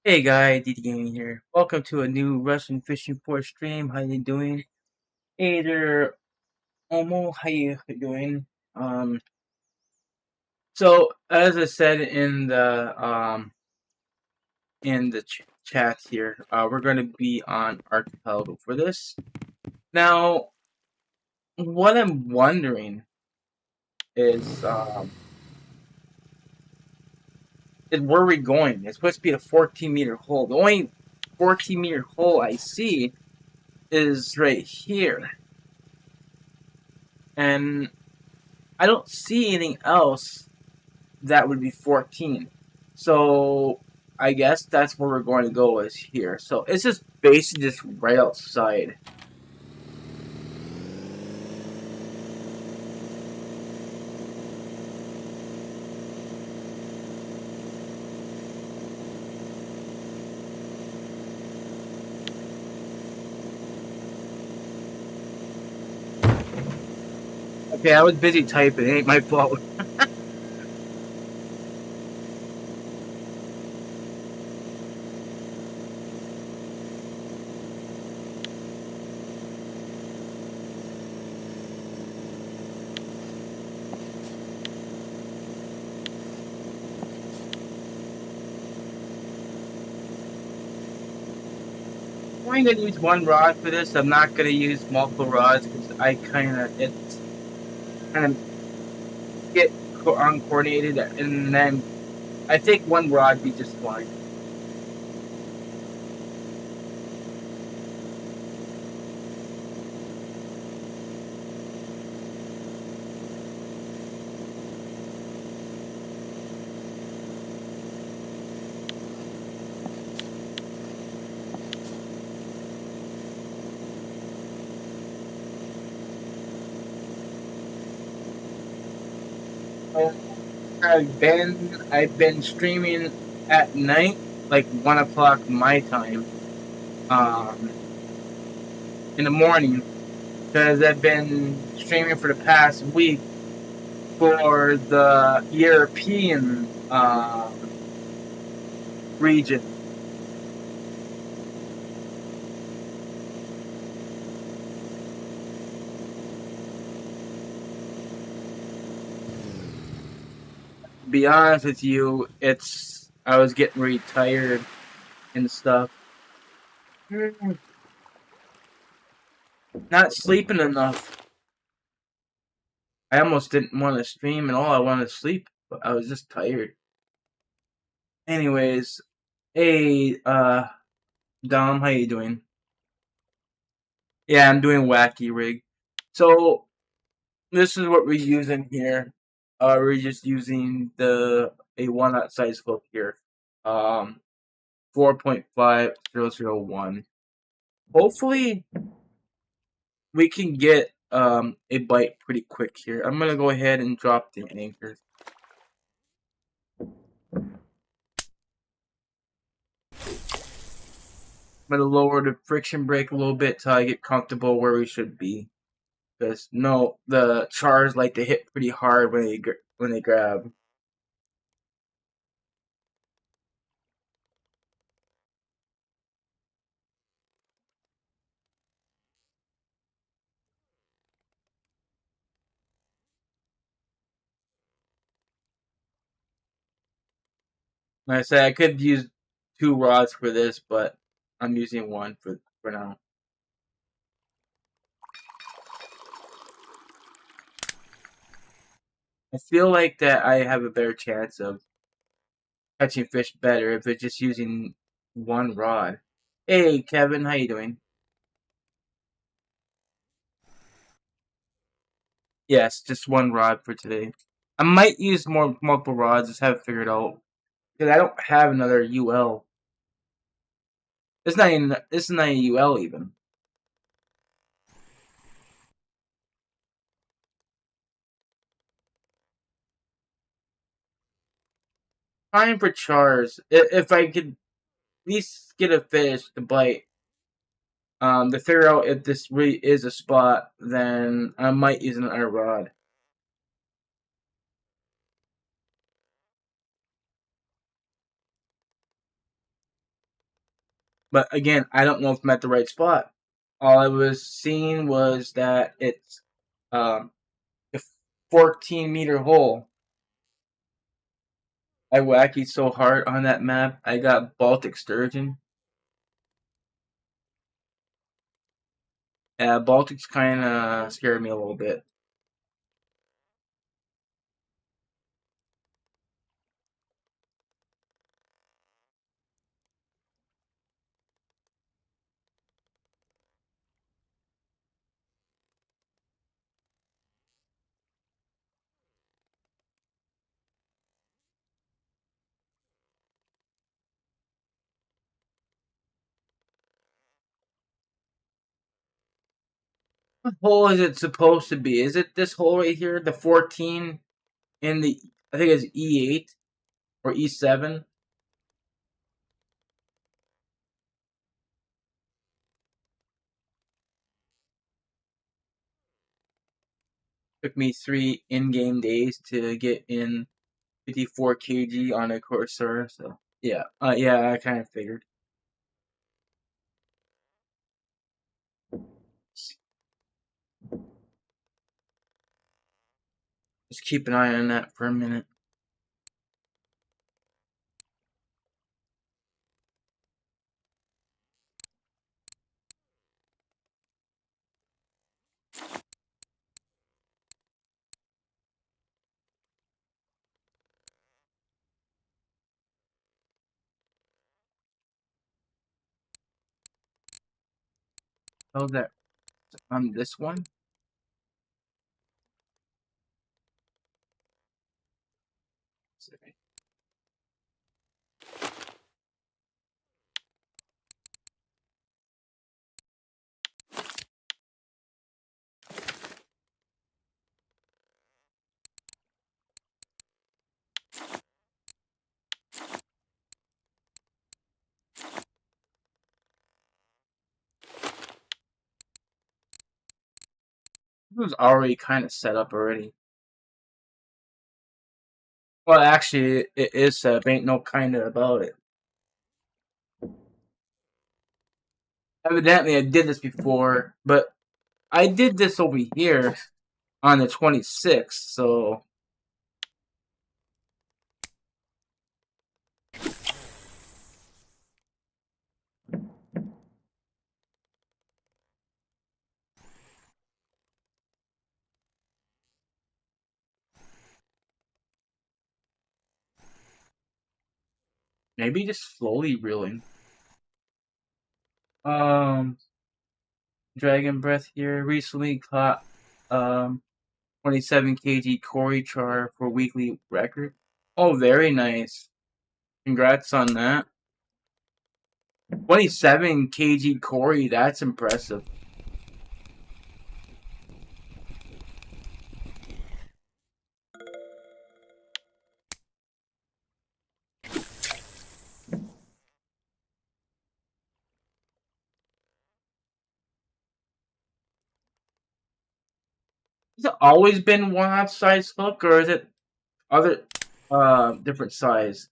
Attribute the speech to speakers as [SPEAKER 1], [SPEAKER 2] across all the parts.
[SPEAKER 1] Hey guys, DD Gaming here. Welcome to a new Russian fishing port stream. How you doing? Hey there, Omo. How you doing? So as I said in the chat here, we're going to be on Archipelago for this. Now, what I'm wondering is where we going? It's supposed to be a 14-meter hole. The only 14-meter hole I see is right here, and I don't see anything else that would be 14. So I guess that's where we're going to go is here. So it's just basically just right outside. Okay, I was busy typing. It ain't my fault. I'm only gonna use one rod for this. I'm not gonna use multiple rods because I kind of get uncoordinated, and then I think one rod would be just fine. I've been streaming at night, like 1 o'clock my time, in the morning, because I've been streaming for the past week for the European region. To be honest with you, I was getting really tired and stuff. Not sleeping enough. I almost didn't want to stream at all. I wanted to sleep, but I was just tired. Anyways, hey, Dom, how you doing? Yeah, I'm doing wacky rig. So this is what we're using here. We're just using a 1/0 size hook here. 4.5001. Hopefully we can get a bite pretty quick here. I'm gonna go ahead and drop the anchors. I'm gonna lower the friction brake a little bit till I get comfortable where we should be. Because no, the chars like to hit pretty hard when they grab. Like I said, I could use 2 rods for this, but I'm using one for now. I feel like that I have a better chance of catching fish better if it's just using one rod. Hey Kevin, how you doing? Yes, just one rod for today. I might use multiple rods, just haven't figured out. Because I don't have another UL. It's not a UL even. Trying for chars. If I could at least get a fish to bite, to figure out if this really is a spot, then I might use another rod. But again, I don't know if I'm at the right spot. All I was seeing was that it's a 14-meter hole. I wacky so hard on that map. I got Baltic sturgeon. Baltics kind of scared me a little bit. What hole is it supposed to be? Is it this hole right here, the 14 in the? I think it's E8 or E7. Took me 3 in-game days to get in 54 kg on a Corsair. So yeah, yeah, I kind of figured. Just keep an eye on that for a minute. Oh, that on this one. It was already kind of set up already. Well, actually, it is set up. Ain't no kinda about it. Evidently, I did this before, but I did this over here on the 26th, so maybe just slowly reeling. Um, Dragon Breath here recently caught 27 kg Cory char for weekly record. Oh, very nice. Congrats on that. 27 kg Cory, that's impressive. Has it always been one size hook, or is it other different size?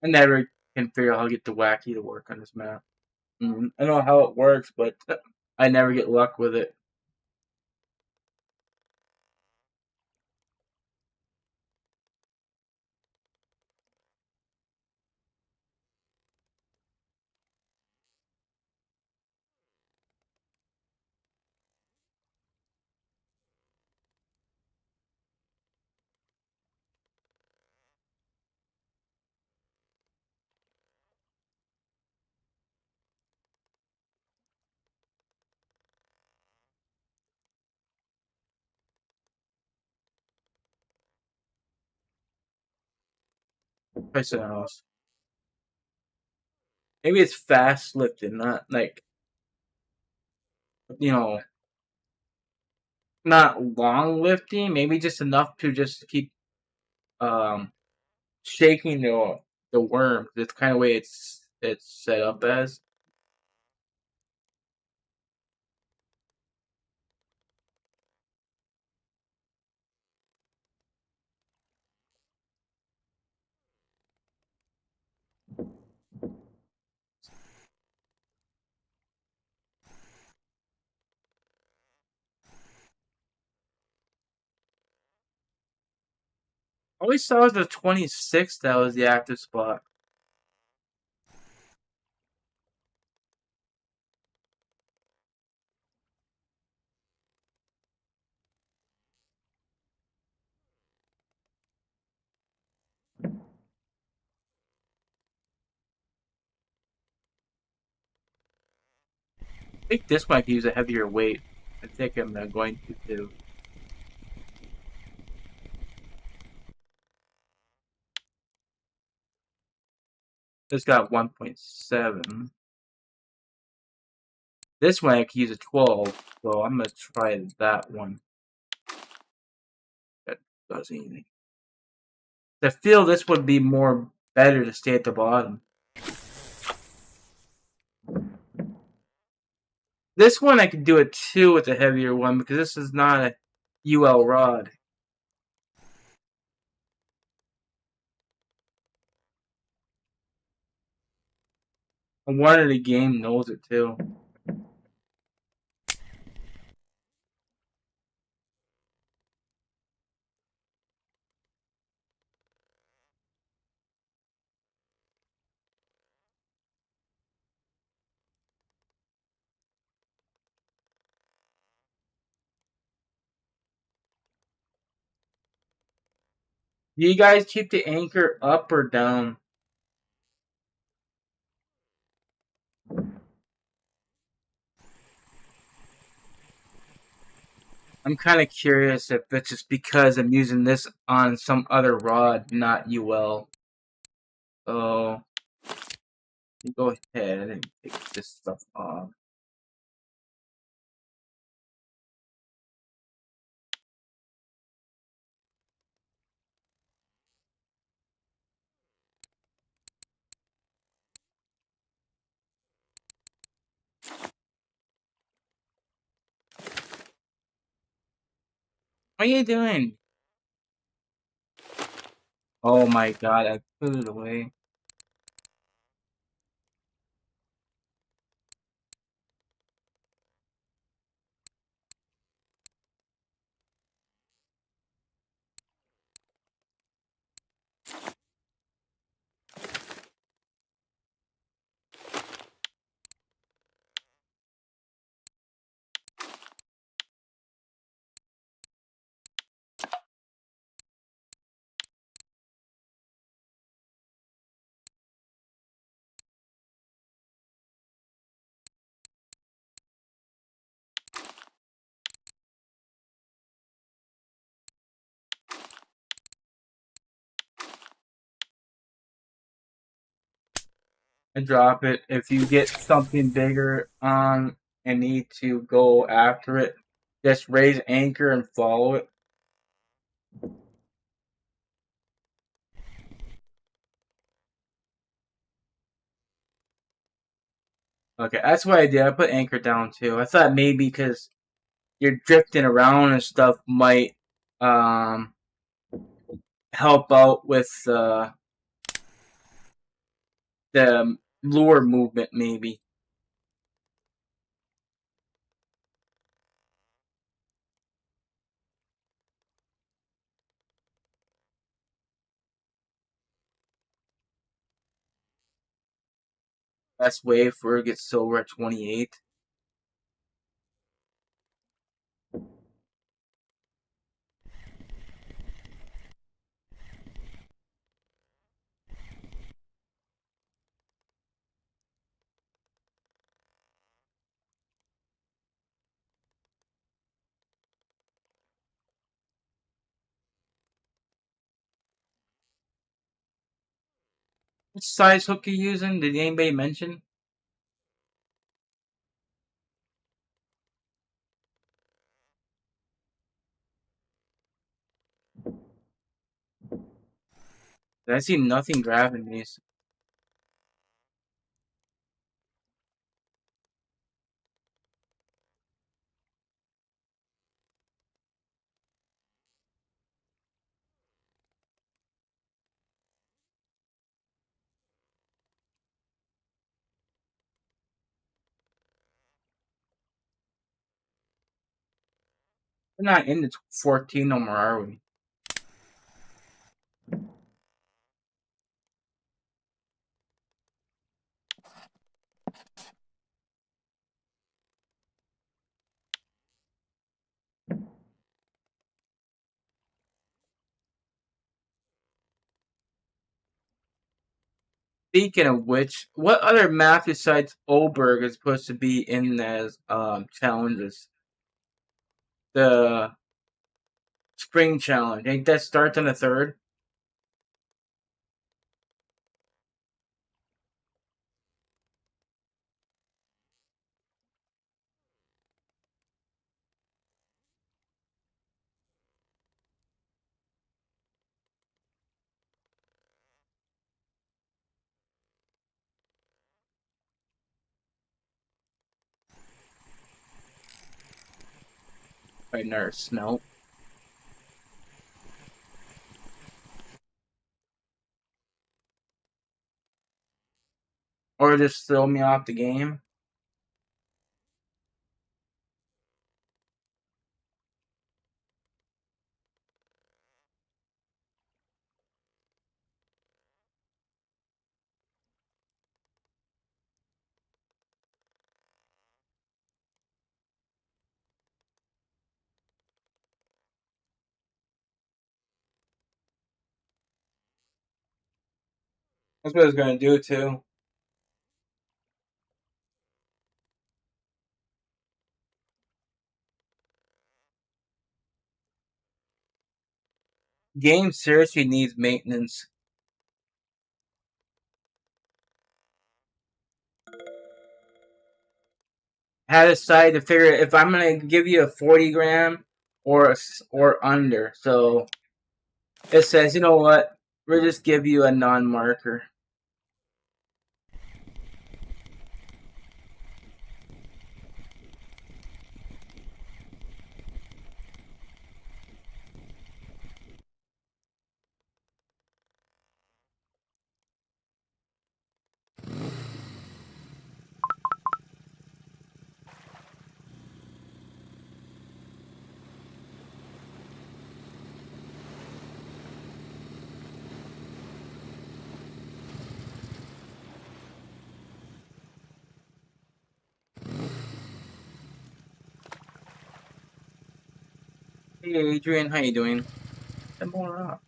[SPEAKER 1] I never can figure out how to get the wacky to work on this map. I know how it works, but I never get luck with it. Try something else. Maybe it's fast lifting, not like, you know, not long lifting. Maybe just enough to just keep um shaking the worm. That's kind of way it's set up as. I always saw it was the 26th that was the active spot. I think this might use a heavier weight. I think I'm going to too. This got 1.7. This one I can use a 12, so I'm gonna try that one. That does anything. I feel this would be more better to stay at the bottom. This one I could do it too with a heavier one because this is not a UL rod. And one of the game knows it too. Do you guys keep the anchor up or down? I'm kind of curious if it's just because I'm using this on some other rod, not UL. So, you go ahead and take this stuff off. What are you doing? Oh my god, I put it away. And drop it. If you get something bigger on and need to go after it, just raise anchor and follow it. Okay, that's what I did. I put anchor down too. I thought maybe because you're drifting around and stuff might um help out with the lure movement maybe. Best way for it to get silver at 28. What size hook you using? Did anybody mention? I see nothing grabbing these. We're not in the 14 no more, are we? Speaking of which, what other map besides Oberg is supposed to be in as challenges? The spring challenge. I think that starts on the 3rd. By Nurse. No. Or just throw me off the game. That's what I was gonna do too. Game seriously needs maintenance. Had to decide to figure if I'm gonna give you a 40 gram or under. So it says, you know what? We'll just give you a non-marker. Hey Adrian, how you doing? I'm more up.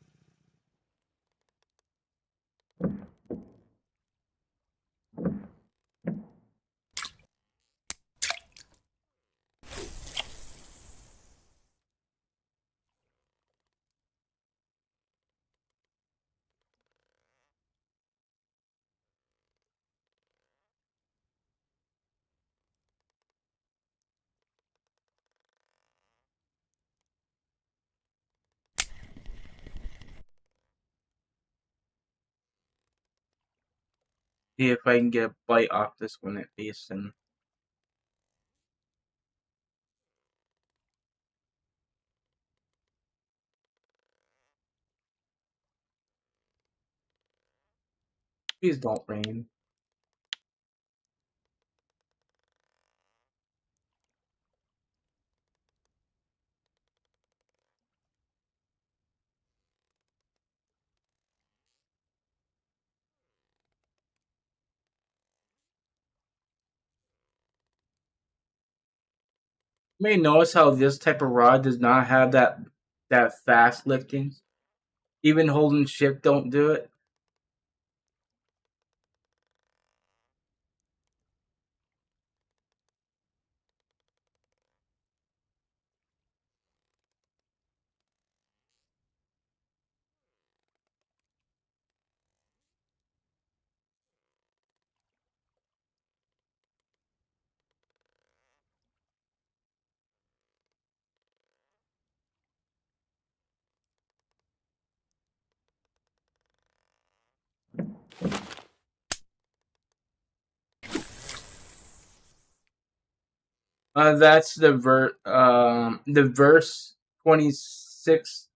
[SPEAKER 1] See if I can get a bite off this one at least. And Please don't rain. You may notice how this type of rod does not have that fast lifting. Even holding shift don't do it. That's the verse 26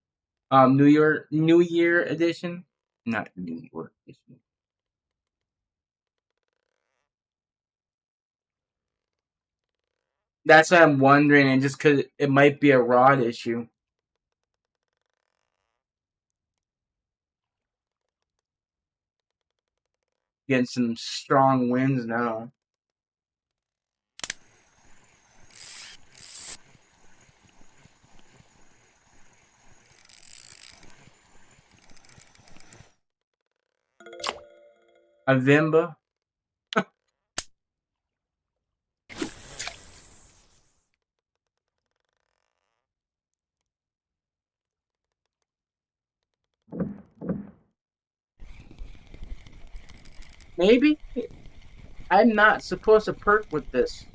[SPEAKER 1] New Year edition. Not New Year edition. That's what I'm wondering, and just because it might be a rod issue. Getting some strong winds now. Avimba. Maybe I'm not supposed to perk with this.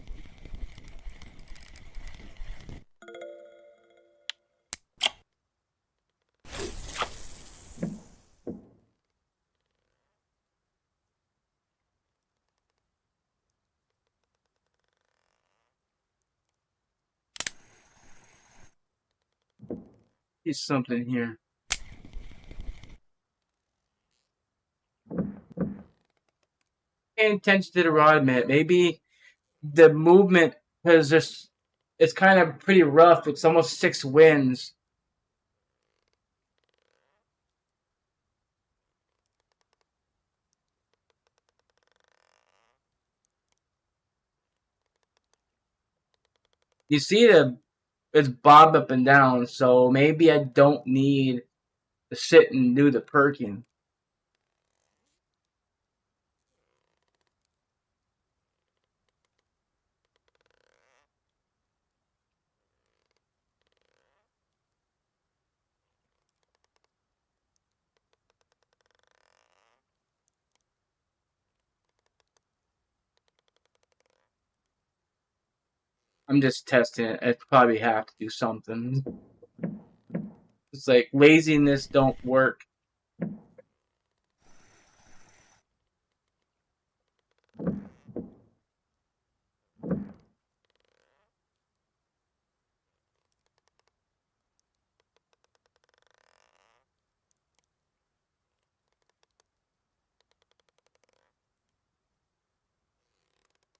[SPEAKER 1] There's something here. Paying attention to the rod, man. Maybe the movement has just it's kind of pretty rough. It's almost 6 winds. You see it's bob up and down, so maybe I don't need to sit and do the perking. I'm just testing it. I probably have to do something. It's like laziness don't work.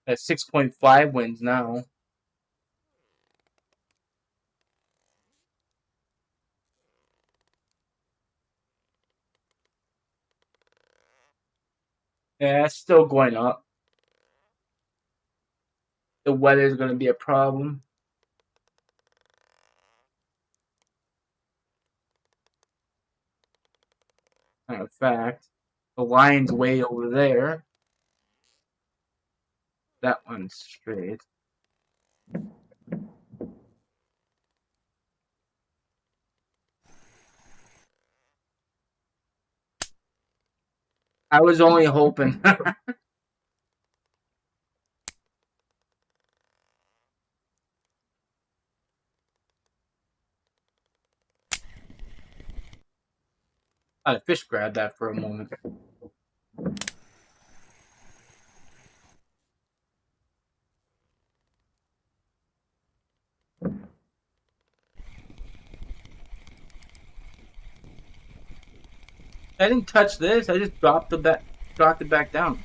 [SPEAKER 1] At 6.5 wins now. Yeah, it's still going up. The weather is going to be a problem. Matter of fact, the line's way over there. That one's straight. I was only hoping. I fish grabbed that for a moment. I didn't touch this. I just dropped the dropped it back down.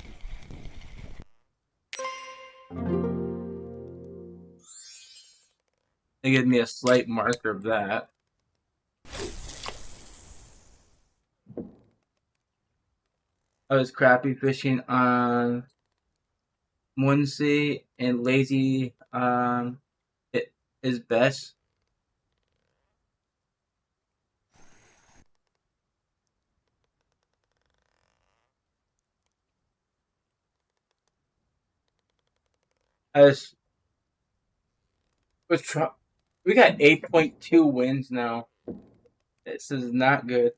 [SPEAKER 1] They give me a slight marker of that. I was crappy fishing on Muncie and lazy it is best. I was we got 8.2 wins now. This is not good.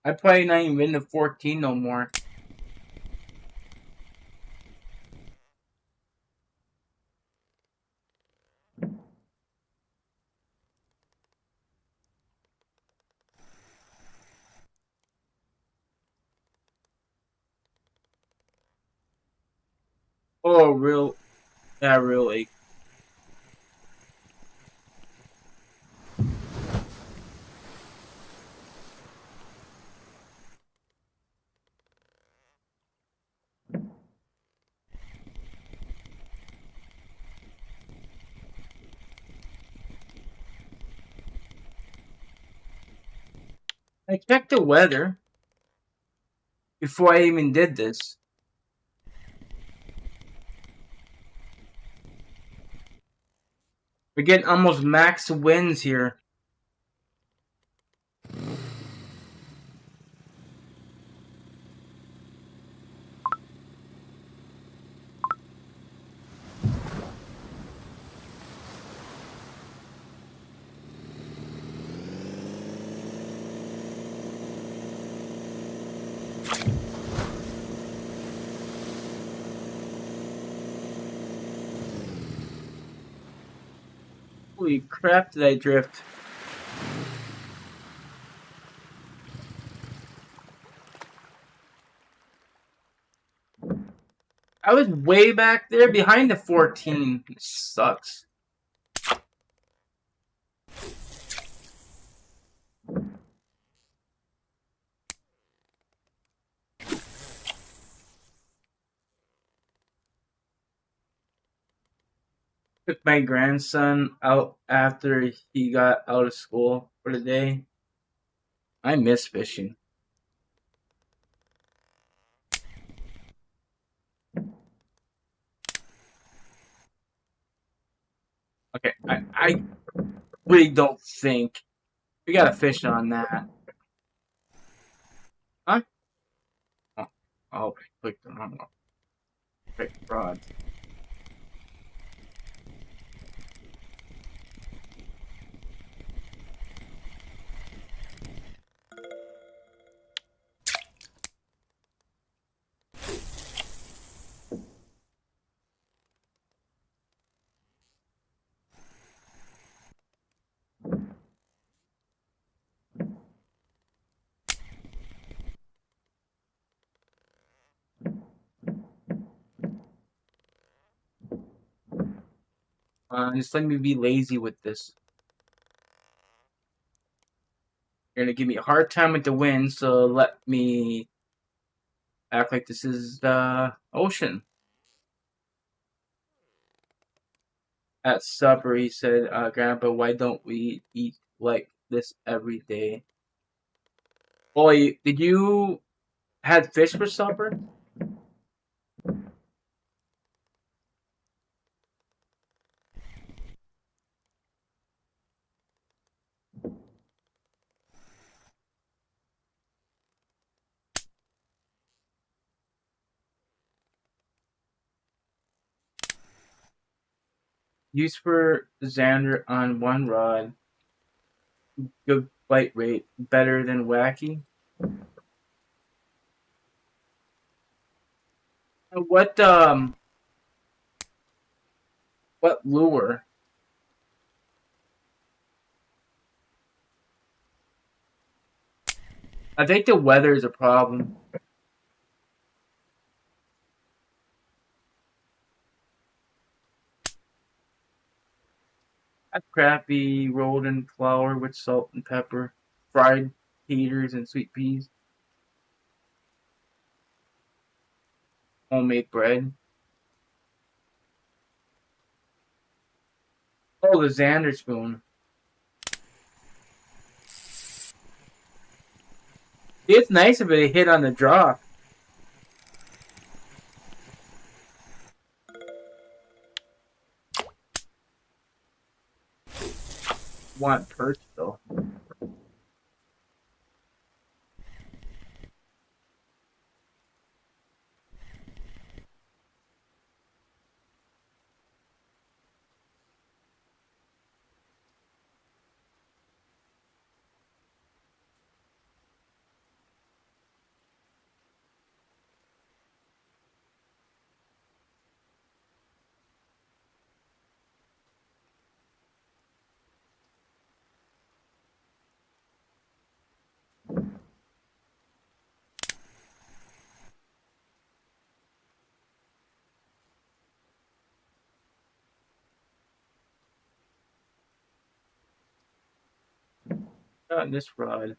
[SPEAKER 1] I probably not even win the 14 no more. Oh, really. I checked the weather before I even did this. We're getting almost max wins here. Holy crap, did I drift? I was way back there behind the 14. It sucks. Took my grandson out after he got out of school for the day. I miss fishing. Okay, I really don't think we got a fish on that. Huh? Oh, I clicked the wrong one. Okay, rod. Just let me be lazy with this. You're gonna give me a hard time with the wind, so let me act like this is the ocean. At supper, he said, Grandpa, why don't we eat like this every day? Boy, did you had fish for supper? Used for Xander on one rod. Good bite rate. Better than wacky. What what lure? I think the weather is a problem. That's crappy rolled in flour with salt and pepper, fried taters and sweet peas. homemade bread. Oh, the Xander spoon. It's nice if it hit on the drop. Want perch though. Not this rod.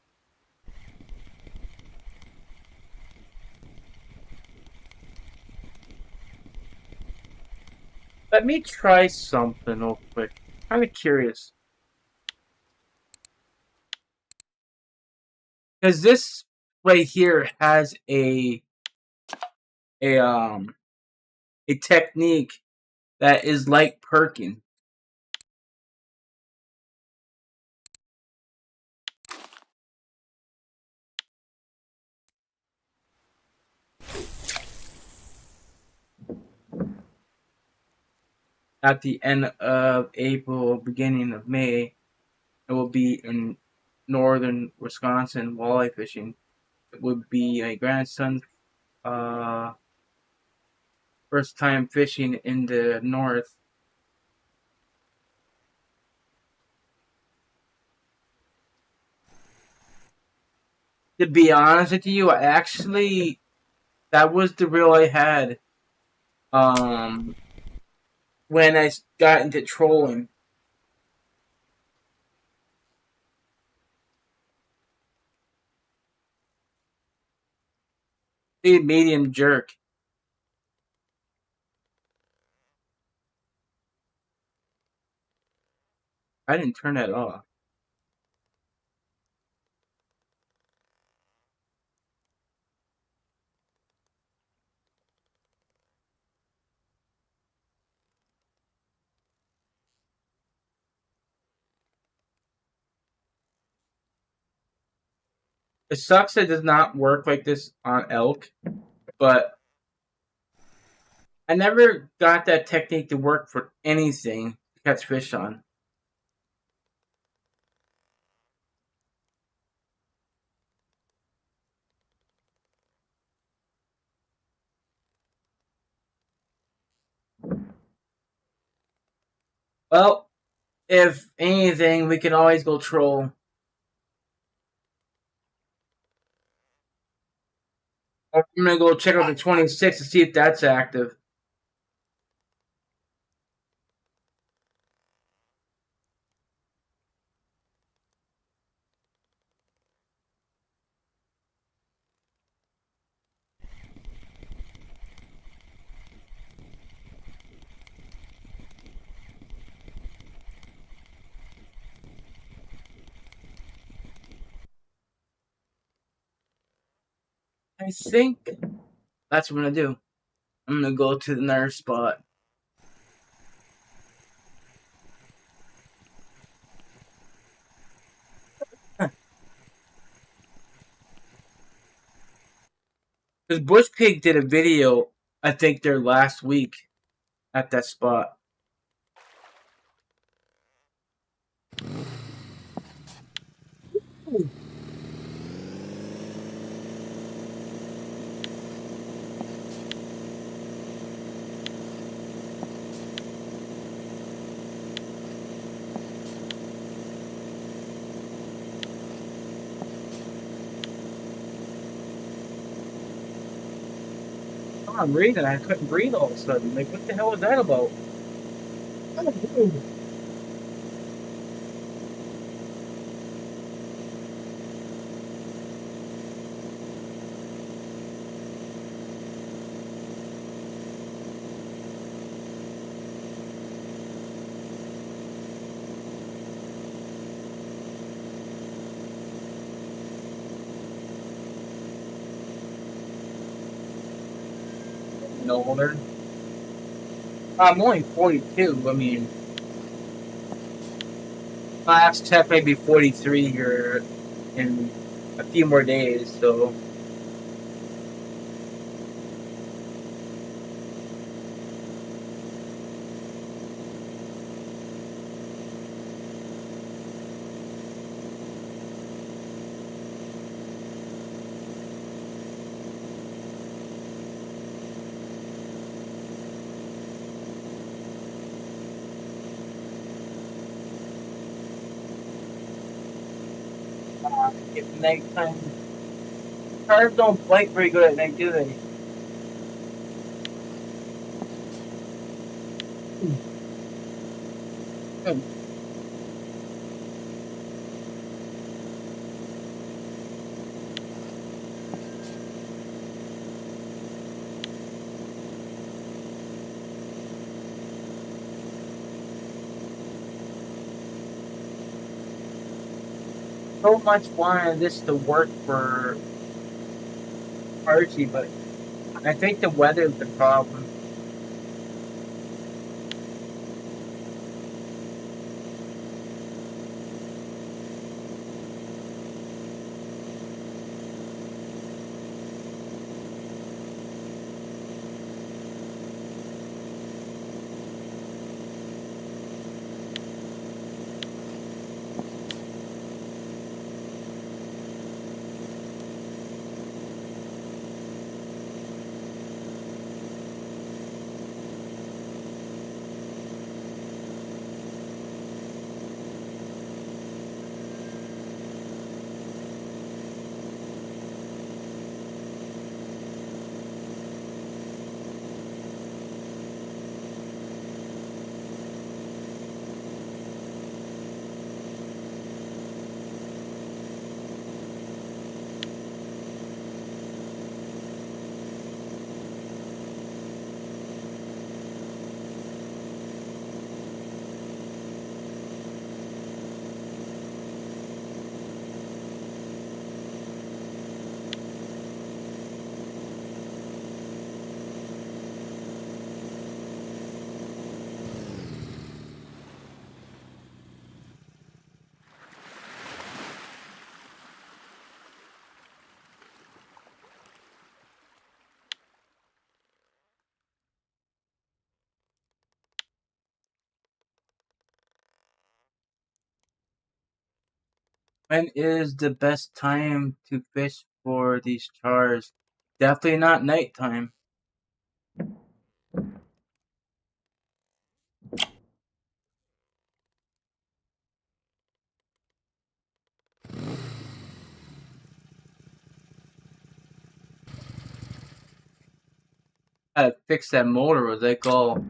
[SPEAKER 1] Let me try something real quick. Kind of curious. Because this right here has a um a technique that is like perking. At the end of April, beginning of May, it will be in northern Wisconsin walleye fishing. It would be my grandson's uh, first time fishing in the north. To be honest with you, that was the reel I had um, when I got into trolling. The medium jerk. I didn't turn that off. It sucks that it does not work like this on elk, but I never got that technique to work for anything to catch fish on. Well, if anything, we can always go troll. I'm gonna go check out the 26 to see if that's active. I think that's what I'm gonna do. I'm gonna go to the nurse spot. Because Bush Pig did a video, I think, there last week at that spot. I'm reading. I couldn't breathe all of a sudden. Like, what the hell was that about? older. I'm only 42. I mean, last check maybe 43 here in a few more days. So if nighttime cars don't bite very good at night, do they? Hmm. So much wanted this to work for Archie, but I think the weather is the problem. When is the best time to fish for these chars? Definitely not nighttime. Gotta fix that motor or they all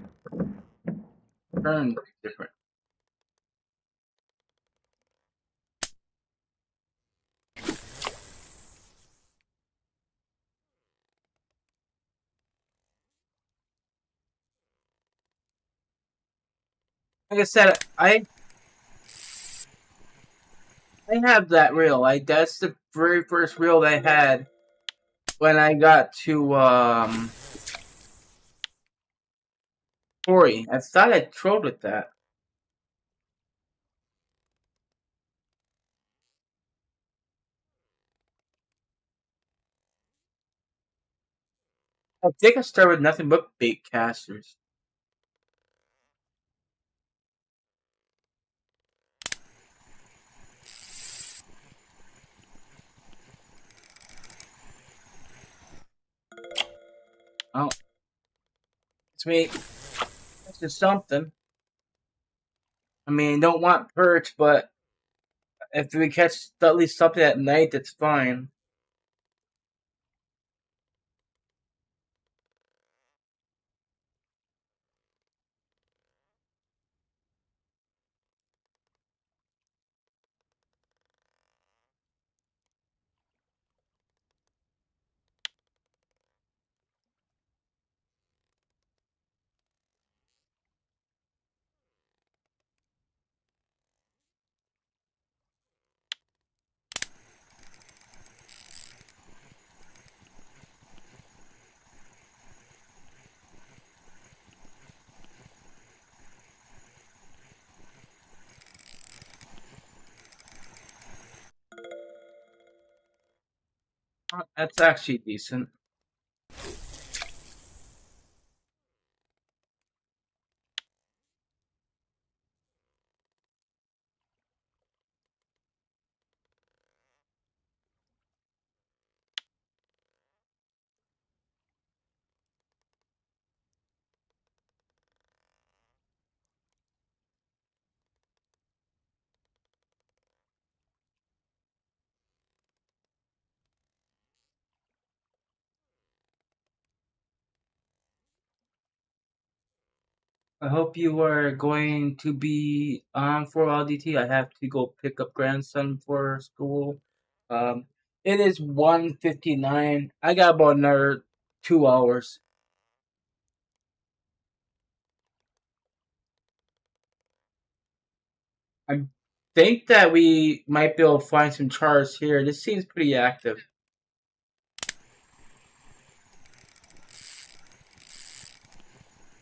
[SPEAKER 1] turn different. Like I said, I have that reel. That's the very first reel that I had when I got to Tori. I thought I trolled with that. I think I started with nothing but bait casters. Oh, it's me. It's just something. I mean, don't want perch, but if we catch at least something at night, that's fine. That's actually decent. I hope you are going to be on for LDT. I have to go pick up grandson for school. Um, it is 1:59. I got about another 2 hours. I think that we might be able to find some chars here. This seems pretty active.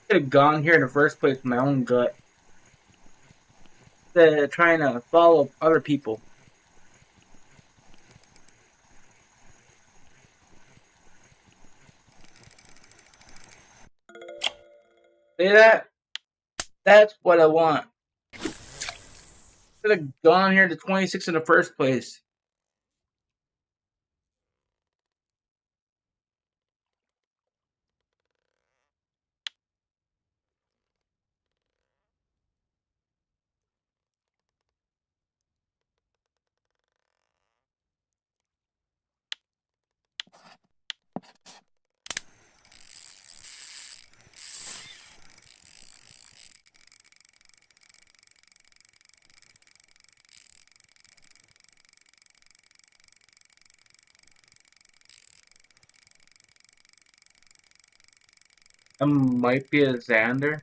[SPEAKER 1] Could have gone here in the first place with my own gut. Instead of trying to follow other people. See that? That's what I want. Could have gone here to 26 in the first place. Might be a Xander.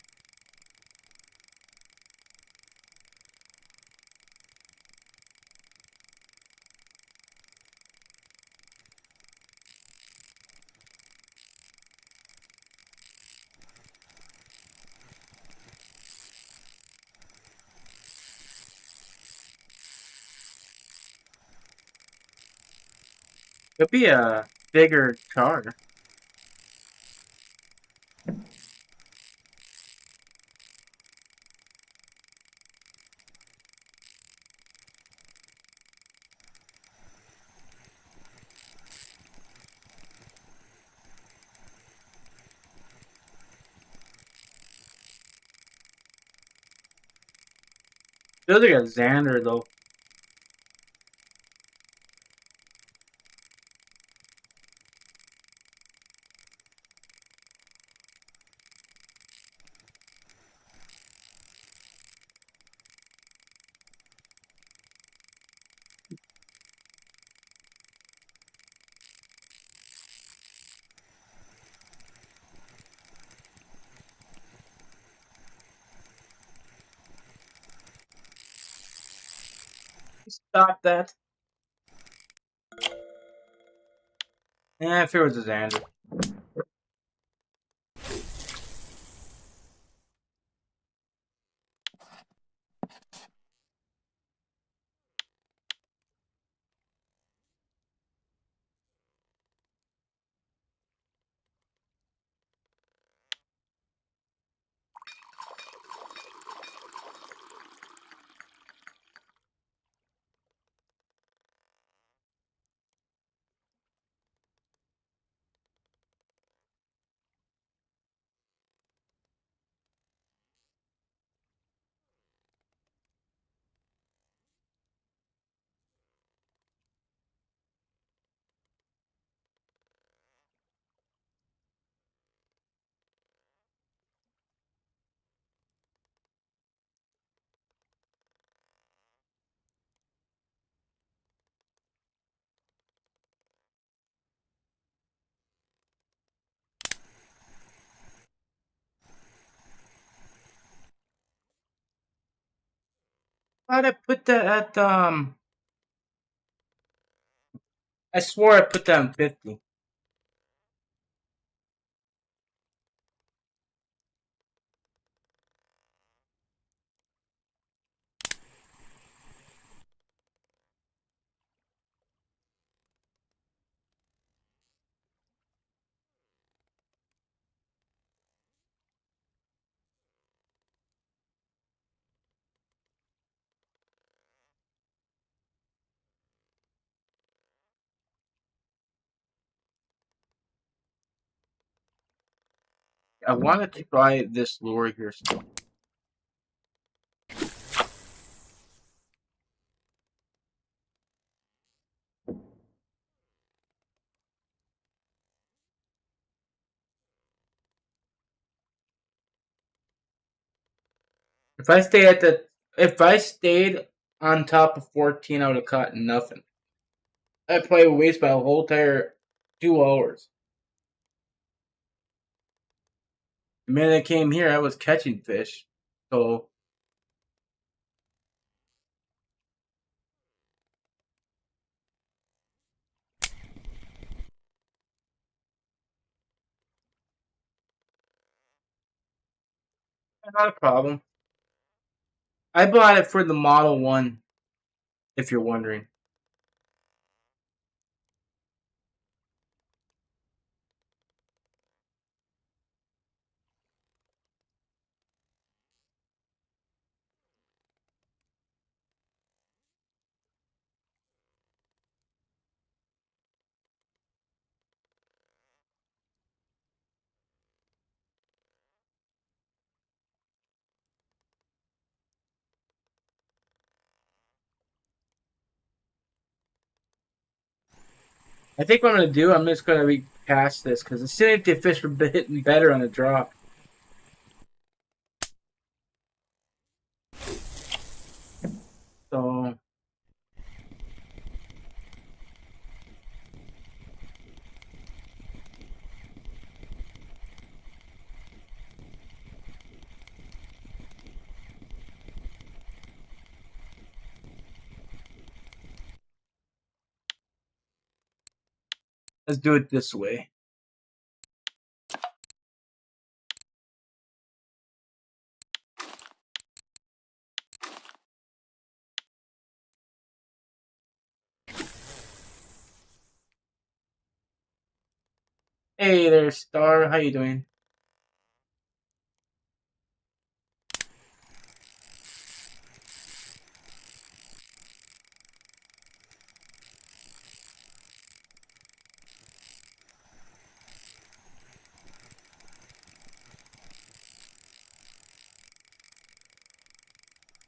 [SPEAKER 1] Could be a bigger char. Feels like a Xander though. Stop that. Yeah, if it was a Xander. Why'd I put that at I swore I put that on 50. I want to try this lure here still. If I stay at the, if I stayed on top of 14, I would have caught nothing. I probably would waste my whole entire 2 hours. The minute I came here, I was catching fish. So, not a problem. I bought it for the Model 1, if you're wondering. I think what I'm going to do, I'm just going to recast this because the synergy fish were hitting better on the drop. So, let's do it this way. Hey there, Star. How you doing?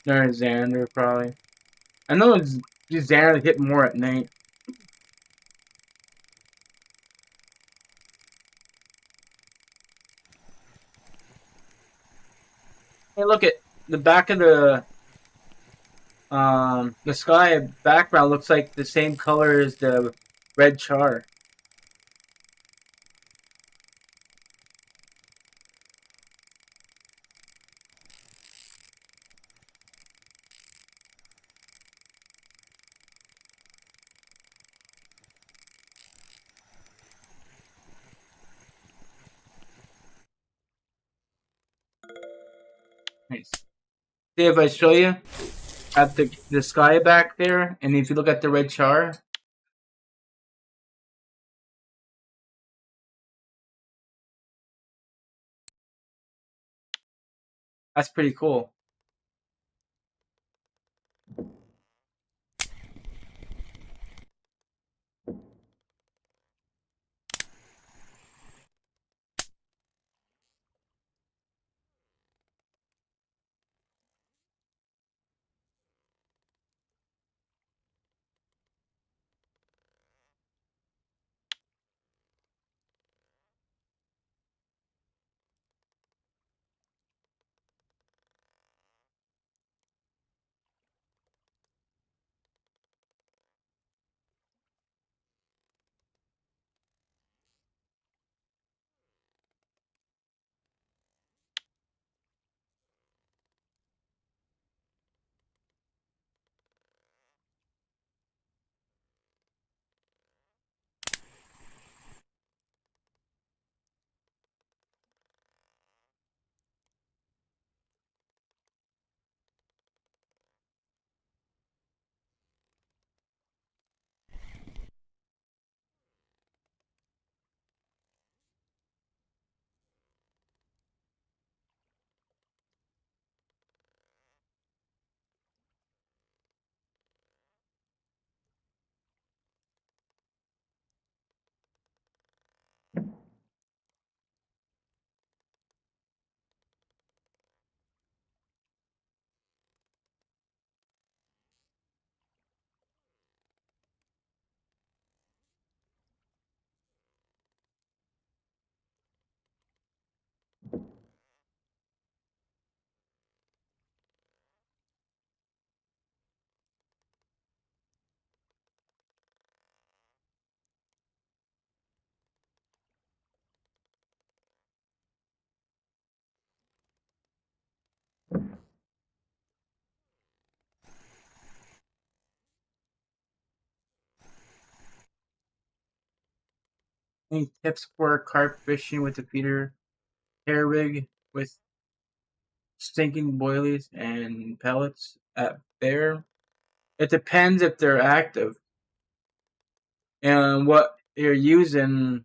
[SPEAKER 1] There's Xander, probably. I know it's Xander hit more at night. Hey, look at the back of the sky background looks like the same color as the red char. Nice. See if I show you at the sky back there, and if you look at the red char, that's pretty cool. Any tips for carp fishing with a feeder hair rig with stinking boilies and pellets at bear? It depends if they're active and what you're using.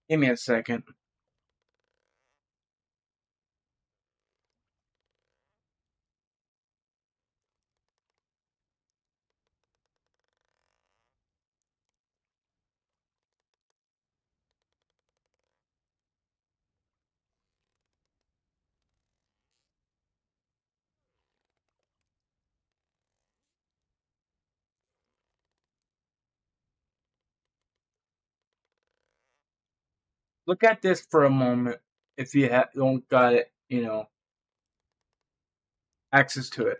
[SPEAKER 1] Give me a second. Look at this for a moment if you don't got it, access to it.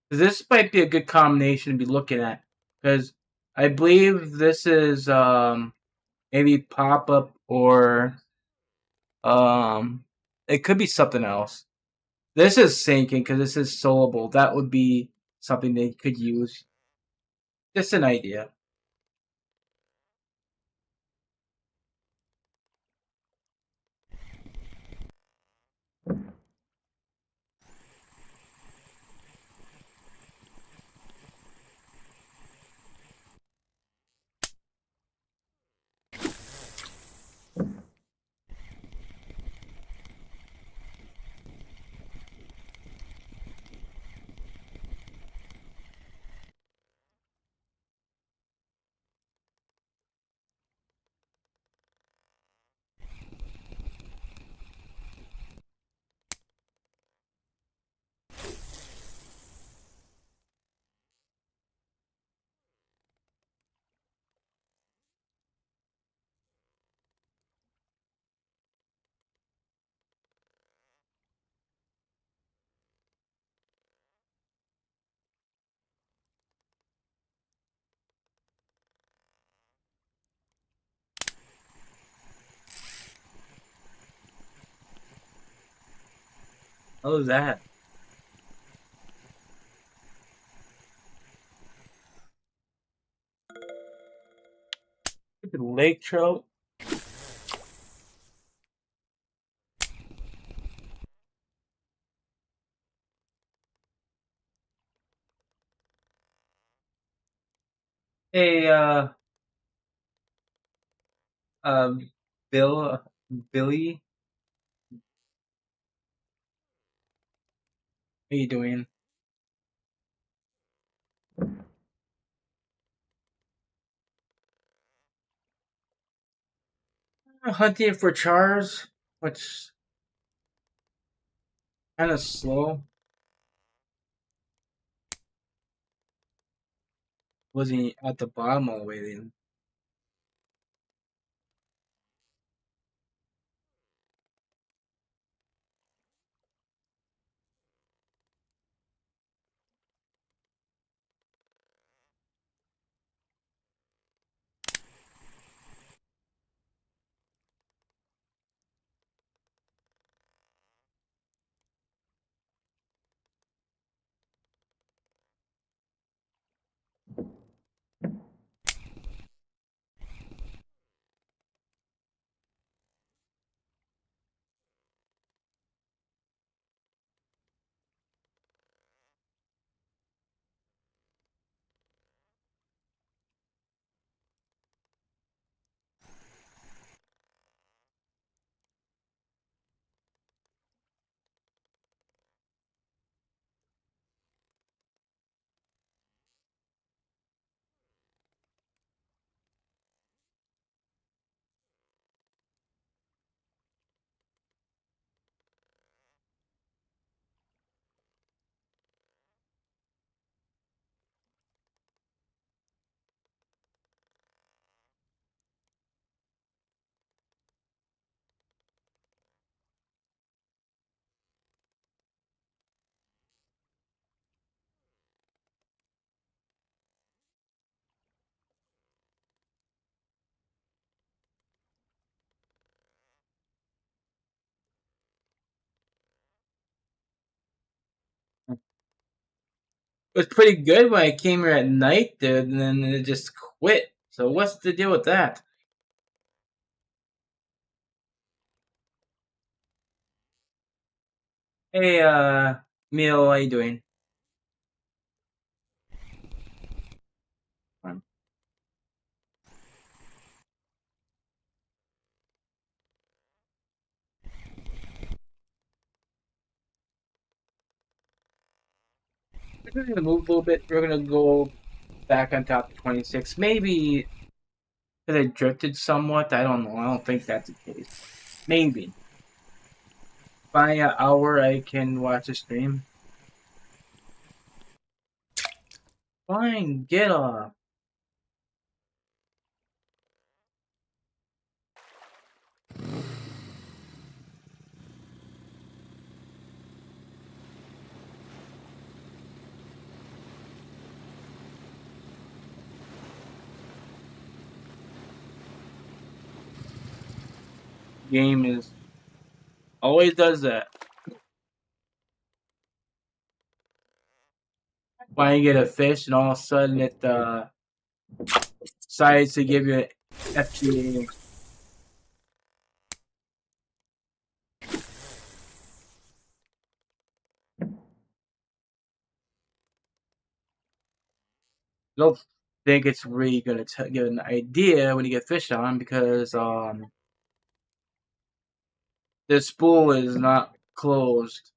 [SPEAKER 1] This might be a good combination to be looking at because I believe this is maybe pop up or um it could be something else. This is sinking because this is soluble. That would be something they could use. Just an idea. How is that? Lake trout. Hey, um, Bill, Billy, how you doing? Hunting for chars, which kind of slow. Wasn't at the bottom all the way then. It was pretty good when I came here at night, dude, and then it just quit. So what's the deal with that? Hey, Neil, how you doing? I'm We're gonna move a little bit. We're gonna go back on top of 26. Maybe because I drifted somewhat. I don't know. I don't think that's the case. Maybe. By an hour, I can watch a stream. Fine, get off. Game is always does that. Why you get a fish and all of a sudden it decides to give you an FTA. Don't think it's really gonna give an idea when you get fish on because the spool is not closed.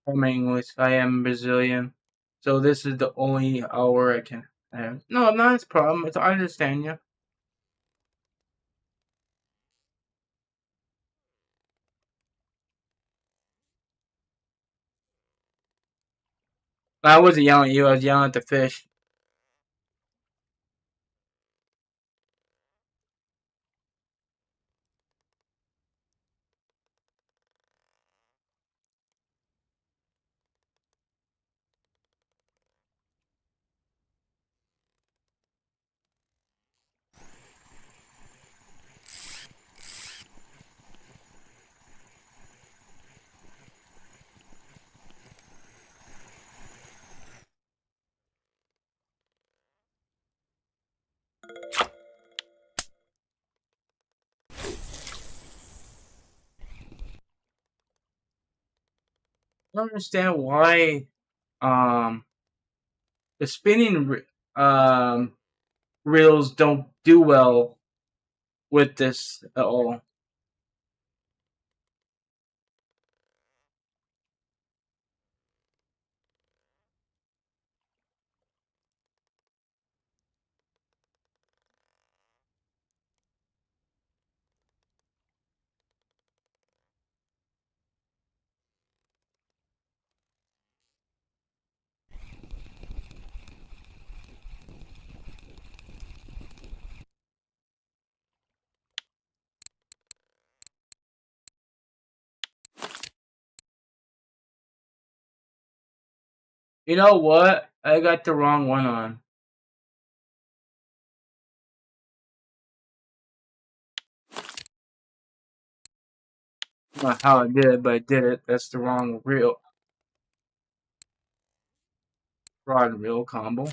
[SPEAKER 1] I'm English. I am Brazilian. So this is the only hour I can have. No, not a problem. I understand you. I wasn't yelling at you. I was yelling at the fish. I don't understand why um the reels don't do well with this at all. You know what? I got the wrong one on. Not how I did it, but I did it. That's the wrong reel. Rod and reel combo.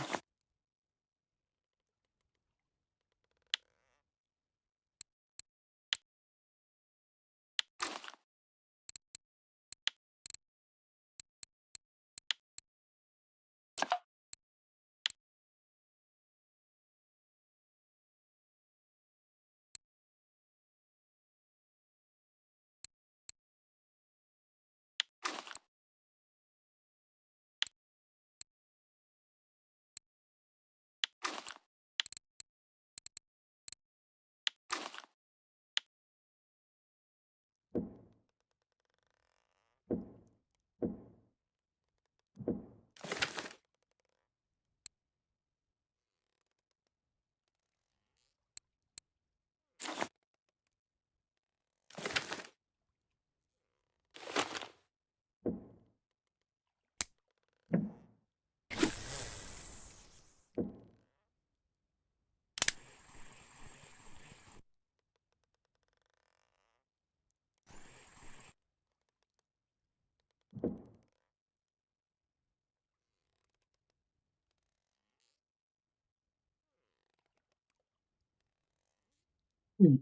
[SPEAKER 1] Hmm.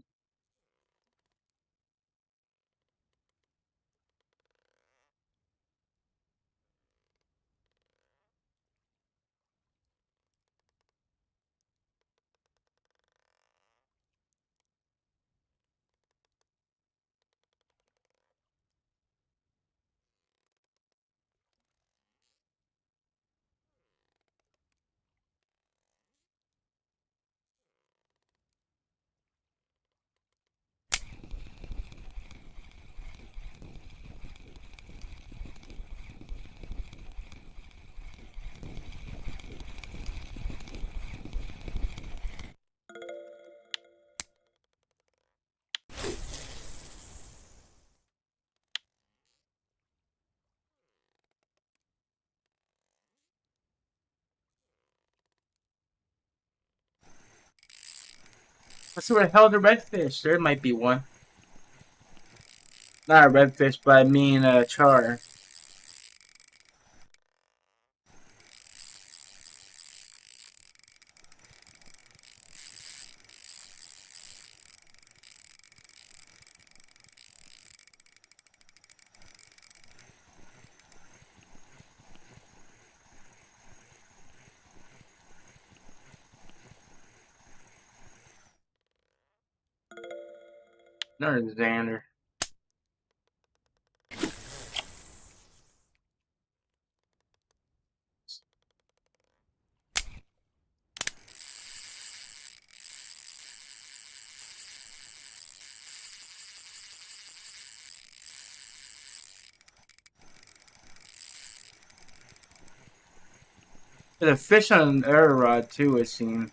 [SPEAKER 1] Let's see where the hell the redfish. There might be one. Not a redfish, but I mean a char. Another Xander. There's a fish on an arrow rod too, it seems.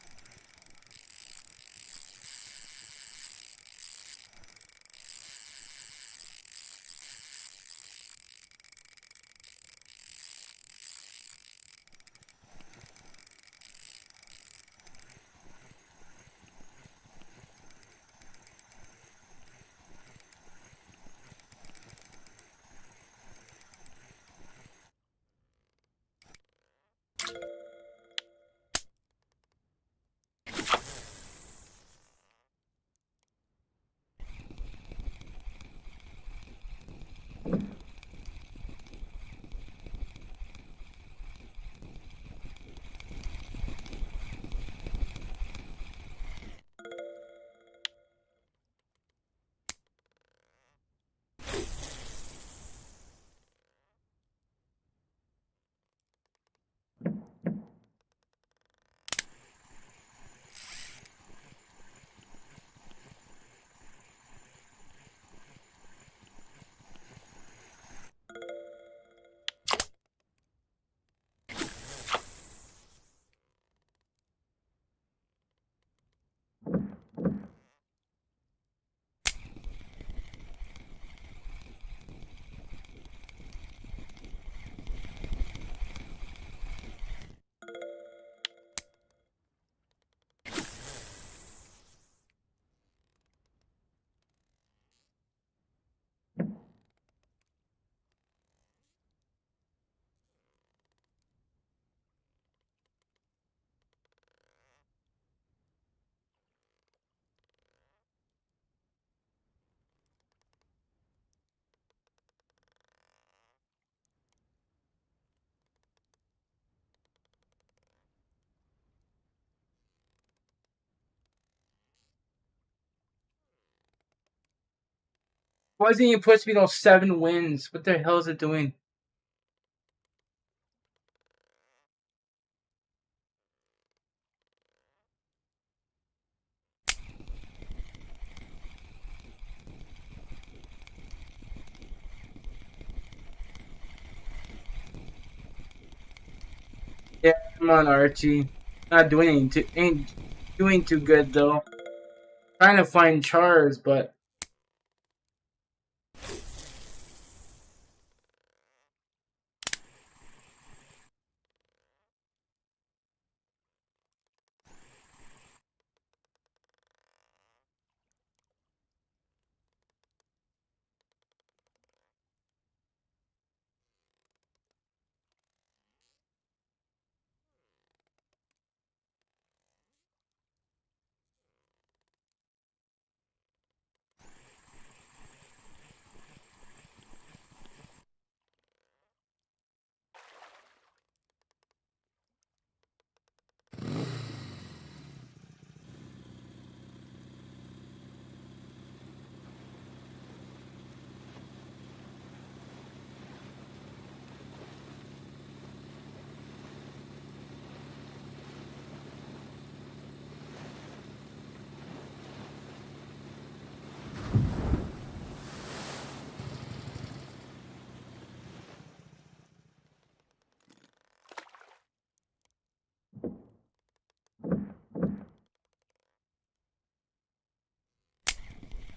[SPEAKER 1] Why isn't it supposed to be those 7 wins? What the hell is it doing? Yeah, come on, Archie. Not doing ain't doing too good though. Trying to find chars, but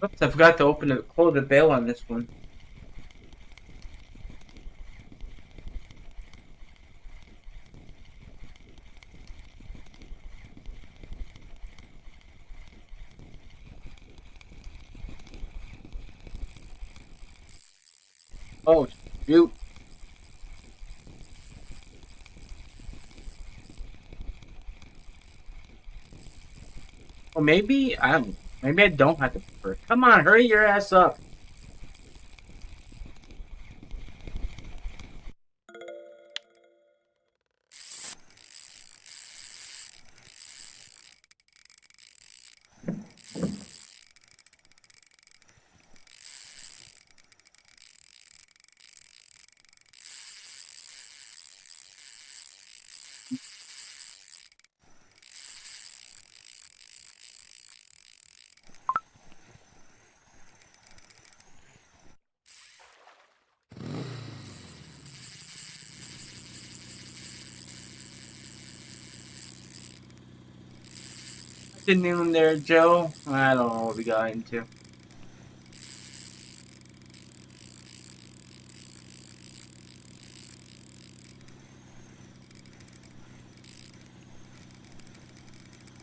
[SPEAKER 1] Oops, I forgot to close the bail on this one. Oh, shoot. Or maybe, I don't know. Maybe I don't have to prefer. Come on, hurry your ass up. What's in there, Joe? I don't know what we got into.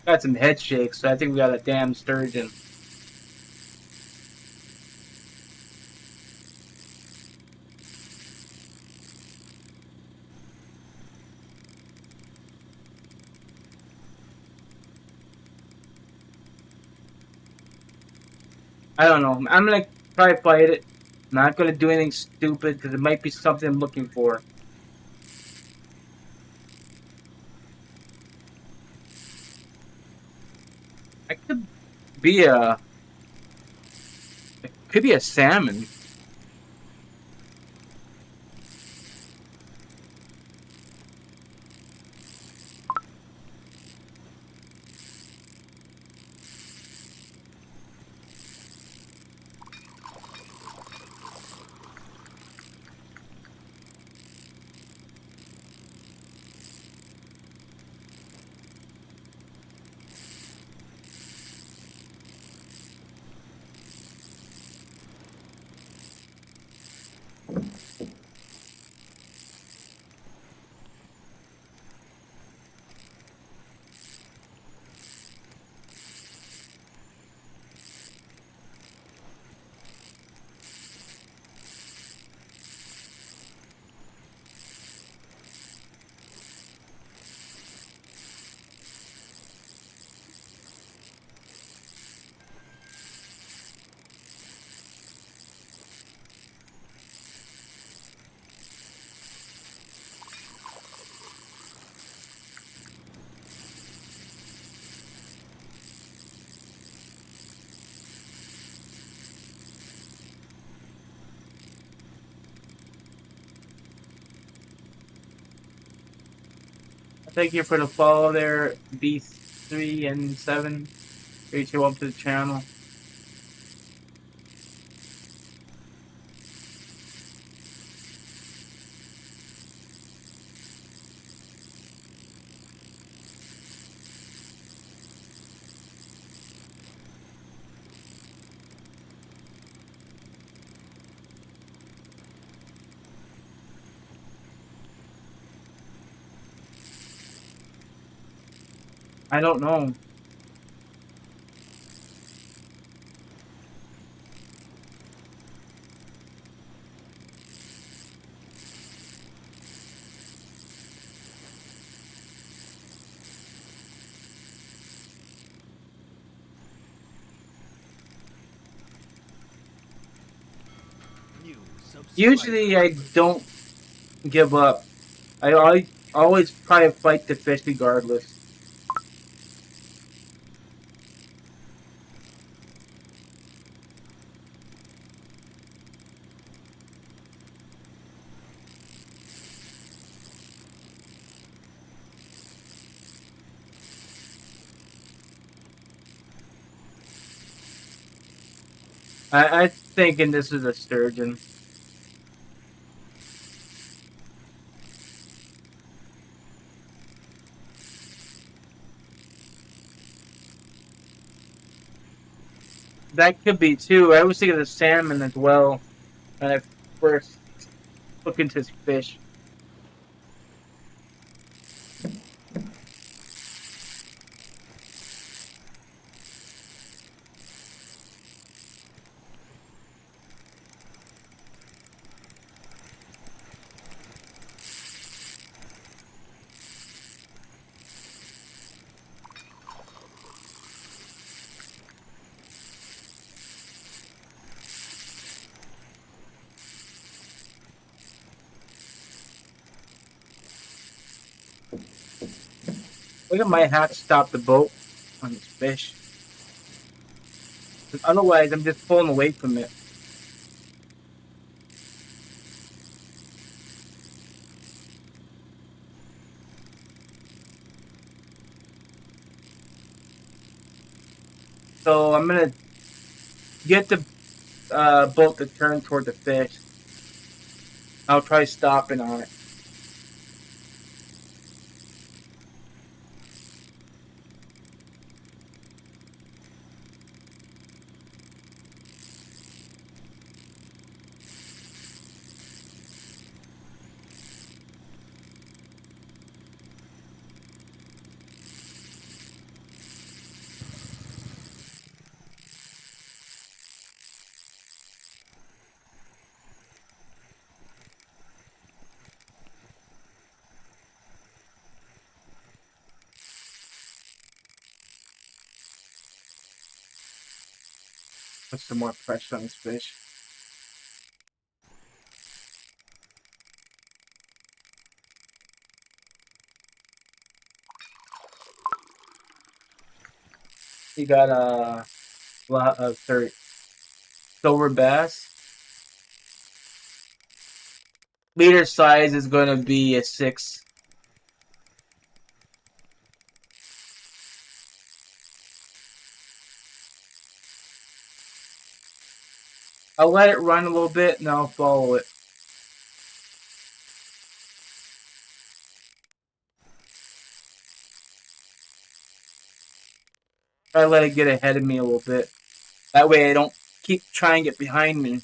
[SPEAKER 1] Got some head shakes, so I think we got a damn sturgeon. I don't know. I'm gonna try to fight it. Not gonna do anything stupid because it might be something I'm looking for. I could be a. It could be a salmon. Thank you for the follow there, B3 and 7. Reach you up to the channel. I don't know. Usually I don't give up. I always try to fight the fish regardless. I'm thinking this is a sturgeon. That could be too. I was thinking of salmon as well when I first looked into this fish. I think I might have to stop the boat on this fish. Otherwise, I'm just pulling away from it. So I'm gonna get the boat to turn toward the fish. I'll try stopping on it. Put some more pressure on this fish. You got a lot of silver bass. Leader size is going to be a 6. I'll let it run a little bit and I'll follow it. Try to let it get ahead of me a little bit. That way I don't keep trying to get behind me.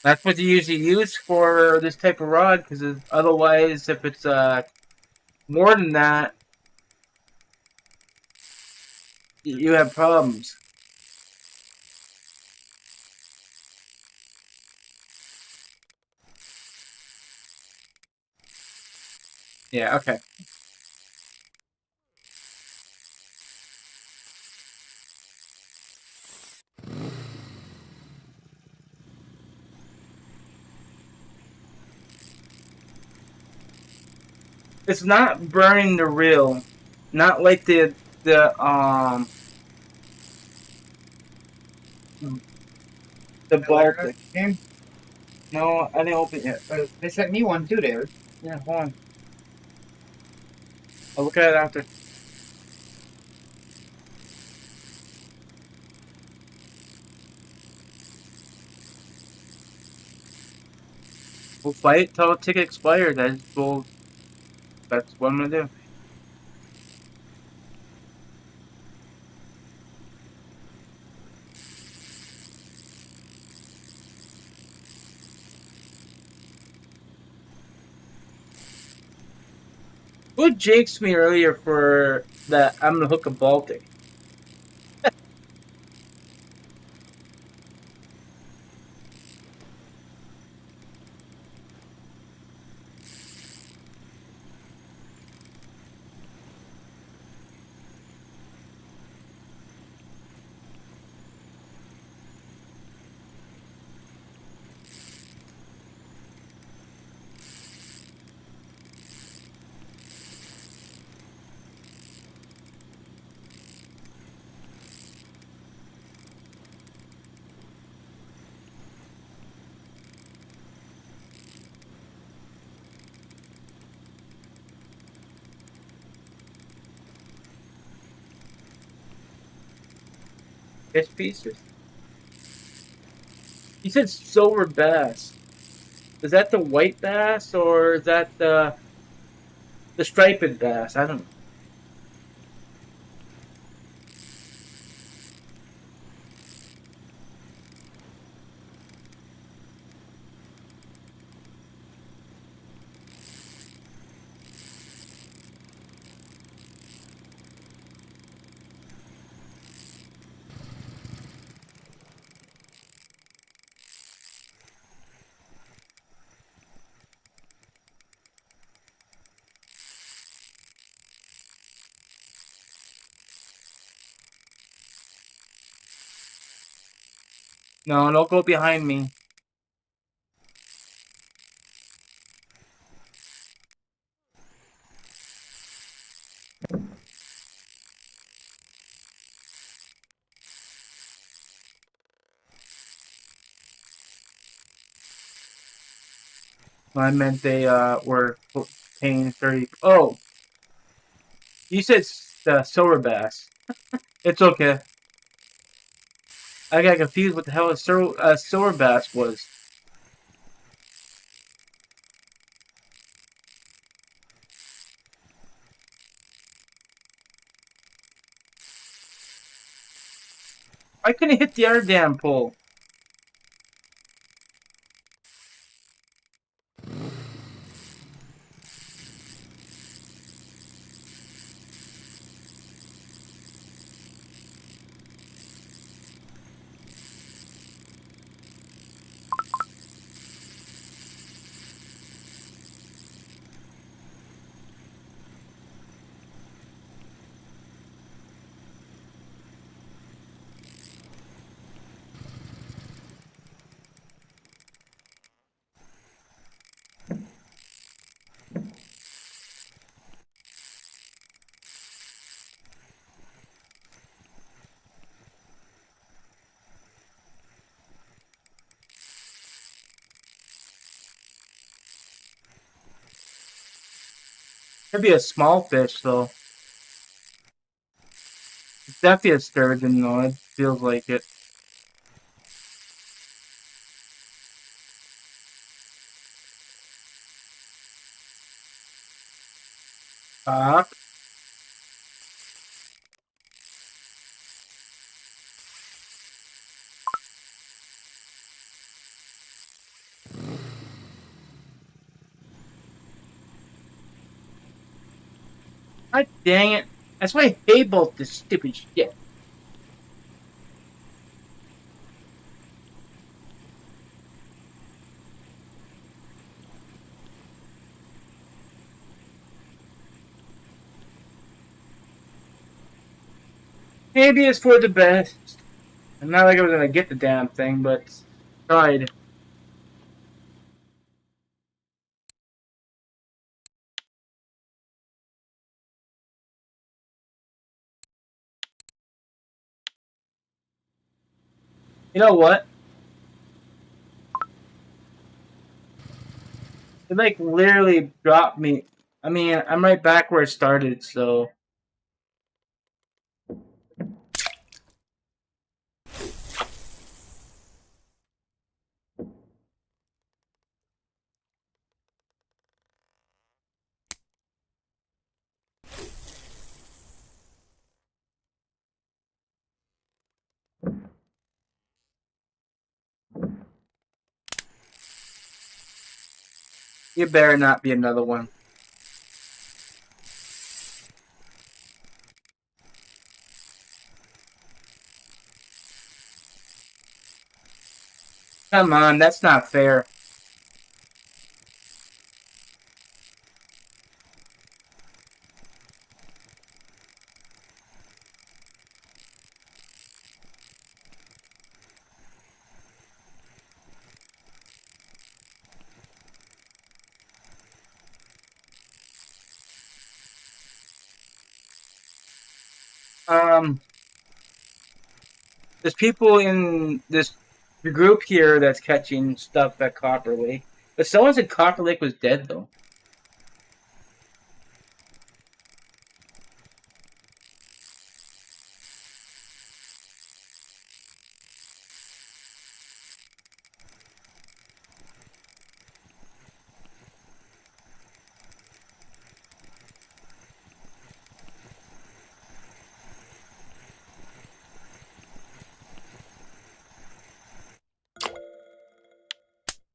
[SPEAKER 1] That's what you usually use for this type of rod, because otherwise, if it's more than that, you have problems. Yeah, okay. It's not burning the reel, not like the Baltic. No, I didn't open it yet.
[SPEAKER 2] They sent me one too, David.
[SPEAKER 1] Yeah, hold on. I'll look at it after. We'll fight till the ticket expires. That's what I'm gonna do. Who jinxed me earlier for that? I'm gonna hook a Baltic. Fish pieces. You said silver bass. Is that the white bass or is that the striped bass? I don't know. No, don't go behind me. I meant they were paying 30. Oh, you said silver bass. It's okay. I got confused what the hell a silver bass was. I couldn't hit the other damn pole. Could be a small fish though. It's definitely a sturgeon though. It feels like it. Ah, God dang it! That's why I hate both this stupid shit. Maybe it's for the best. I'm not like I was gonna get the damn thing, but tried. You know what? It like literally dropped me. I mean, I'm right back where it started, so you better not be another one. Come on, that's not fair. Um, there's people in this the group here that's catching stuff at Copper Lake. But someone said Copper Lake was dead though.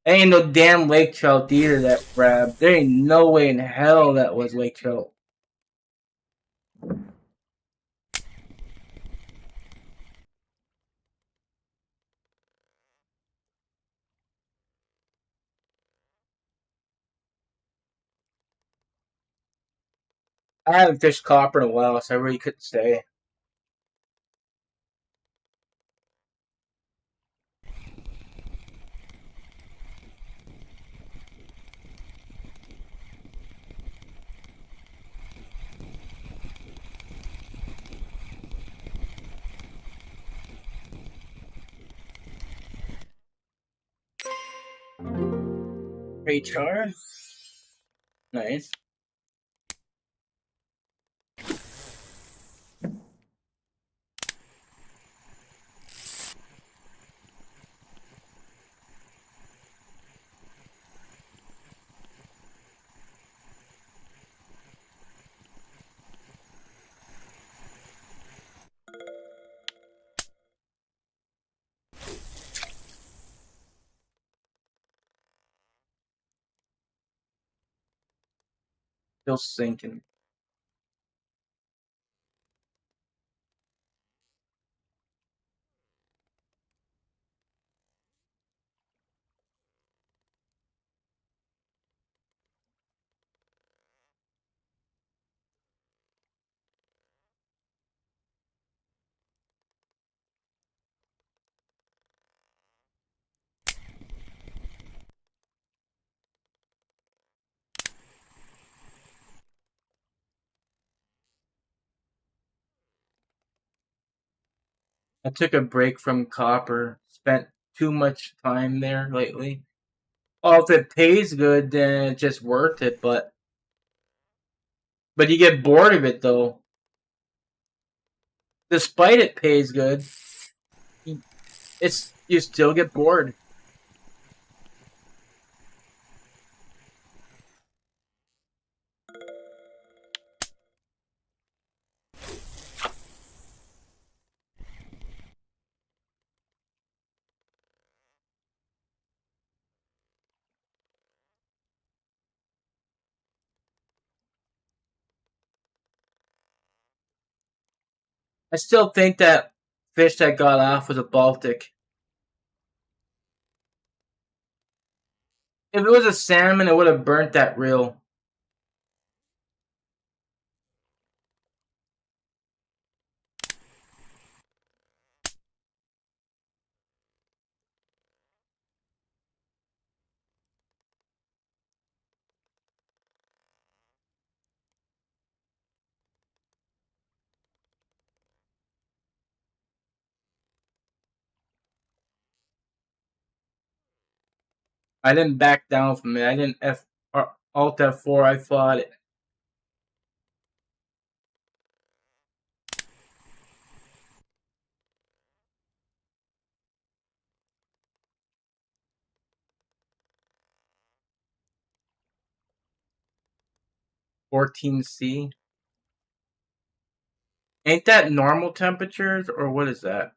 [SPEAKER 1] Ain't no damn lake trout either that grabbed. There ain't no way in hell that was lake trout. I haven't fished copper in a while, so I really couldn't say. Rachar? Nice. Still sinking. I took a break from copper. Spent too much time there lately. Oh, if it pays good, then it's just worth it. But you get bored of it though. Despite it pays good, you still get bored. I still think that fish that got off was a Baltic. If it was a salmon, it would have burnt that reel. I didn't back down from it. I didn't Alt F4. I fought it. $14C. Ain't that normal temperatures or what is that?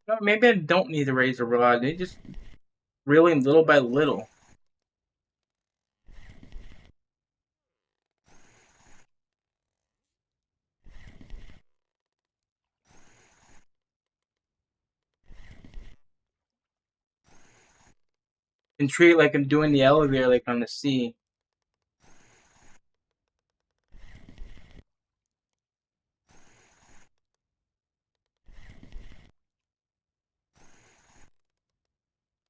[SPEAKER 1] No, maybe I don't need to raise a rod. They just reeling little by little. And treat it like I'm doing the elevator like on the sea.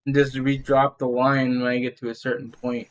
[SPEAKER 1] And just re-drop the line when I get to a certain point.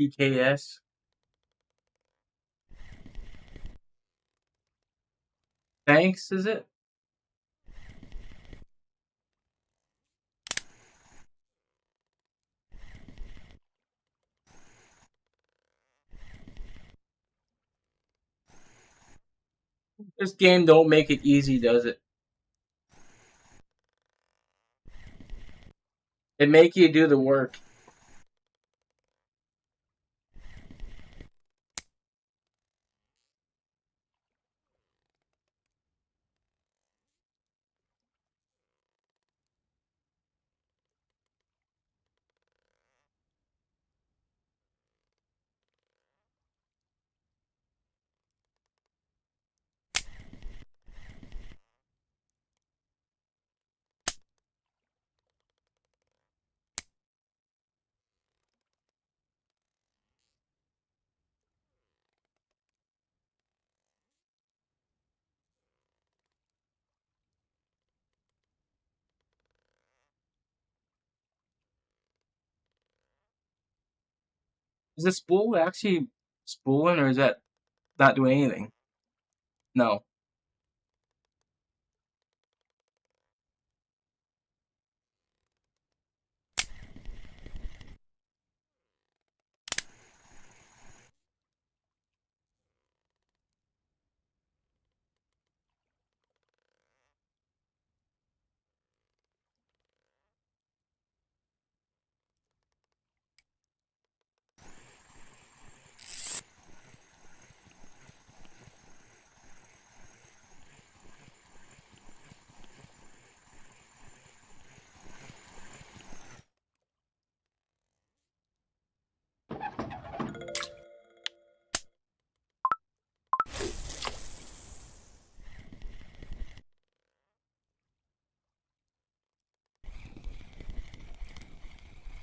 [SPEAKER 1] EKS. Thanks, is it? This game don't make it easy, does it? It make you do the work. Is the spool actually spooling, or is that not doing anything? No.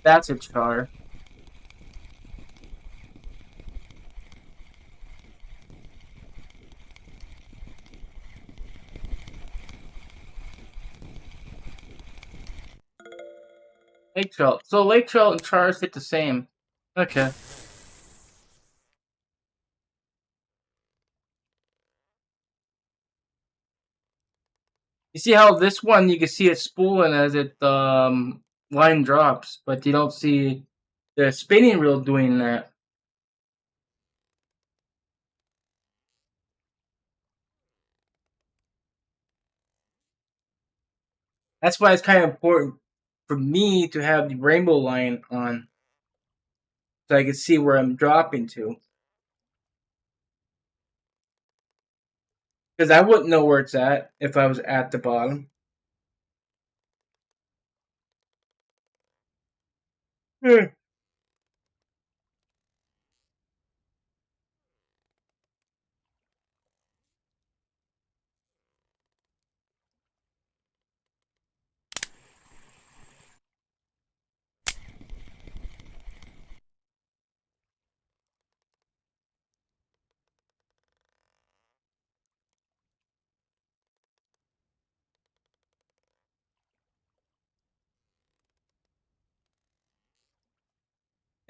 [SPEAKER 1] That's a char. Lake trout. So lake trout and chars hit the same. Okay. You see how this one you can see it spooling as it line drops, but you don't see the spinning reel doing that. That's why it's kind of important for me to have the rainbow line on, so I can see where I'm dropping to. Because I wouldn't know where it's at if I was at the bottom.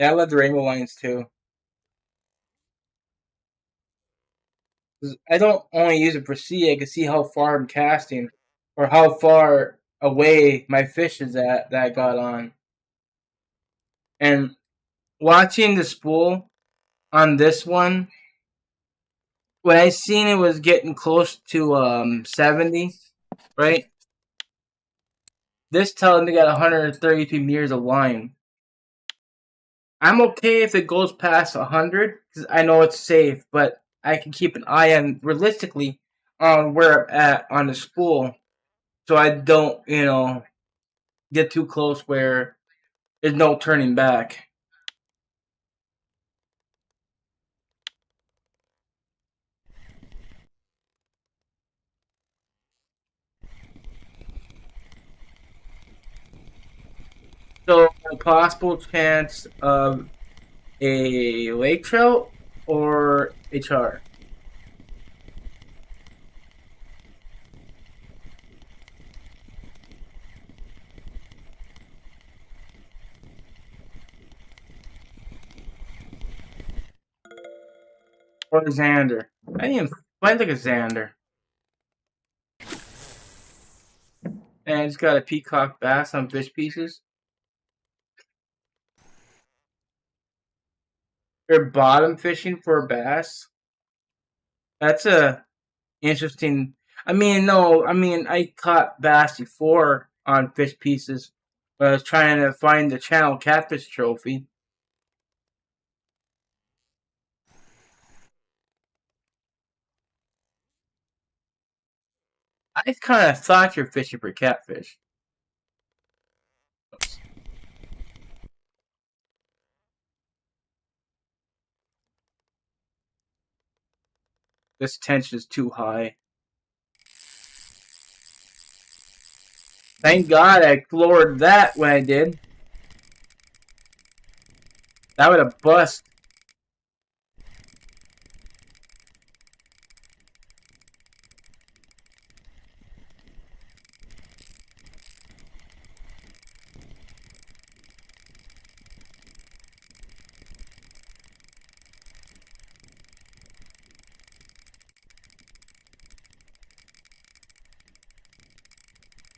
[SPEAKER 1] Yeah, I love the rainbow lines too. 'Cause I don't only use it for sea, I can see how far I'm casting or how far away my fish is at that I got on. And watching the spool on this one, when I seen it was getting close to 70, right? This telling me got 133 meters of line. I'm okay if it goes past 100 because I know it's safe, but I can keep an eye on realistically on where I'm at on the spool, so I don't, get too close where there's no turning back. So, a possible chance of a lake trout or a char. A Xander. I didn't even find like a Xander. And it's got a peacock bass on fish pieces. They're bottom fishing for bass. That's a interesting. I mean, no, I mean I caught bass before on fish pieces. But I was trying to find the channel catfish trophy. I kind of thought you're fishing for catfish. This tension is too high. Thank God I floored that when I did. That would have bust.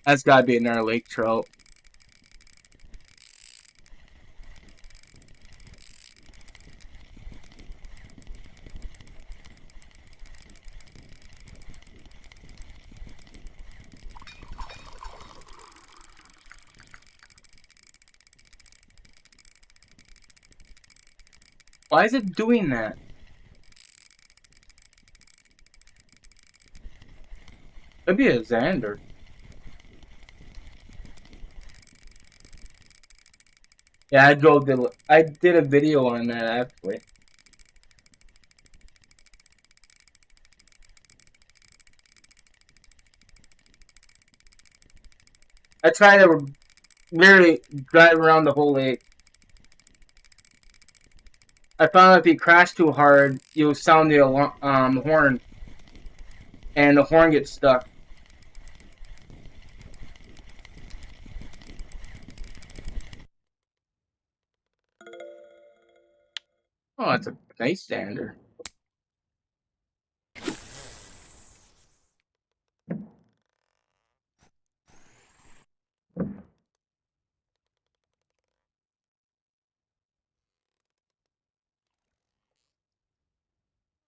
[SPEAKER 1] That's gotta be another lake trout. Why is it doing that? Could be a Xander. Yeah, I did a video on that actually. I tried to literally drive around the whole lake. I found if you crash too hard, you'll sound the horn, and the horn gets stuck. Oh, that's a nice Xander.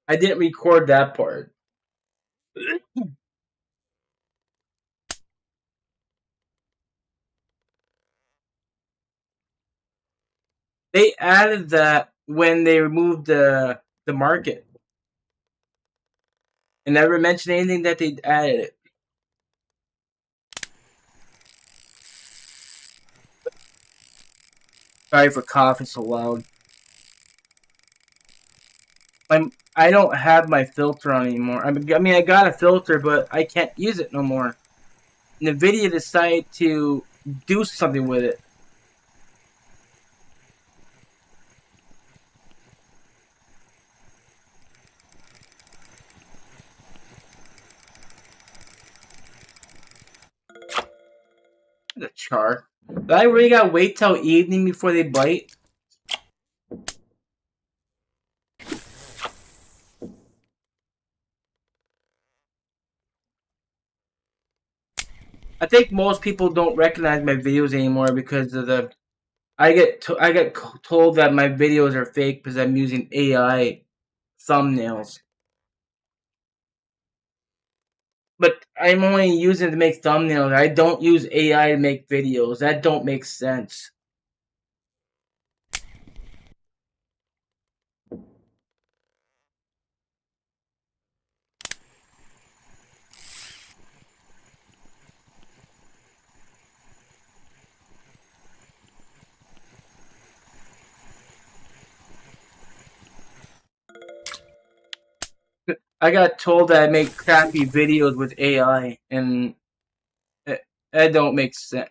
[SPEAKER 1] I didn't record that part. They added that when they removed the market. And never mentioned anything that they added it. Sorry for coughing so loud. I don't have my filter on anymore. I mean, I got a filter, but I can't use it no more. NVIDIA decided to do something with it. The char. But I really gotta wait till evening before they bite. I think most people don't recognize my videos anymore because of the. I get told that my videos are fake because I'm using AI thumbnails. But I'm only using it to make thumbnails. I don't use AI to make videos. That don't make sense. I got told that I make crappy videos with AI, and it don't make sense.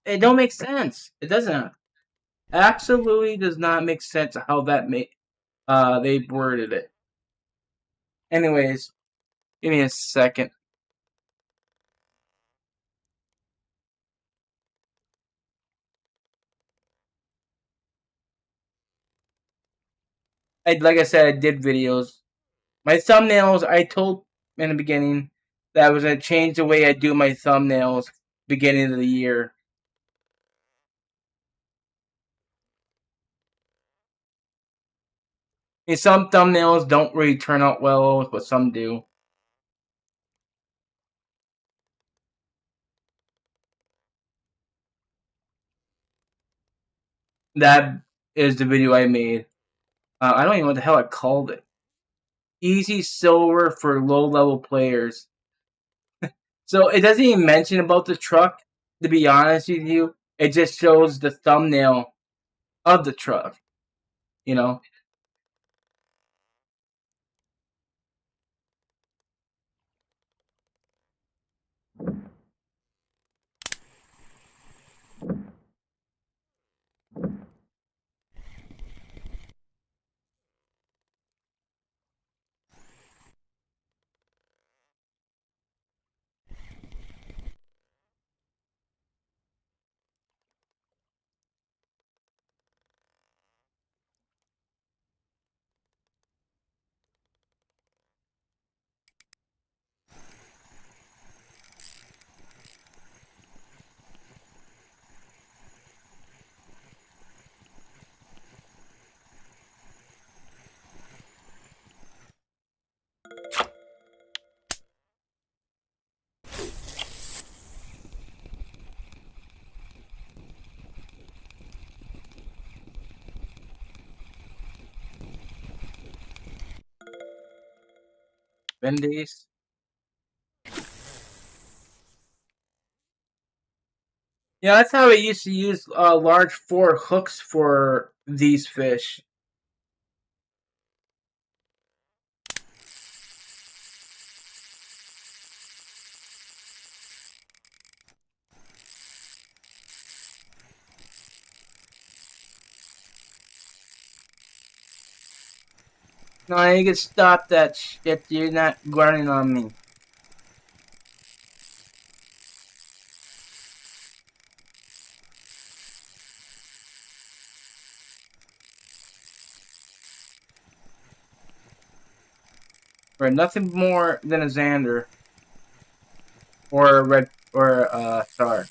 [SPEAKER 1] It don't make sense. It doesn't. Absolutely does not make sense how that they worded it. Anyways, give me a second. Like I said, I did videos. My thumbnails, I told in the beginning that I was going to change the way I do my thumbnails beginning of the year. And some thumbnails don't really turn out well, but some do. That is the video I made. I don't even know what the hell I called it. Easy silver for low level players. So it doesn't even mention about the truck, to be honest with you. It just shows the thumbnail of the truck, you know? Bendays. Yeah, that's how I used to use large 4 hooks for these fish. No, you can stop that shit. You're not grinding on me. For nothing more than a Xander. Or a red, or a star.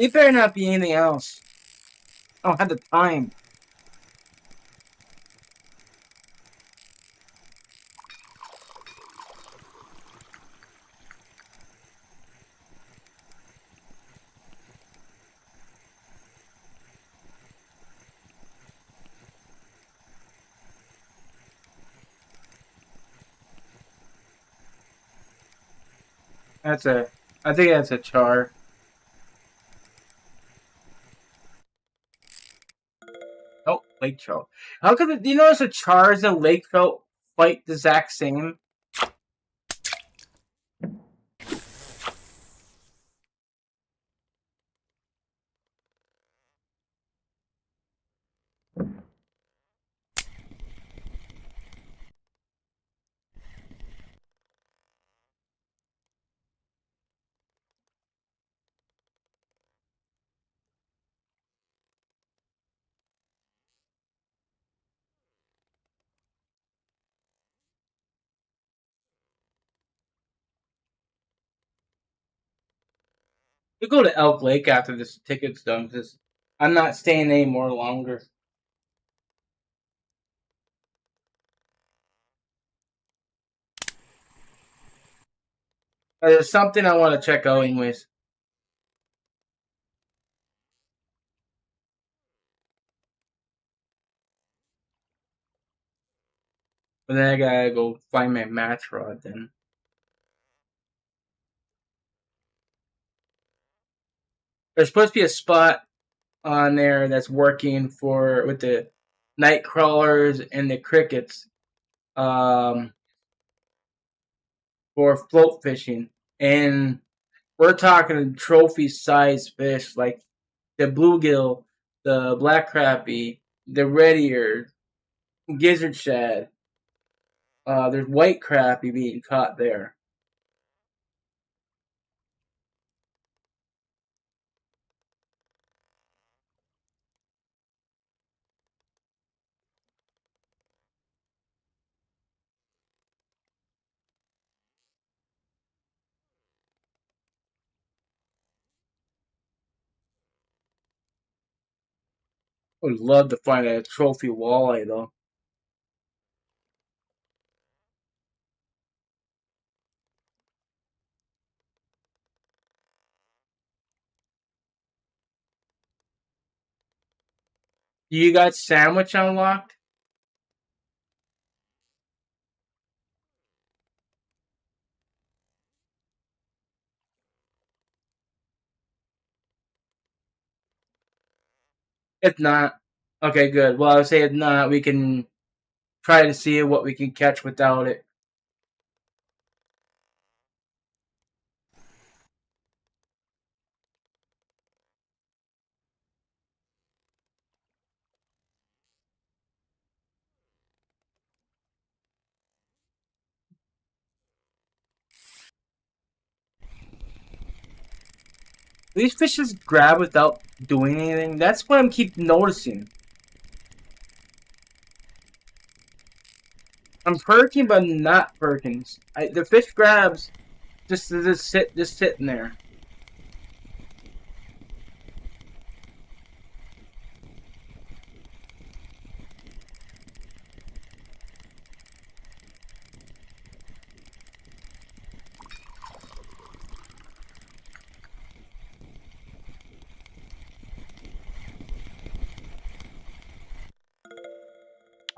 [SPEAKER 1] It better not be anything else. I don't have the time. I think that's a char. Oh, lake trout. How could do you notice the chars and lake trout fight the exact same? We go to Elk Lake after this ticket's done because I'm not staying any more longer. There's something I want to check out anyways. But then I gotta go find my match rod then. There's supposed to be a spot on there that's working for with the night crawlers and the crickets um, for float fishing. And we're talking trophy size fish like the bluegill the black crappie, the red ear, gizzard shad. There's white crappie being caught there. I would love to find a trophy walleye though. You got sandwich unlocked? If not, okay, good. Well, I would say if not, we can try to see what we can catch without it. These fishes grab without doing anything. That's what I'm keep noticing. I'm perking, but not perking. The fish grabs just sitting there.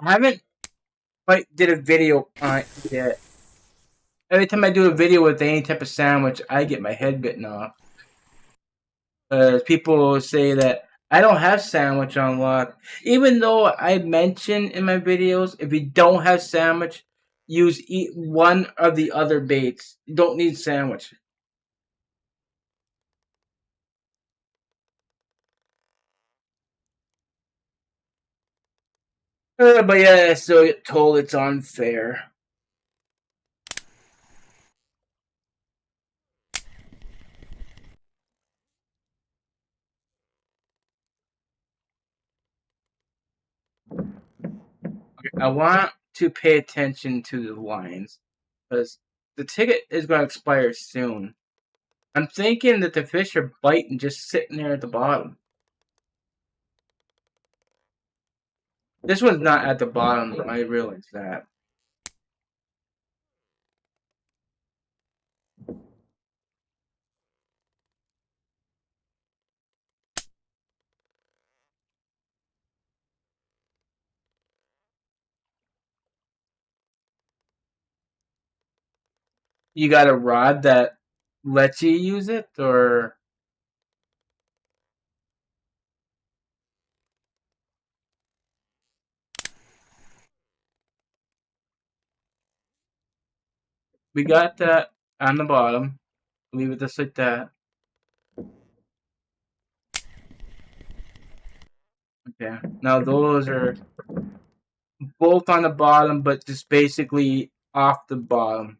[SPEAKER 1] I haven't quite did a video on it yet. Every time I do a video with any type of sandwich, I get my head bitten off. People say that I don't have sandwich unlocked, even though I mention in my videos if you don't have sandwich, eat one of the other baits. You don't need sandwich. But yeah, I still get told it's unfair. I want to pay attention to the lines because the ticket is going to expire soon. I'm thinking that the fish are biting just sitting there at the bottom. This one's not at the bottom, though. I realize that. You got a rod that lets you use it, or we got that on the bottom. Leave it just like that. Okay. Now those are both on the bottom, but just basically off the bottom.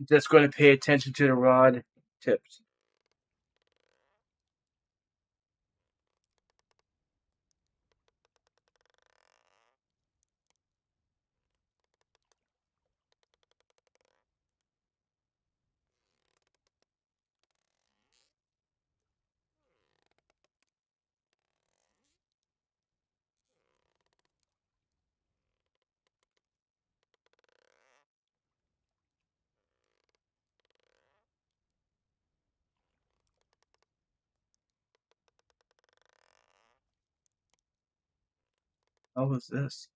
[SPEAKER 1] Just going to pay attention to the rod tips. How was this?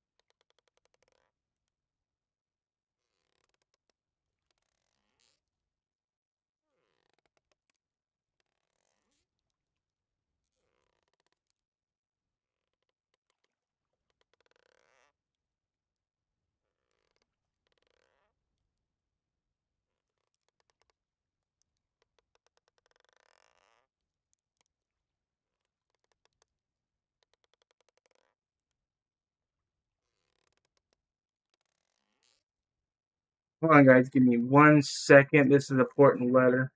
[SPEAKER 1] Hold on, guys. Give me 1 second. This is an important letter.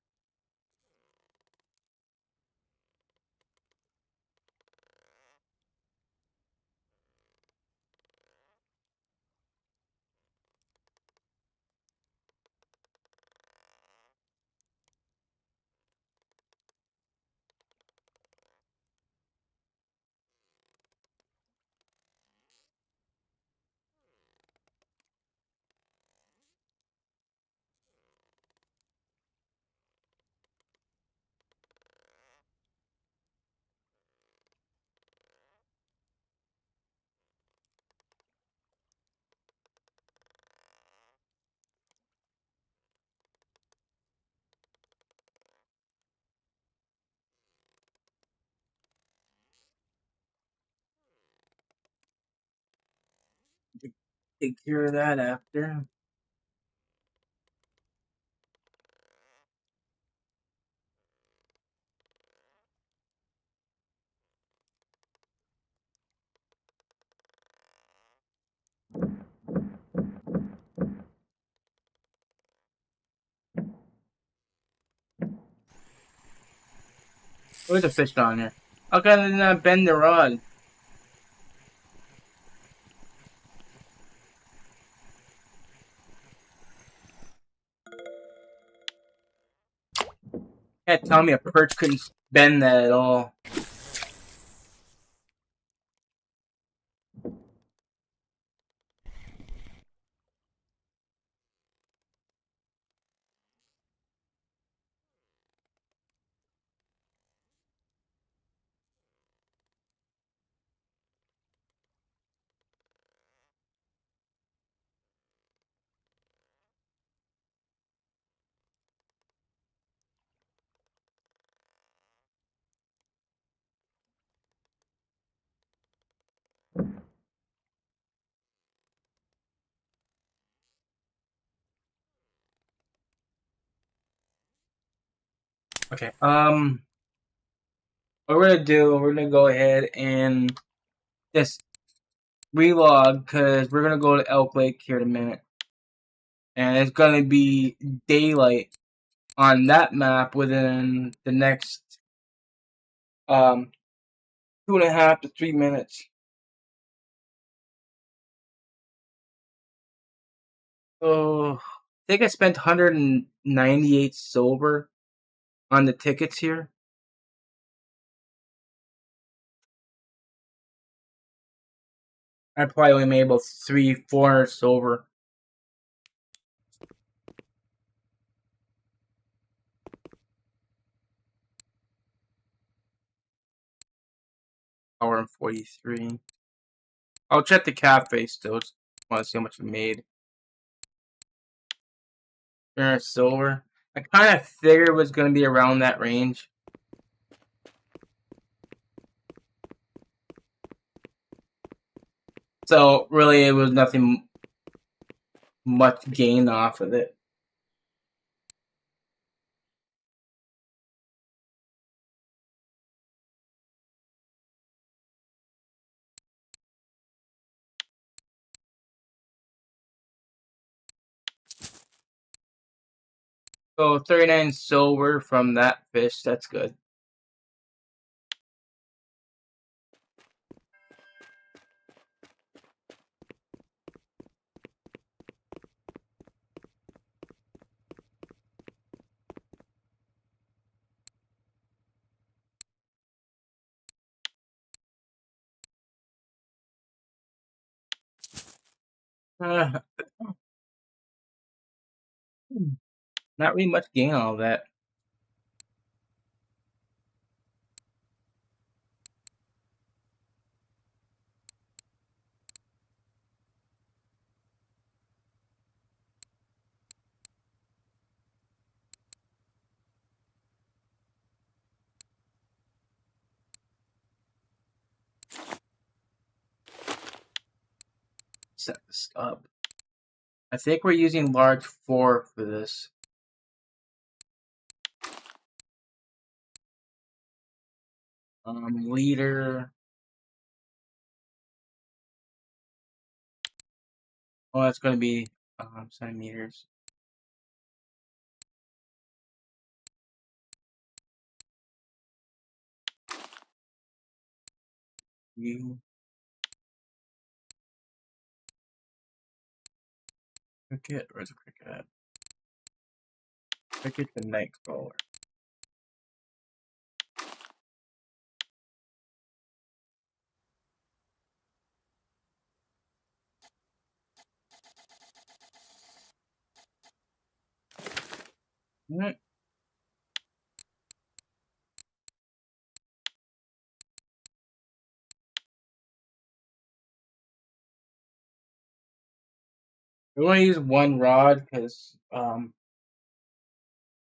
[SPEAKER 1] Take care of that after. Where's the fish down here? How can I not bend the rod? Can't tell me a perch couldn't bend that at all. Okay. What we're gonna do? We're gonna go ahead and just relog because we're gonna go to Elk Lake here in a minute, and it's gonna be daylight on that map within the next 2.5 to 3 minutes. So I think I spent 198 silver on the tickets here. I probably only made about 300-400 silver. Hour and 43. I'll check the cafe still. Just want to see how much I made. 300 silver. I kind of figured it was going to be around that range. So really, it was nothing much gained off of it. So 39 silver from that fish. That's good. Uh, not really much gain out of that. Set this up. I think we're using large 4 for this. Leader. Oh, that's going to be centimeters. You cricket, where's the cricket? Cricket the nightcrawler. Mm. We want to use one rod because I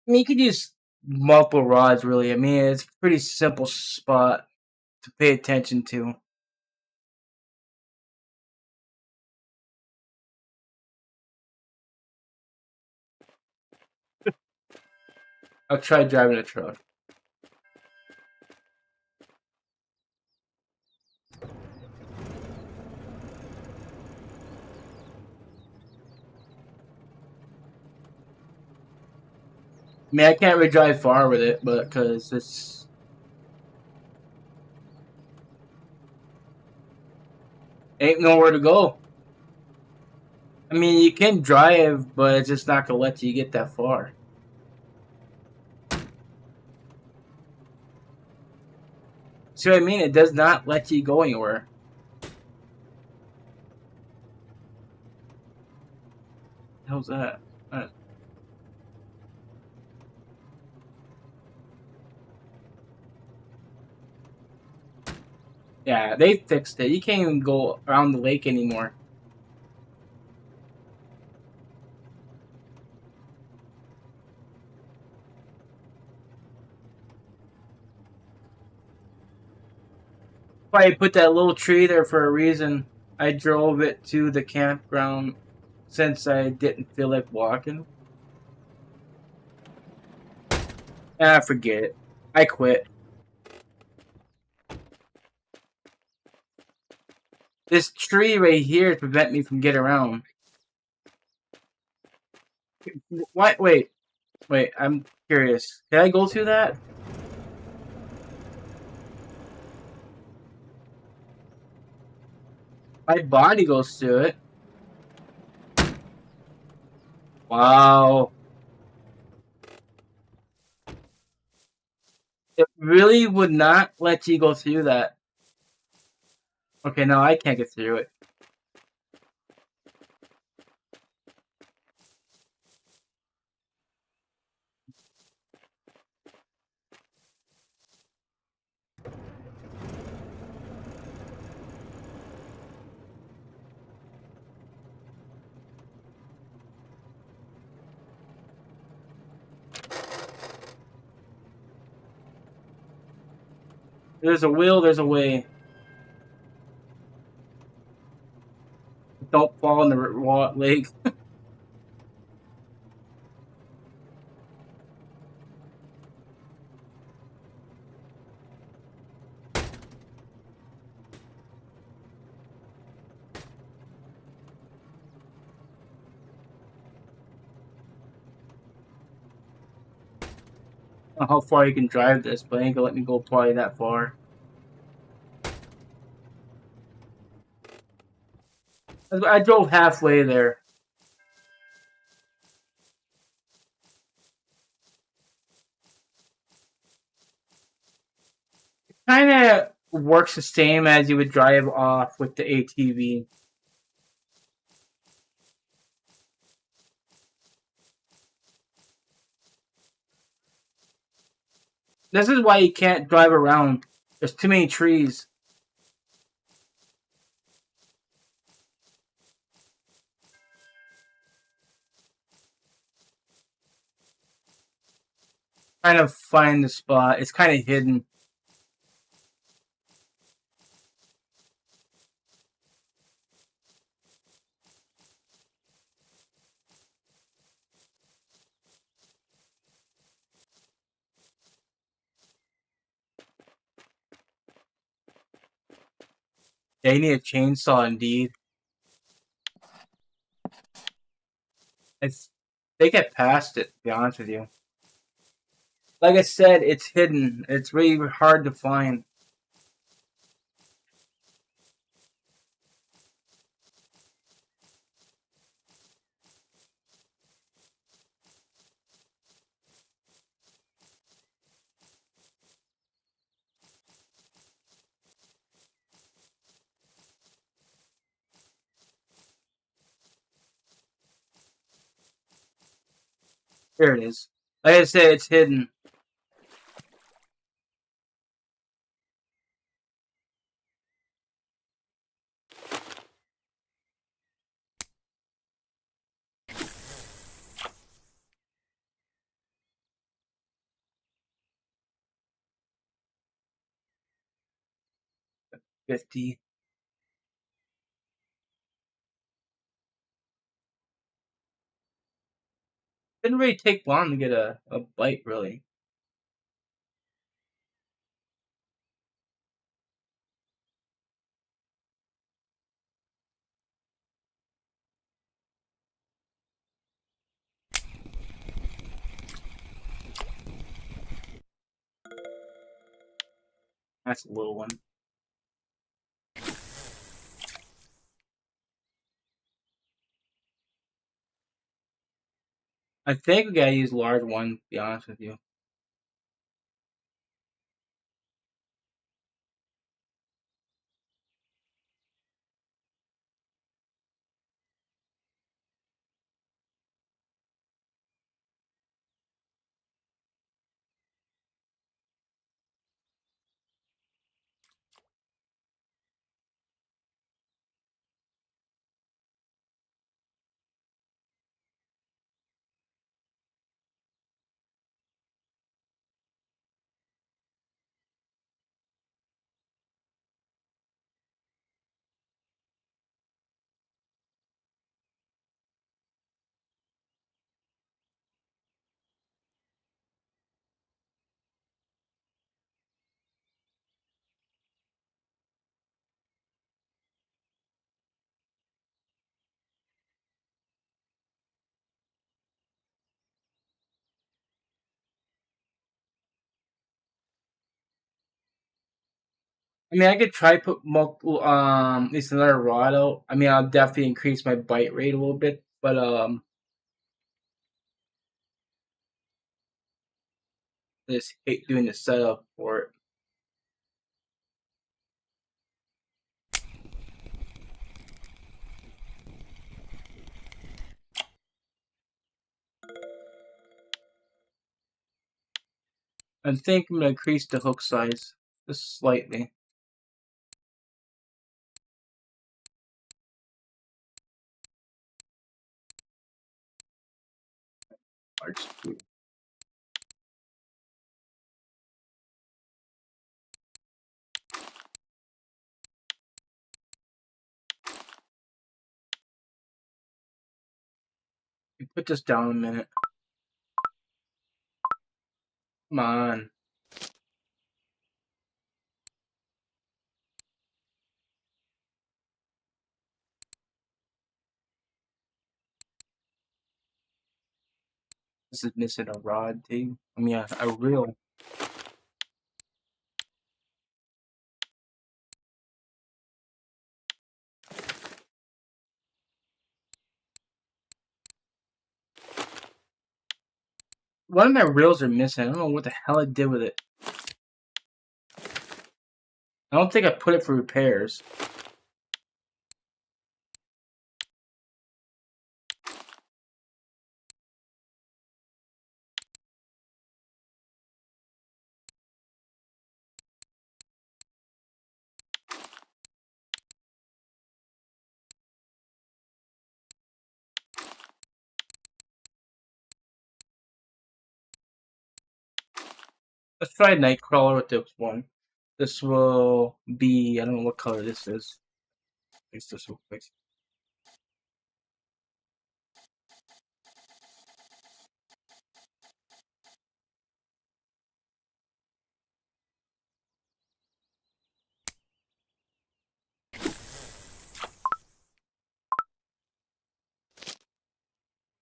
[SPEAKER 1] mean you could use multiple rods really. I mean it's a pretty simple spot to pay attention to. I'll try driving a truck. I mean I can't really drive far with it, but because it's ain't nowhere to go. I mean you can drive, but it's just not gonna let you get that far. See what I mean? It does not let you go anywhere. How's that? Yeah, they fixed it. You can't even go around the lake anymore. Probably put that little tree there for a reason. I drove it to the campground since I didn't feel like walking. Ah, forget it. I quit. This tree right here prevent me from getting around. What? Wait. I'm curious. Can I go through that? My body goes through it. Wow. It really would not let you go through that. Okay, no, I can't get through it. There's a will, there's a way. Don't fall in the lake. I don't know how far you can drive this, but it ain't gonna let me go probably that far. I drove halfway there. Kind of works the same as you would drive off with the ATV. This is why you can't drive around. There's too many trees. Trying to find the spot. It's kind of hidden. Yeah, you need a chainsaw indeed. They get past it, to be honest with you. Like I said, it's hidden. It's really hard to find. Here it is. Like I said, it's hidden. $50. Didn't really take long to get a bite, really. That's a little one. I think we gotta use large one, to be honest with you. I mean, I could try put multiple, at least another rod out. I mean, I'll definitely increase my bite rate a little bit, but I just hate doing the setup for it. I think I'm gonna increase the hook size just slightly. Large screw. Put this down a minute. Come on. This is missing a rod too. I mean, a reel. One of my reels are missing. I don't know what the hell I did with it. I don't think I put it for repairs. Let's try Nightcrawler with this one. This will be, I don't know what color this is. Fix this real quick.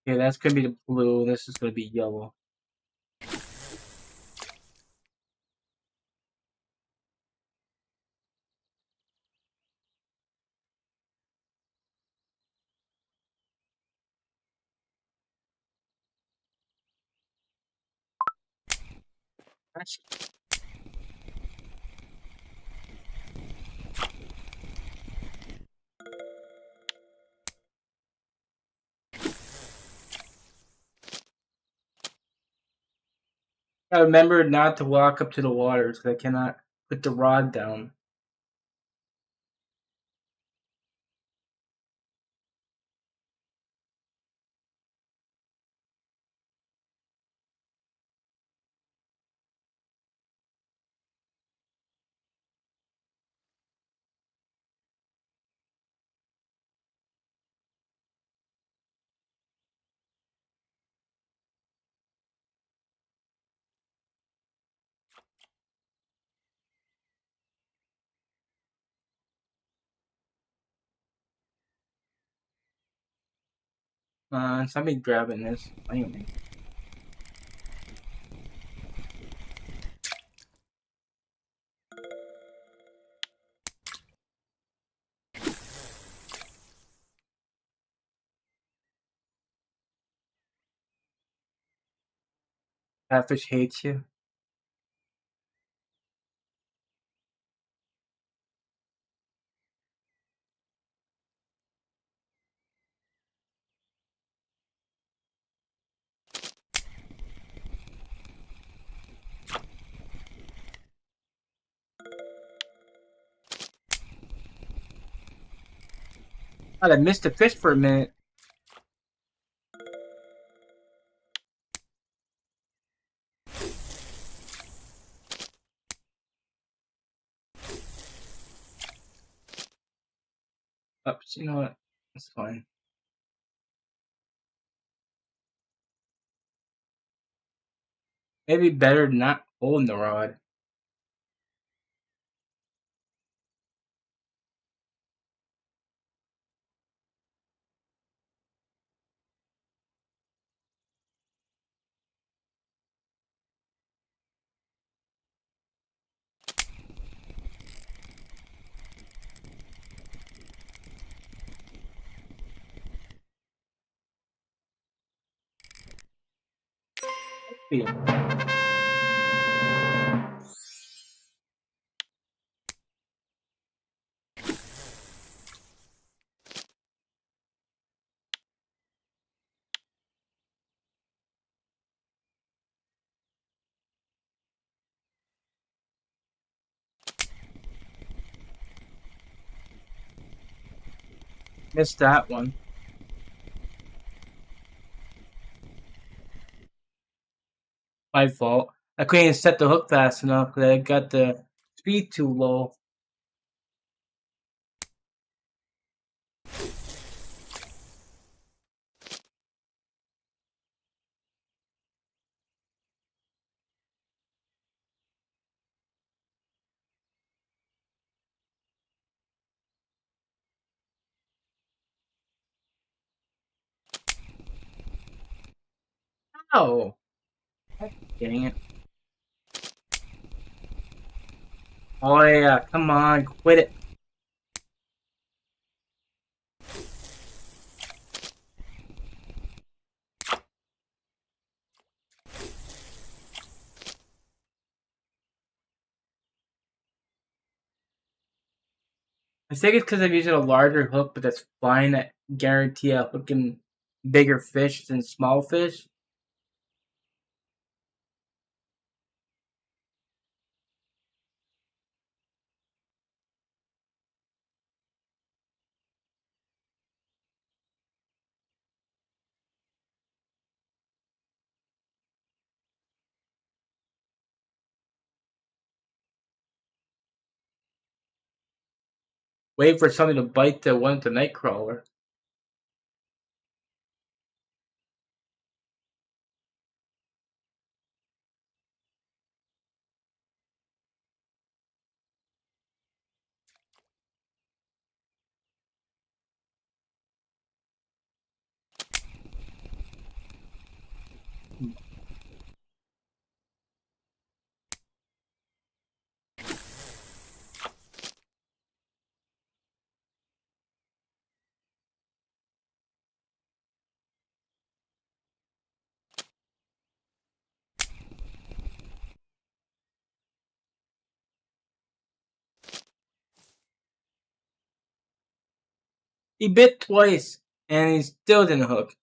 [SPEAKER 1] Okay, that's gonna be the blue. This is gonna be yellow. That's I remember not to walk up to the water because I cannot put the rod down. Somebody grabbing this. Anyway, that fish hates you. God, I missed the fish for a minute. Oops, you know what? That's fine. Maybe better not holding the rod. Yeah. Missed that one. My fault. I couldn't set the hook fast enough because I got the speed too low. Oh, dang it. Oh yeah, come on, quit it. I think it's because I'm using a larger hook, but that's fine. I guarantee I'm hooking bigger fish than small fish. Wait for something to bite the one with the night crawler. He bit twice, and he still didn't hook.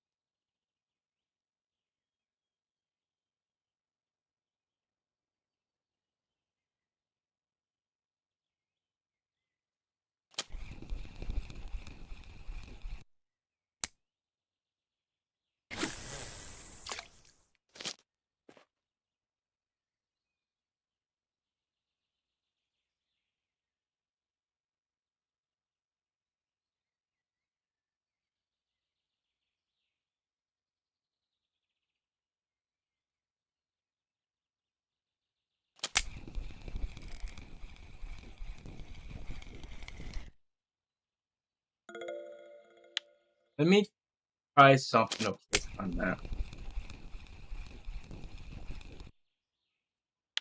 [SPEAKER 1] Let me try something up on that.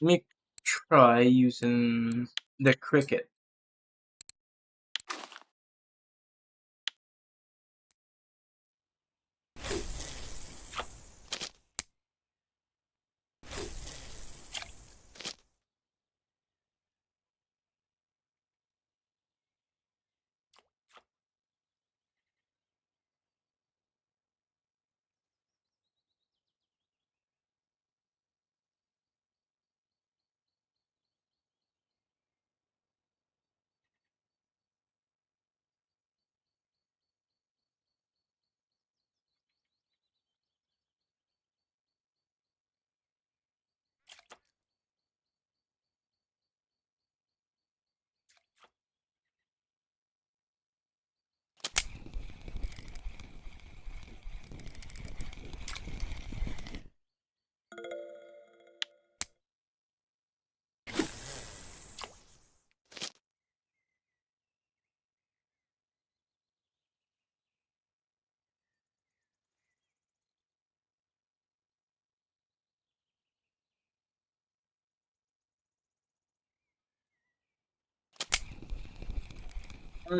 [SPEAKER 1] Let me try using the cricket.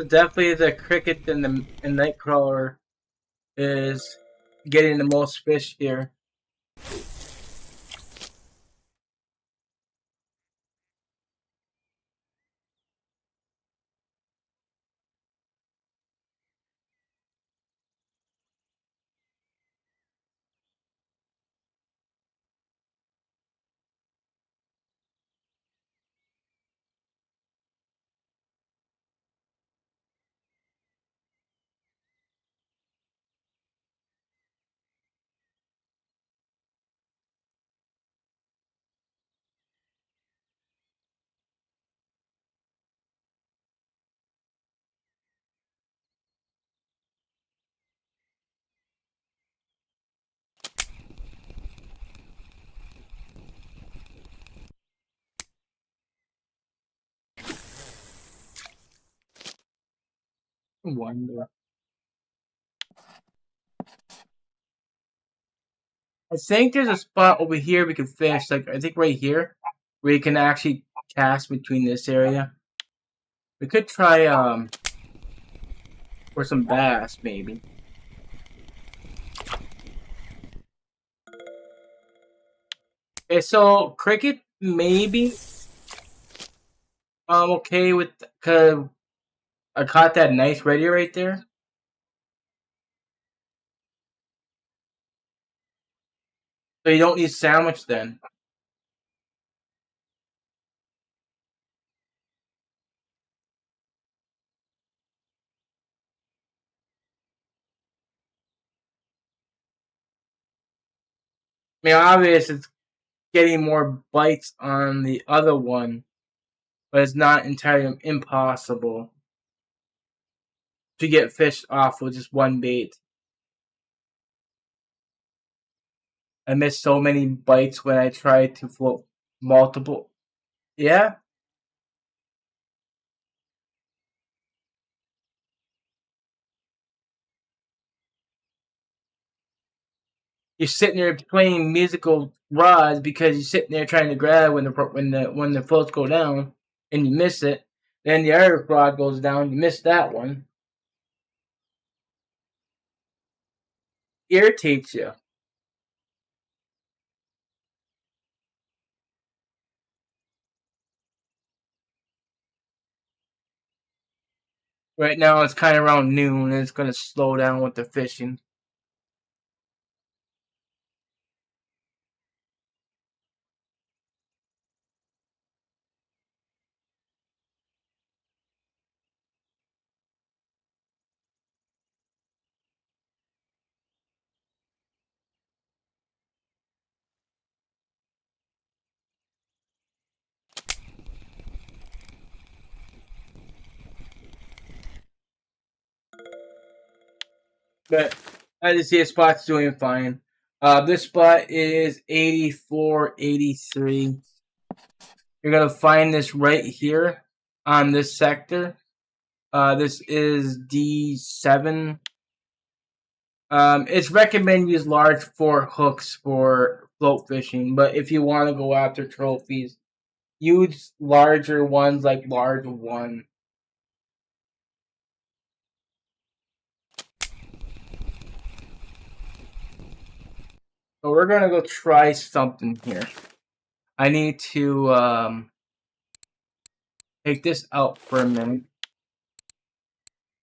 [SPEAKER 1] Definitely the cricket and the nightcrawler is getting the most fish here. Wonder. I think there's a spot over here we can fish. Like I think right here, where you can actually cast between this area. We could try for some bass maybe. Okay, so cricket maybe okay with cause I caught that nice ready right there. So you don't need sandwich then. I mean obvious it's getting more bites on the other one, but it's not entirely impossible to get fish off with just one bait. I missed so many bites when I tried to float multiple. Yeah, you're sitting there playing musical rods because you're sitting there trying to grab when the floats go down and you miss it. Then the other rod goes down, you miss that one. Irritates you. Right now it's kind of around noon, and it's going to slow down with the fishing. But as you see, the spot's doing fine. This spot is 8483. You're going to find this right here on this sector. This is D7. It's recommended use large 4 hooks for float fishing, but if you want to go after trophies, use larger ones like large 1. So we're gonna go try something here. I need to take this out for a minute.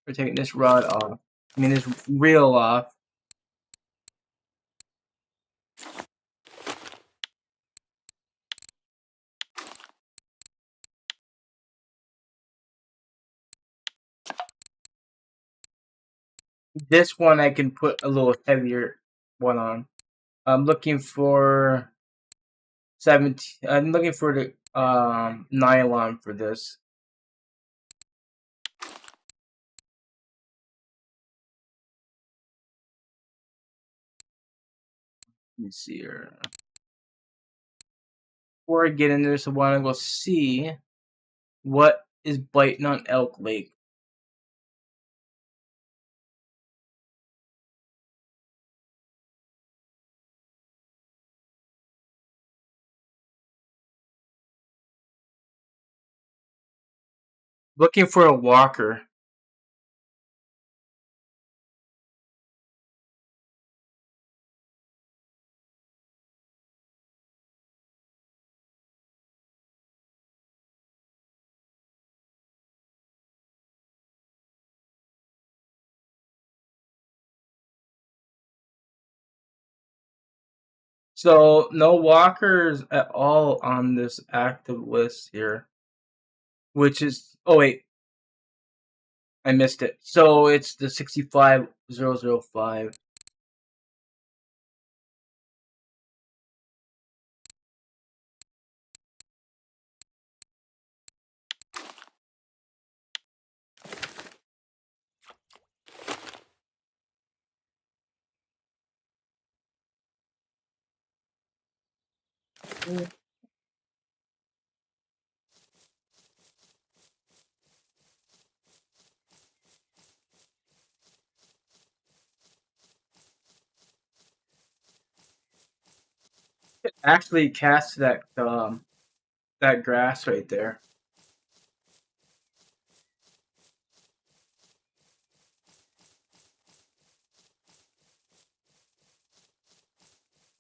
[SPEAKER 1] We're taking this rod off. I mean this reel off. This one I can put a little heavier one on. I'm looking for 17. I'm looking for the nylon for this. Let me see here. Before I get into this, I want to go see what is biting on Elk Lake. Looking for a walker. So no walkers at all on this active list here, which is, oh wait, I missed it. So it's the 65005. Actually cast that grass right there.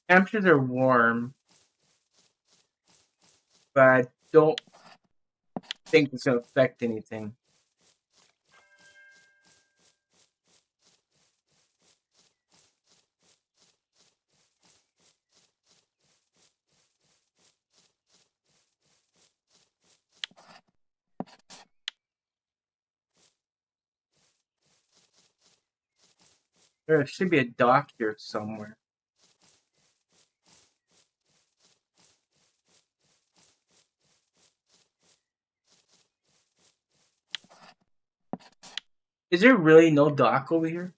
[SPEAKER 1] Temperatures are warm, but I don't think it's gonna affect anything. There should be a dock here somewhere. Is there really no dock over here?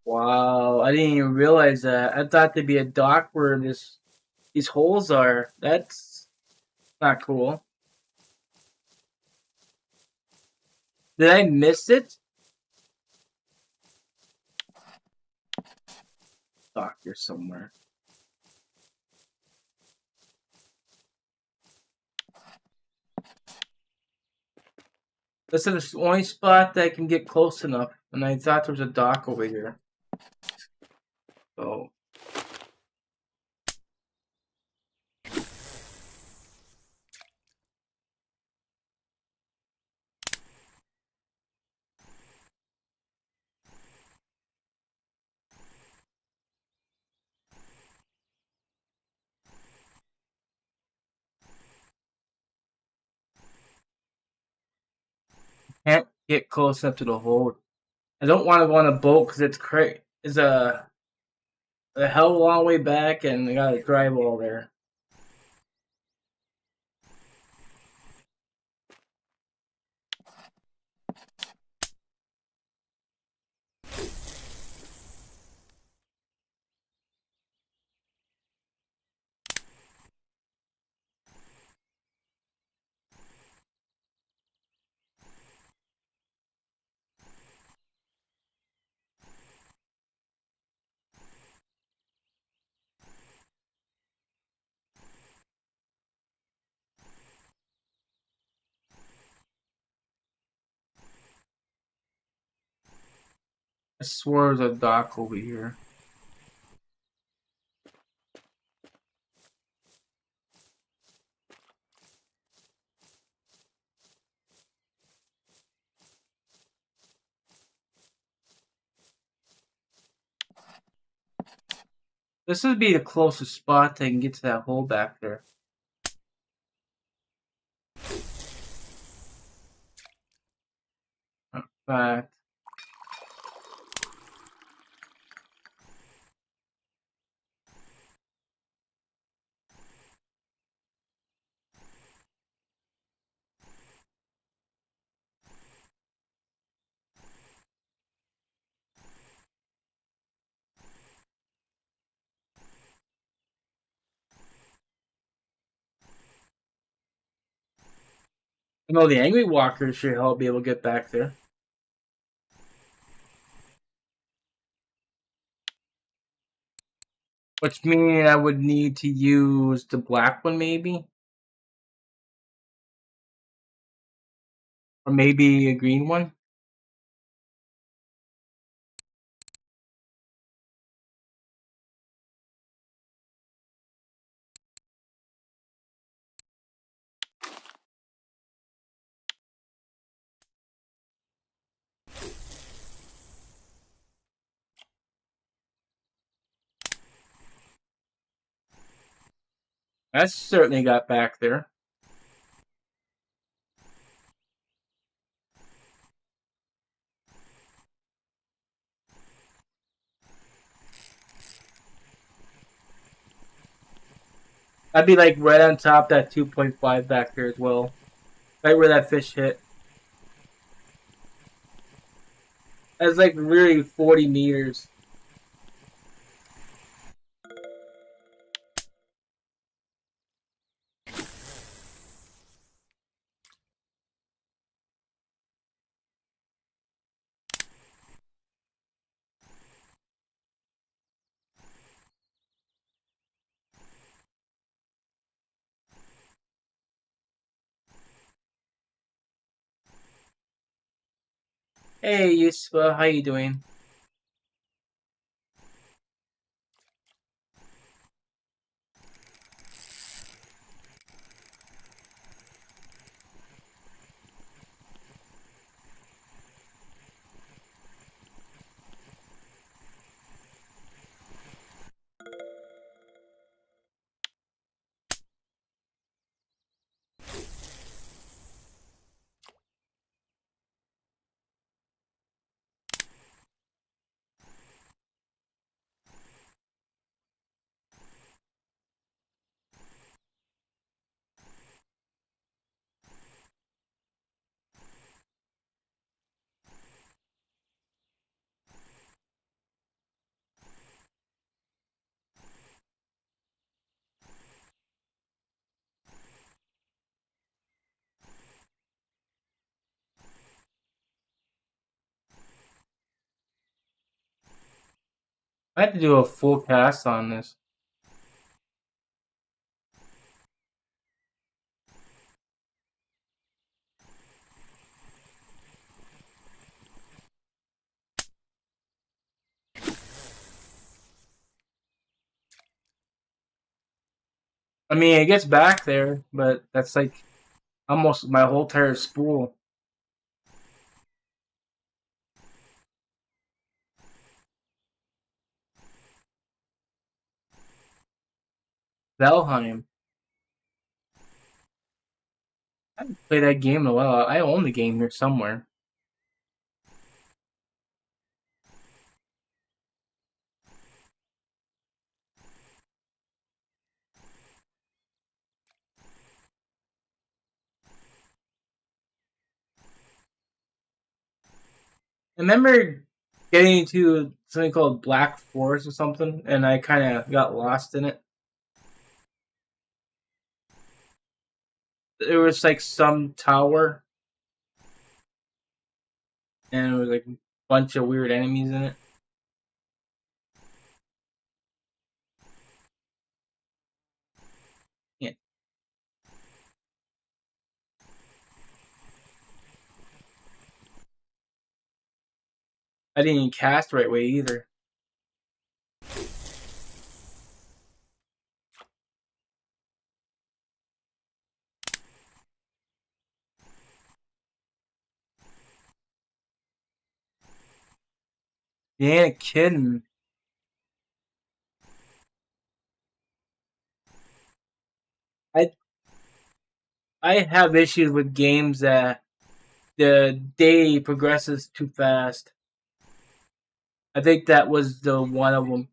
[SPEAKER 1] Wow, I didn't even realize that. I thought there'd be a dock where these holes are. That's not cool. Did I miss it? Dock here somewhere. This is the only spot that I can get close enough, and I thought there was a dock over here. So get close enough to the hold. I don't want to go on a boat because it's a hell of a long way back, and I gotta drive all there. I swear there's a dock over here. This would be the closest spot that I can get to that hole back there. In fact, I know the Angry Walker should help be able to get back there. Which means I would need to use the black one, maybe? Or maybe a green one? I certainly got back there. I'd be like right on top that 2.5 back there as well. Right where that fish hit. That's like really 40 meters. Hey, Yusuf, how you doing? I had to do a full cast on this. I mean, it gets back there, but that's like almost my whole entire spool. Valheim. I haven't played that game in a while. I own the game here somewhere. remember getting into something called Black Forest or something, and I kind of got lost in it. There was like some tower, and it was like a bunch of weird enemies in it. Yeah, I didn't even cast the right way either. You ain't kidding. I I have issues with games that the day progresses too fast. I think that was the one of them.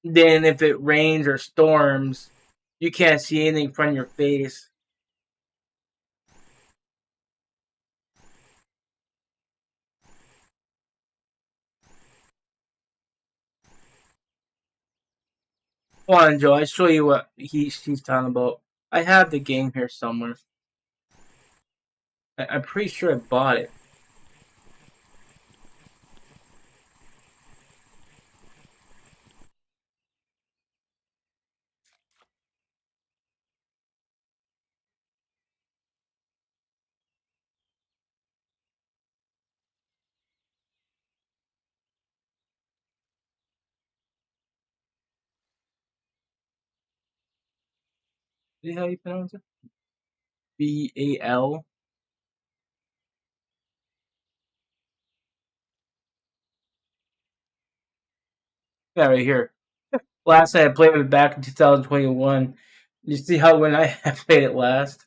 [SPEAKER 1] Then if it rains or storms, you can't see anything from your face. Hold on, Joe. I show you what she's talking about. I have the game here somewhere. I'm pretty sure I bought it. See how you pronounce it? BAL. Yeah, right here. Last night I played it back in 2021. You see how when I played it last?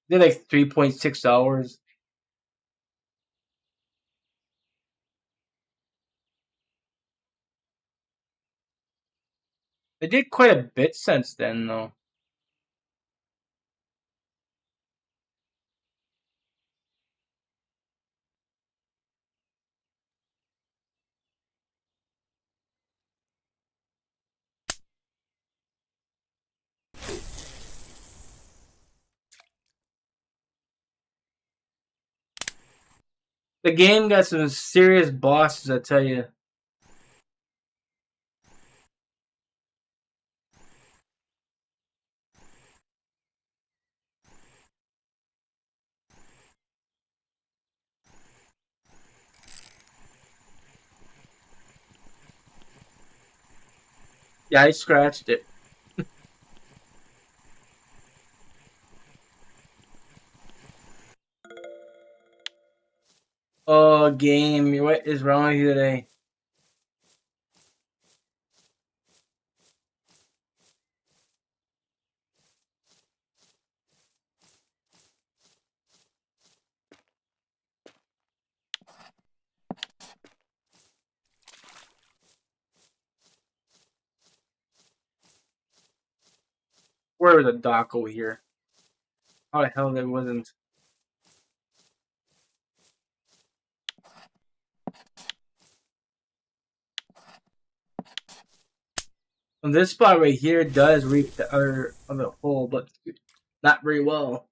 [SPEAKER 1] Did like 3.6 hours. I did quite a bit since then, though. The game got some serious bosses, I tell you. Yeah, I scratched it. Oh, game, what is wrong with you today? Where was the dock over here? How the hell there wasn't? And this spot right here does reach the other of the hole, but not very well.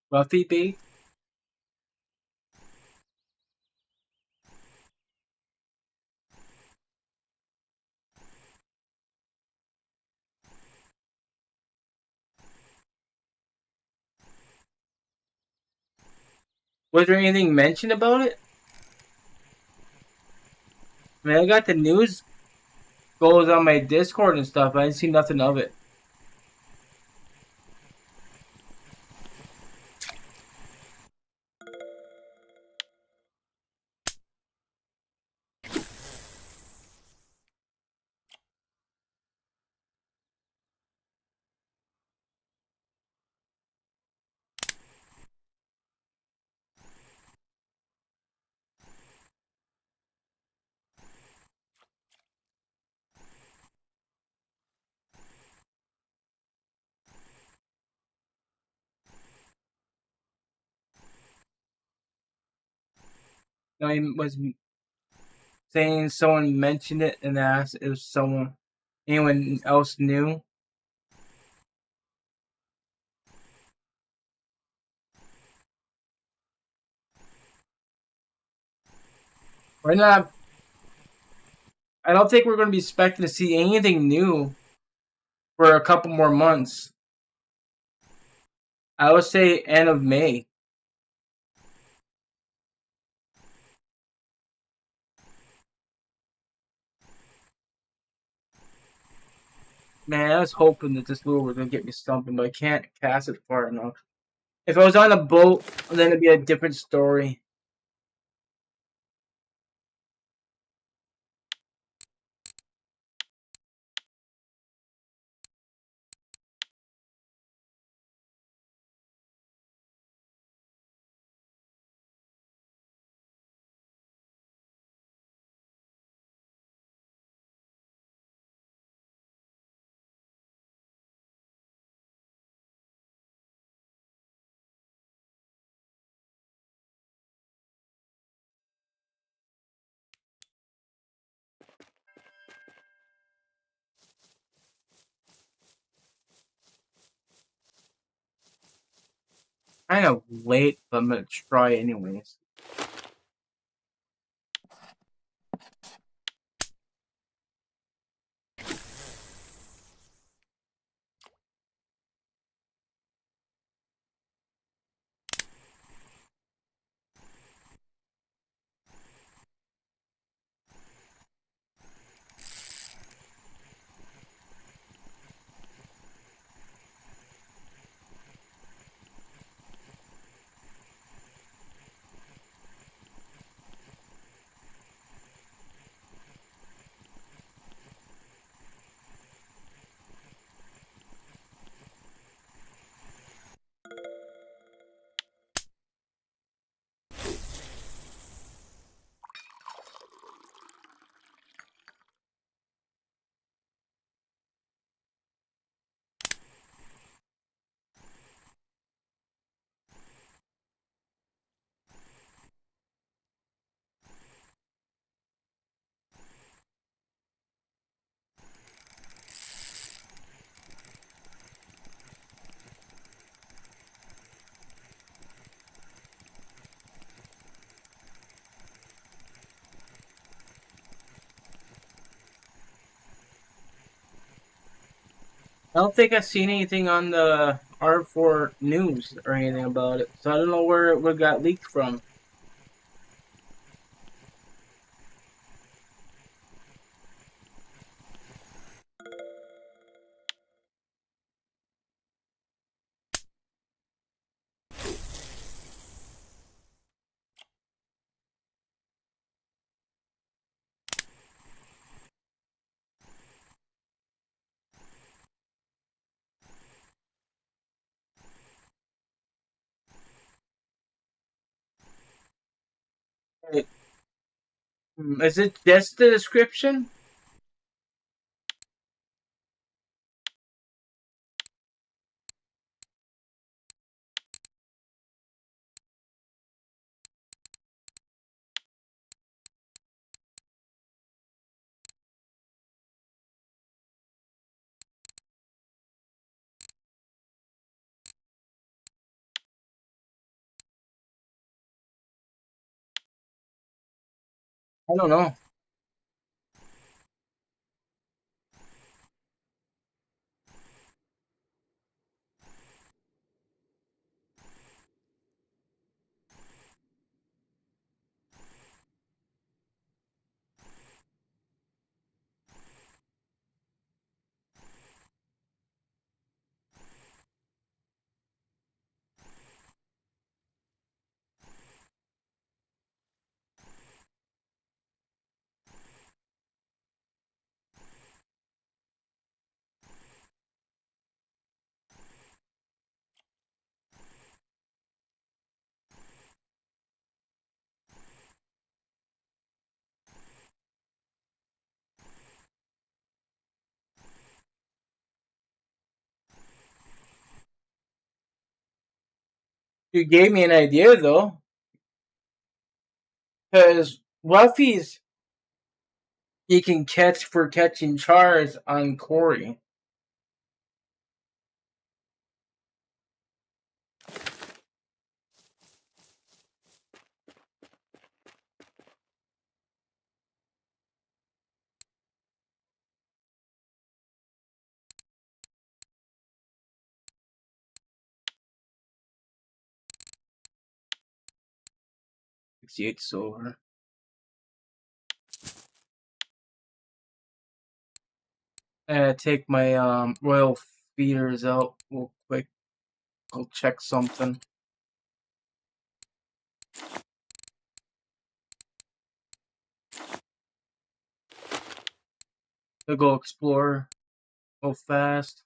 [SPEAKER 1] Buffy bait? Was there anything mentioned about it? I mean, I got the news goes on my Discord and stuff. I didn't see nothing of it. No, he was saying someone mentioned it and asked if anyone else knew. We're not. I don't think we're going to be expecting to see anything new for a couple more months. I would say end of May. Man, I was hoping that this lure was going to get me something, but I can't cast it far enough. If I was on a boat, then it'd be a different story. Kind of late, but I'm going to try anyways. I don't think I've seen anything on the R4 news or anything about it, so I don't know where it got leaked from. Is it just the description? I don't know. You gave me an idea though, Because Ruffy's he can catch for catching chars on Cory. $68 silver. Take my royal feeders out real quick. I'll check something. I'll go explore. Go fast.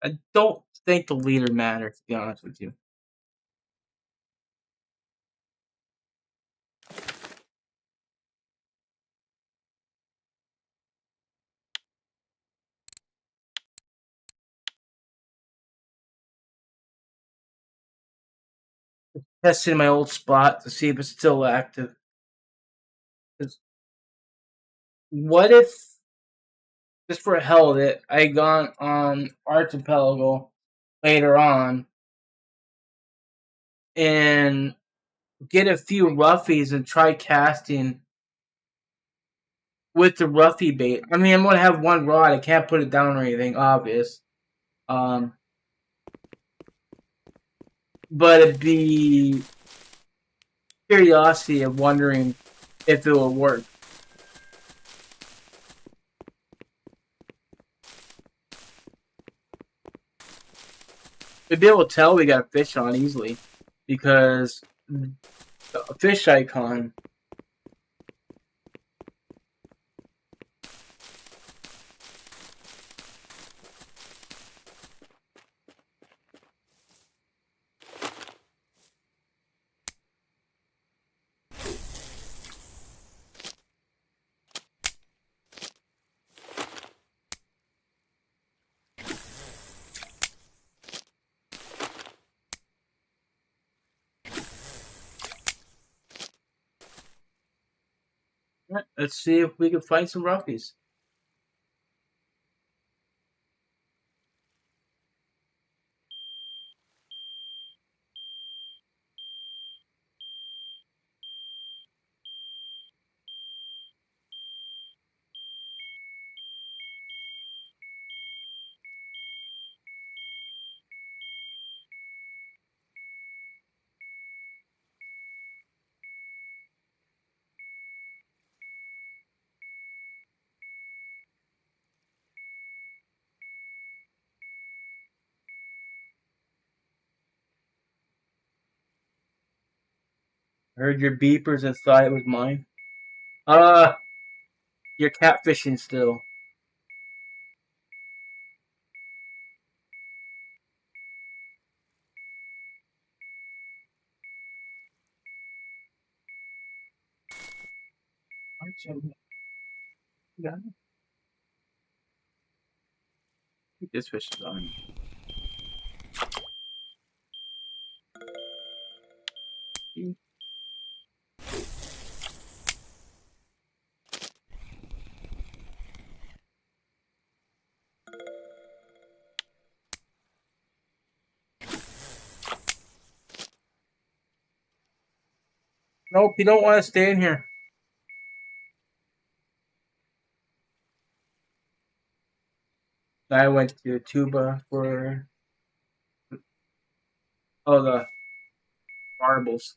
[SPEAKER 1] I don't think the leader matters, to be honest with you. Testing my old spot to see if it's still active. What if, just for hell of it, I gone on Archipelago later on and get a few roughies and try casting with the roughie bait? I mean, I'm gonna have one rod. I can't put it down or anything, obvious. But it'd be curiosity of wondering if it will work. We'd be able to tell we got a fish on easily because a fish icon. Let's see if we can find some roughies. I heard your beepers and thought it was mine. You're catfishing still. Yeah. I think this fish is on. Nope, you don't want to stay in here. I went to Tuba for the marbles.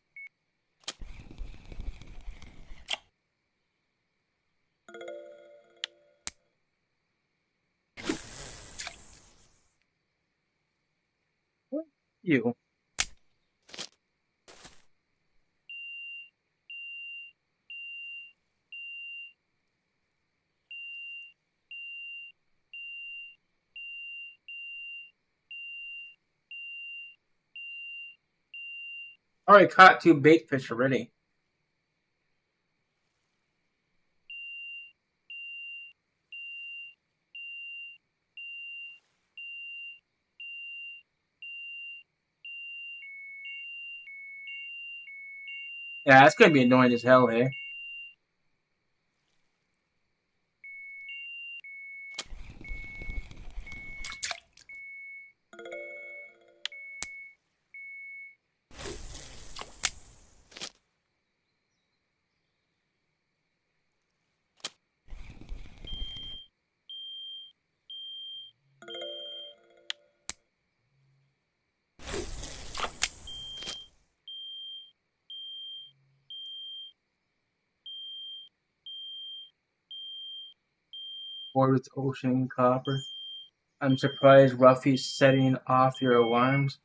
[SPEAKER 1] you. Already caught 2 bait fish already. Yeah, that's gonna be annoying as hell, eh? Bored with ocean copper. I'm surprised Ruffy's setting off your alarms.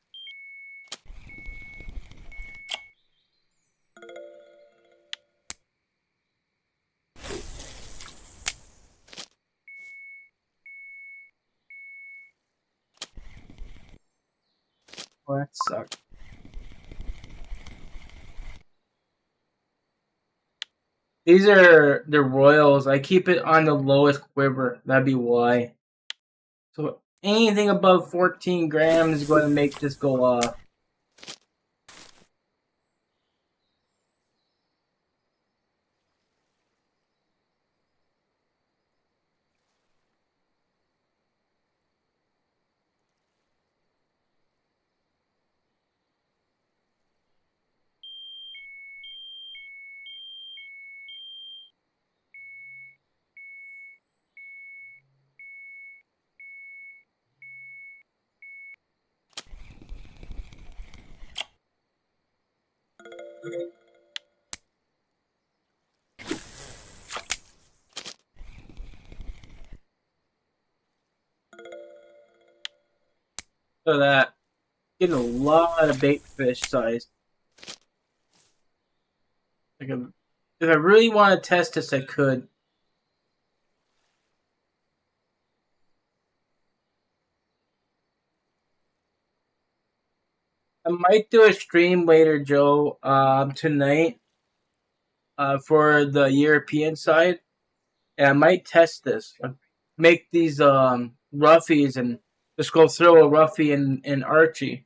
[SPEAKER 1] Well, that sucks. These are the royals. I keep it on the lowest quiver. That'd be why. So anything above 14 grams is going to make this go off. So that getting a lot of bait fish size. Like if I really want to test this, I could. I might do a stream later, Joe, tonight, for the European side, and I might test this. Make these roughies and just go throw a roughie in Archie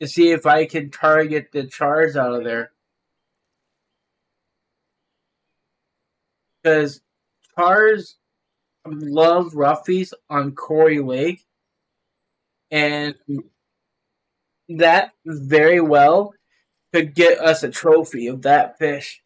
[SPEAKER 1] to see if I can target the chars out of there. Because chars love roughies on Quarry Lake, and that very well could get us a trophy of that fish.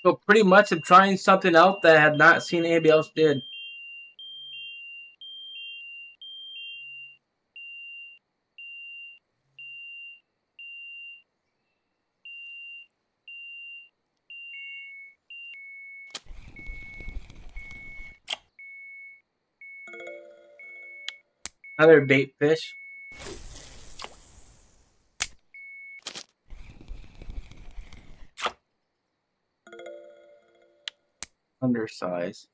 [SPEAKER 1] So pretty much I'm trying something out that I have not seen anybody else did. Another bait fish. Undersize.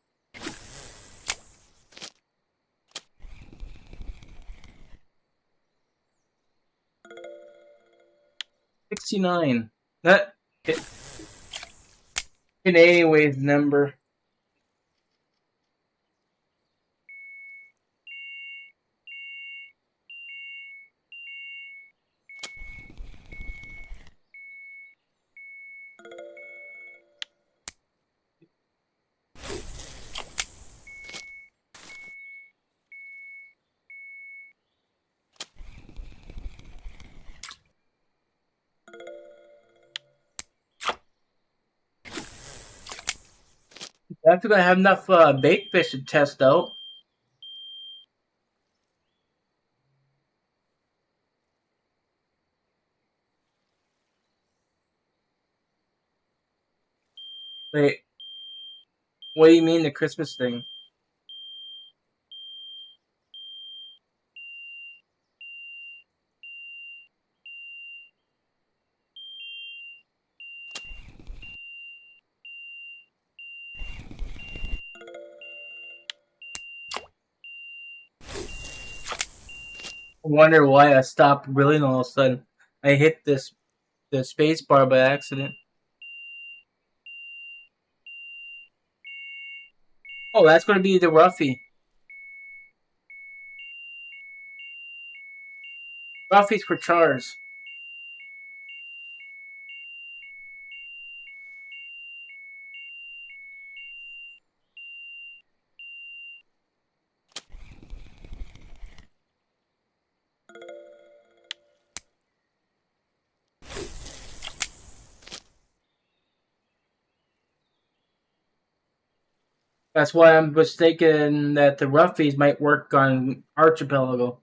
[SPEAKER 1] 69. That Canadian wave number. That's gonna have enough bait fish to test out. Wait, what do you mean the Christmas thing? I wonder why I stopped grilling all of a sudden. I hit the space bar by accident. Oh, that's gonna be the Ruffy. Ruffy's for Chars. That's why I'm mistaken that the Ruffies might work on Archipelago.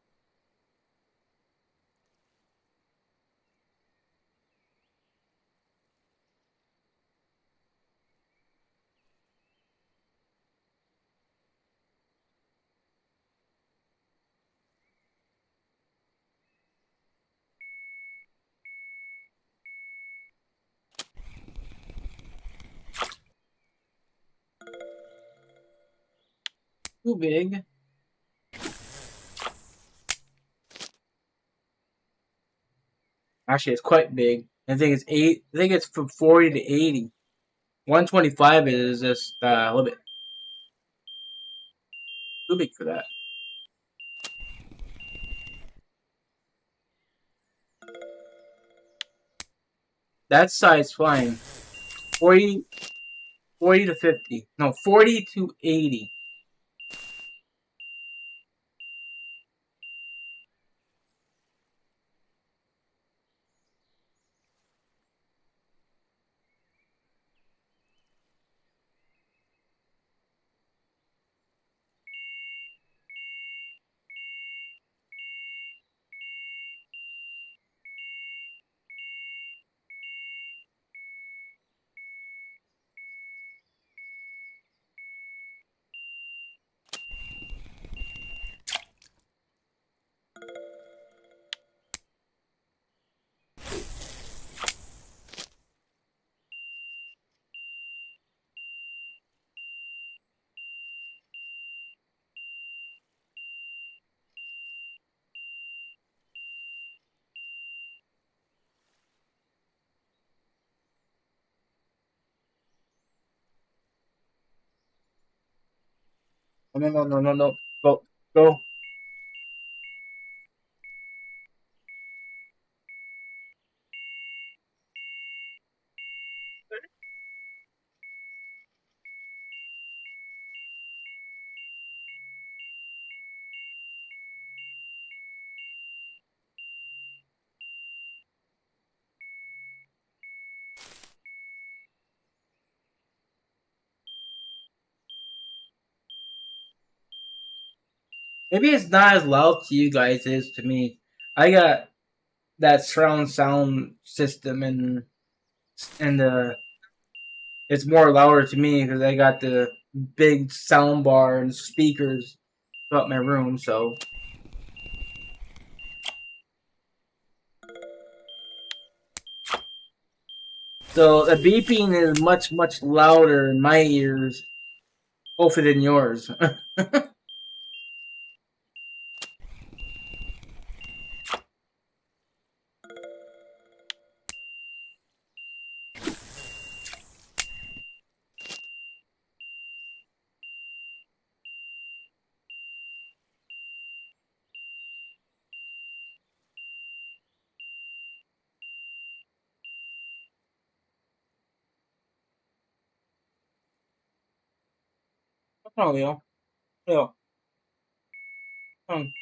[SPEAKER 1] Too big. Actually, it's quite big. I think it's eight. I think it's from 40 to 80. 125 is just a little bit too big for that. That size fine. 40, 40 to 50. No, 40 to 80. Oh, no, no, no, no, no. Go, go. Maybe it's not as loud to you guys as it is to me. I got that surround sound system and it's more louder to me because I got the big sound bar and speakers throughout my room. So the beeping is much louder in my ears, hopefully than yours. Oh, Leo, Leo, come,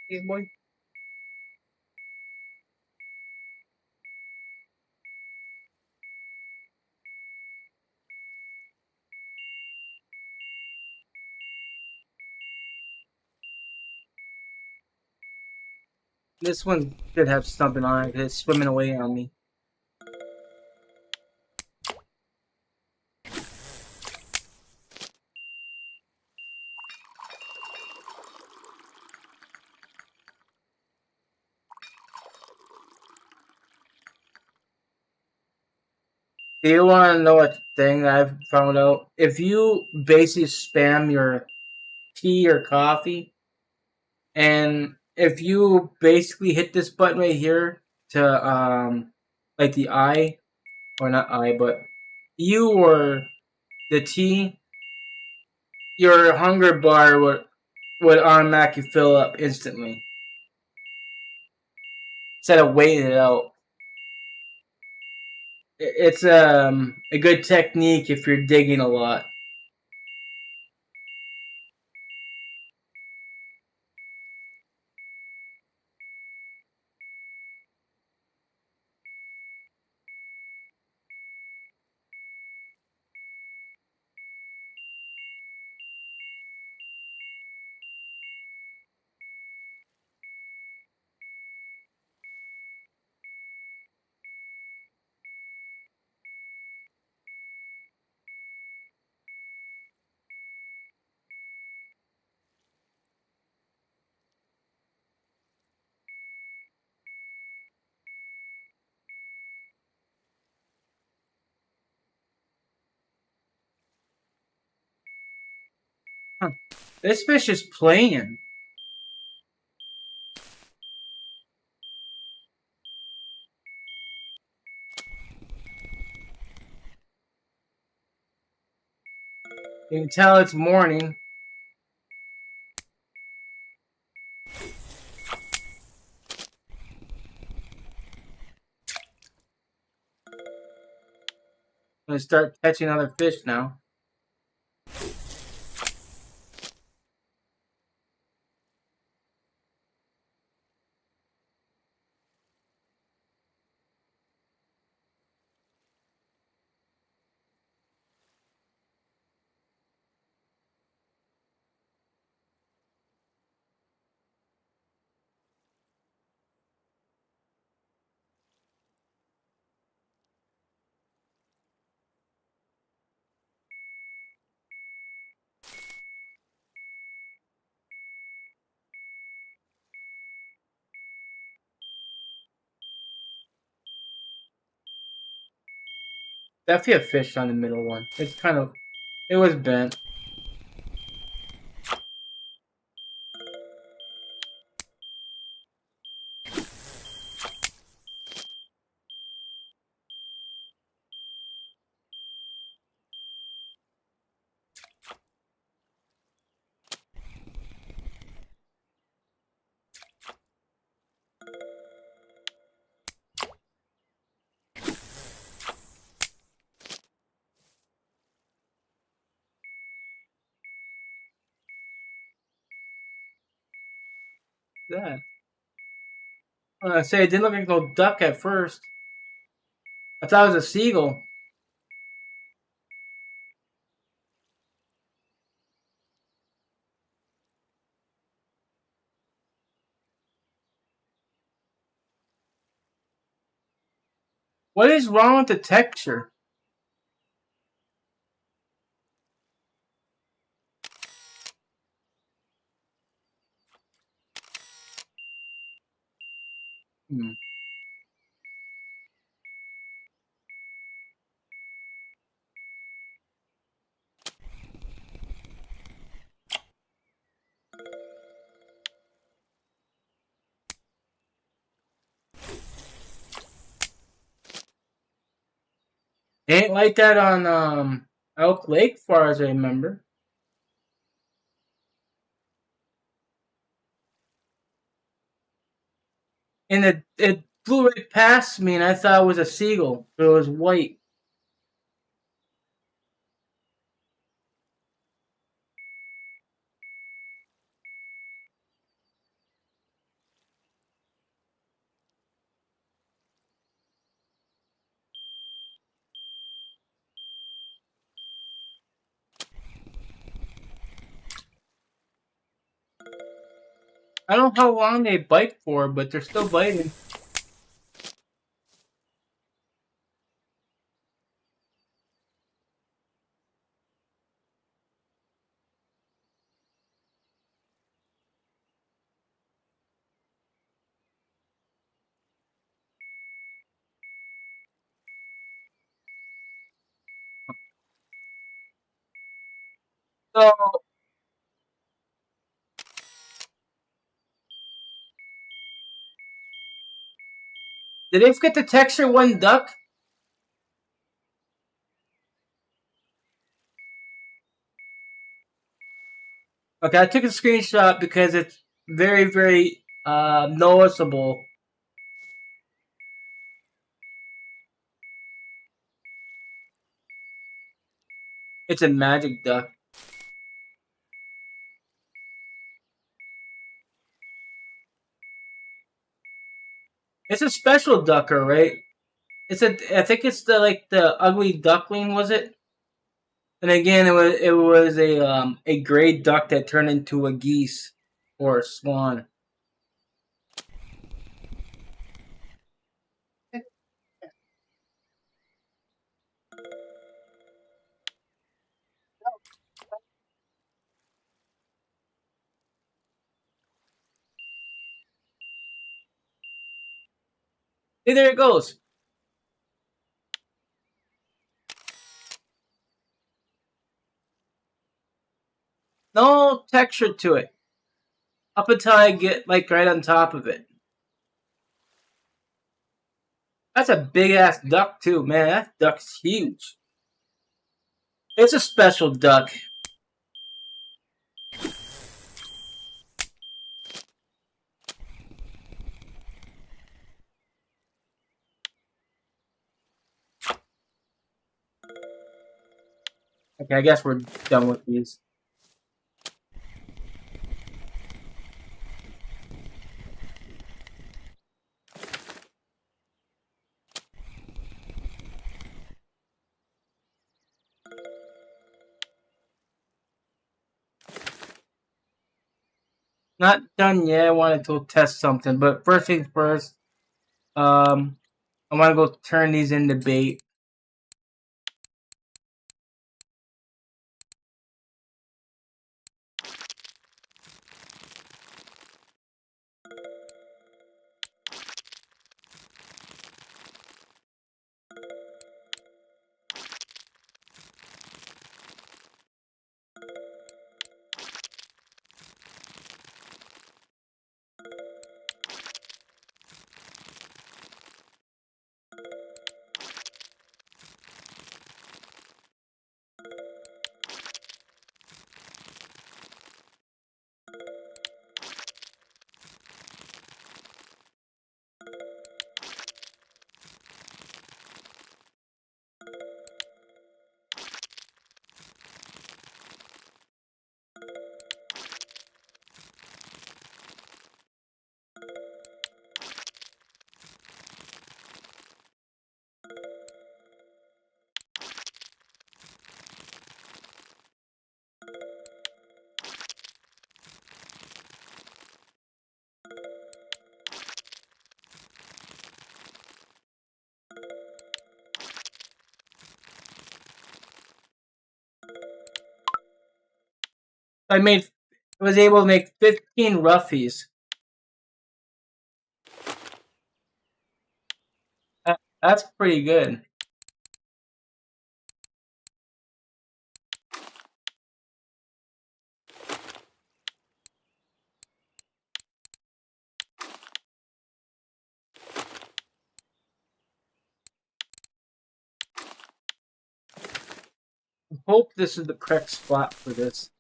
[SPEAKER 1] here, boy. This one should have something on it. It's swimming away on me. Do you want to know a thing I've found out? If you basically spam your tea or coffee, and if you basically hit this button right here to like the I, or not I, but you or the tea, your hunger bar would automatically fill up instantly instead of waiting it out. It's a good technique if you're digging a lot. Huh. This fish is playing. You can tell it's morning. I'm gonna start catching other fish now. Definitely a fish on the middle one. It's kind of, it was bent. That. I say it didn't look like no duck at first. I thought it was a seagull. What is wrong with the texture? Hmm. Ain't like that on Elk Lake, far as I remember. And it flew right past me, and I thought it was a seagull. But it was white. I don't know how long they bite for, but they're still biting. So, did they forget to texture one duck? Okay, I took a screenshot because it's very, very noticeable. It's a magic duck. It's a special ducker, right? It's a. I think it's the ugly duckling, was it? And again, it was a gray duck that turned into a geese or a swan. Hey, there it goes. No texture to it up until I get like right on top of it. That's a big ass duck too, man. That duck's huge. It's a special duck. Okay, I guess we're done with these. Not done yet. I wanted to test something, but first things first. I want to go turn these into bait. I was able to make 15 roughies. That's pretty good. I hope this is the correct spot for this.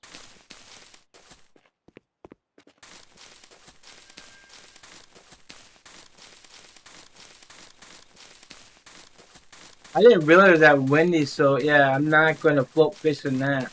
[SPEAKER 1] I didn't realize that windy, so yeah, I'm not going to float fish in that.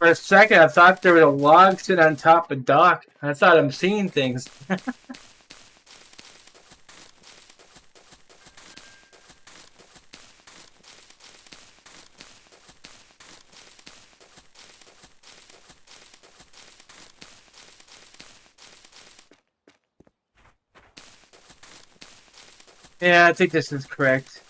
[SPEAKER 1] For a second, I thought there was a log sitting on top of Doc. I thought I'm seeing things. Yeah, I think this is correct.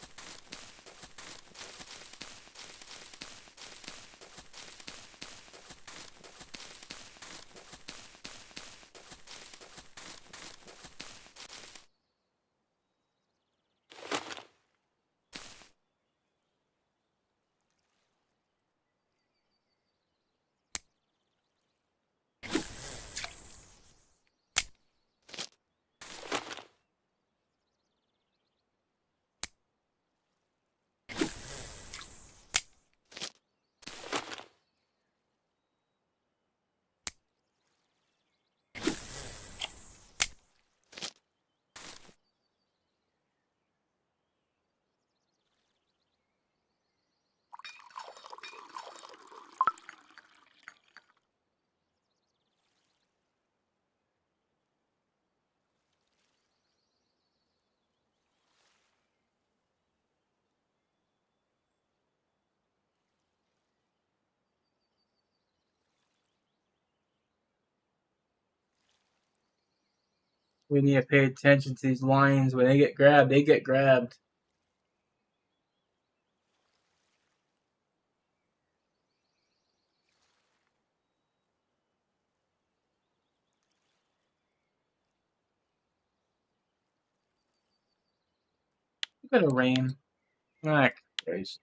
[SPEAKER 1] We need to pay attention to these lines. When they get grabbed, they get grabbed. Look at the rain. Ah, Christ.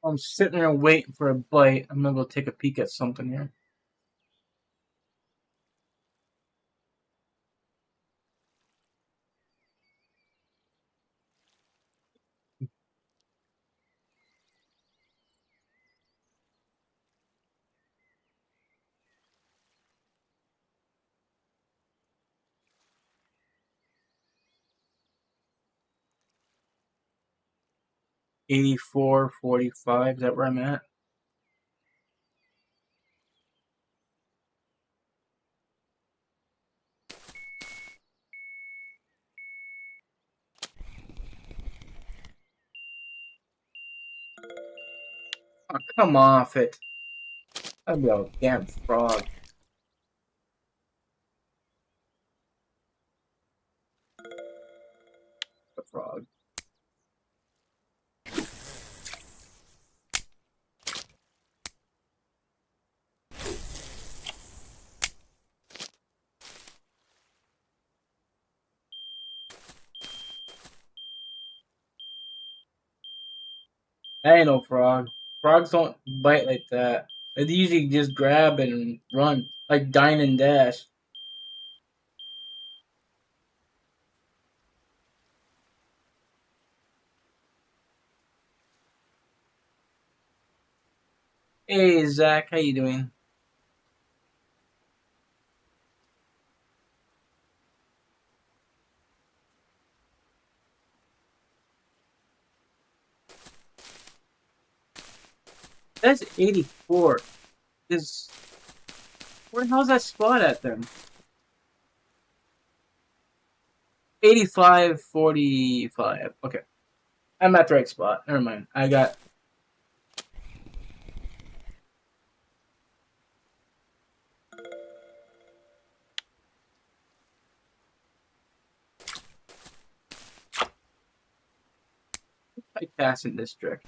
[SPEAKER 1] I'm sitting there waiting for a bite. I'm gonna go take a peek at something here. $84.45. Is that where I'm at? Oh, come off it. That'd be a damn frog. A frog. That ain't no frog. Frogs don't bite like that. They usually just grab and run. Like Dine and Dash. Hey, Zach. How you doing? That's 84. Is Where the hell's that spot at then? 85.45. Okay. I'm at the right spot. Never mind. I got. I pass in this trick.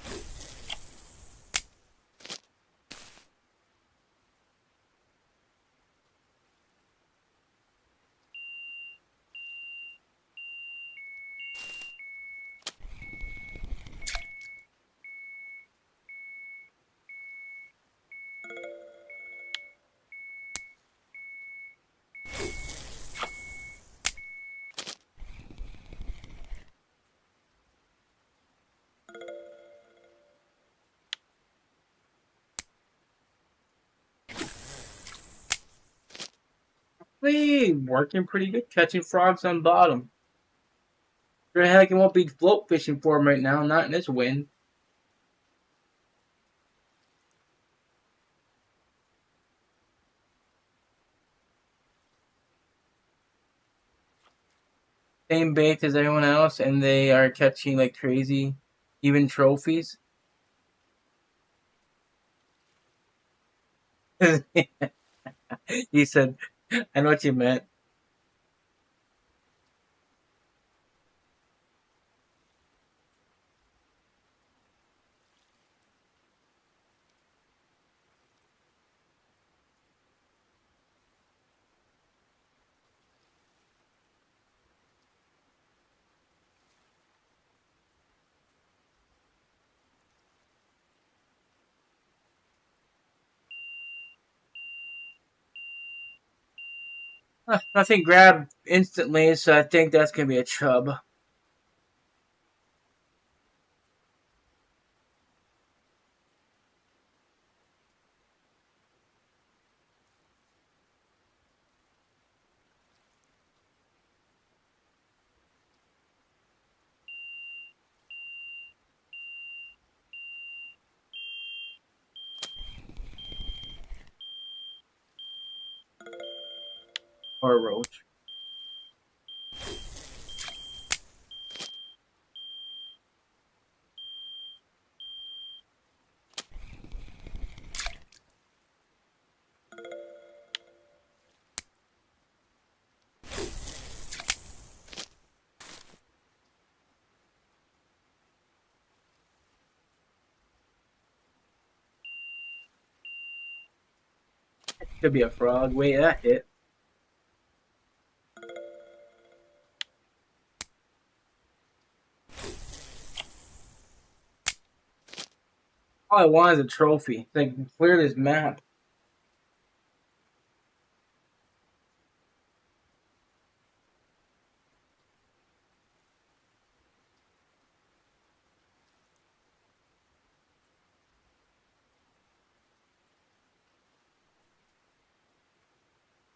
[SPEAKER 1] We working pretty good, catching frogs on bottom. For the heck, it won't be float fishing for them right now, not in this wind. Same bait as everyone else, and they are catching like crazy, even trophies. He said, I know what you meant. Nothing grabbed instantly, so I think that's gonna be a chub. Or a roach. Could be a frog. Wait, that hit. All I want is a trophy. Like, clear this map.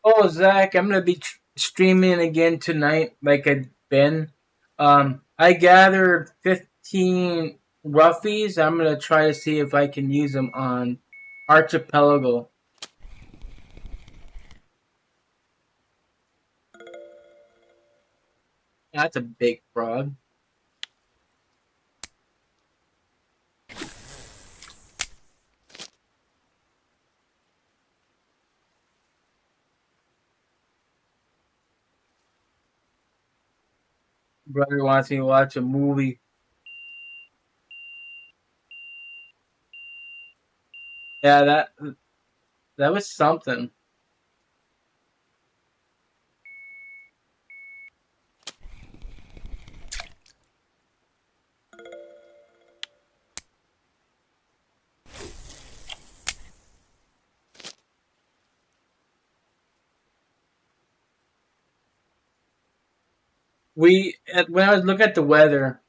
[SPEAKER 1] Oh, Zach, I'm gonna be streaming again tonight, like I've been. I gathered 15 roughies. I'm gonna try to see if I can use them on Archipelago. That's a big frog. Brother wants me to watch a movie. Yeah, that was something. When I was looking at the weather,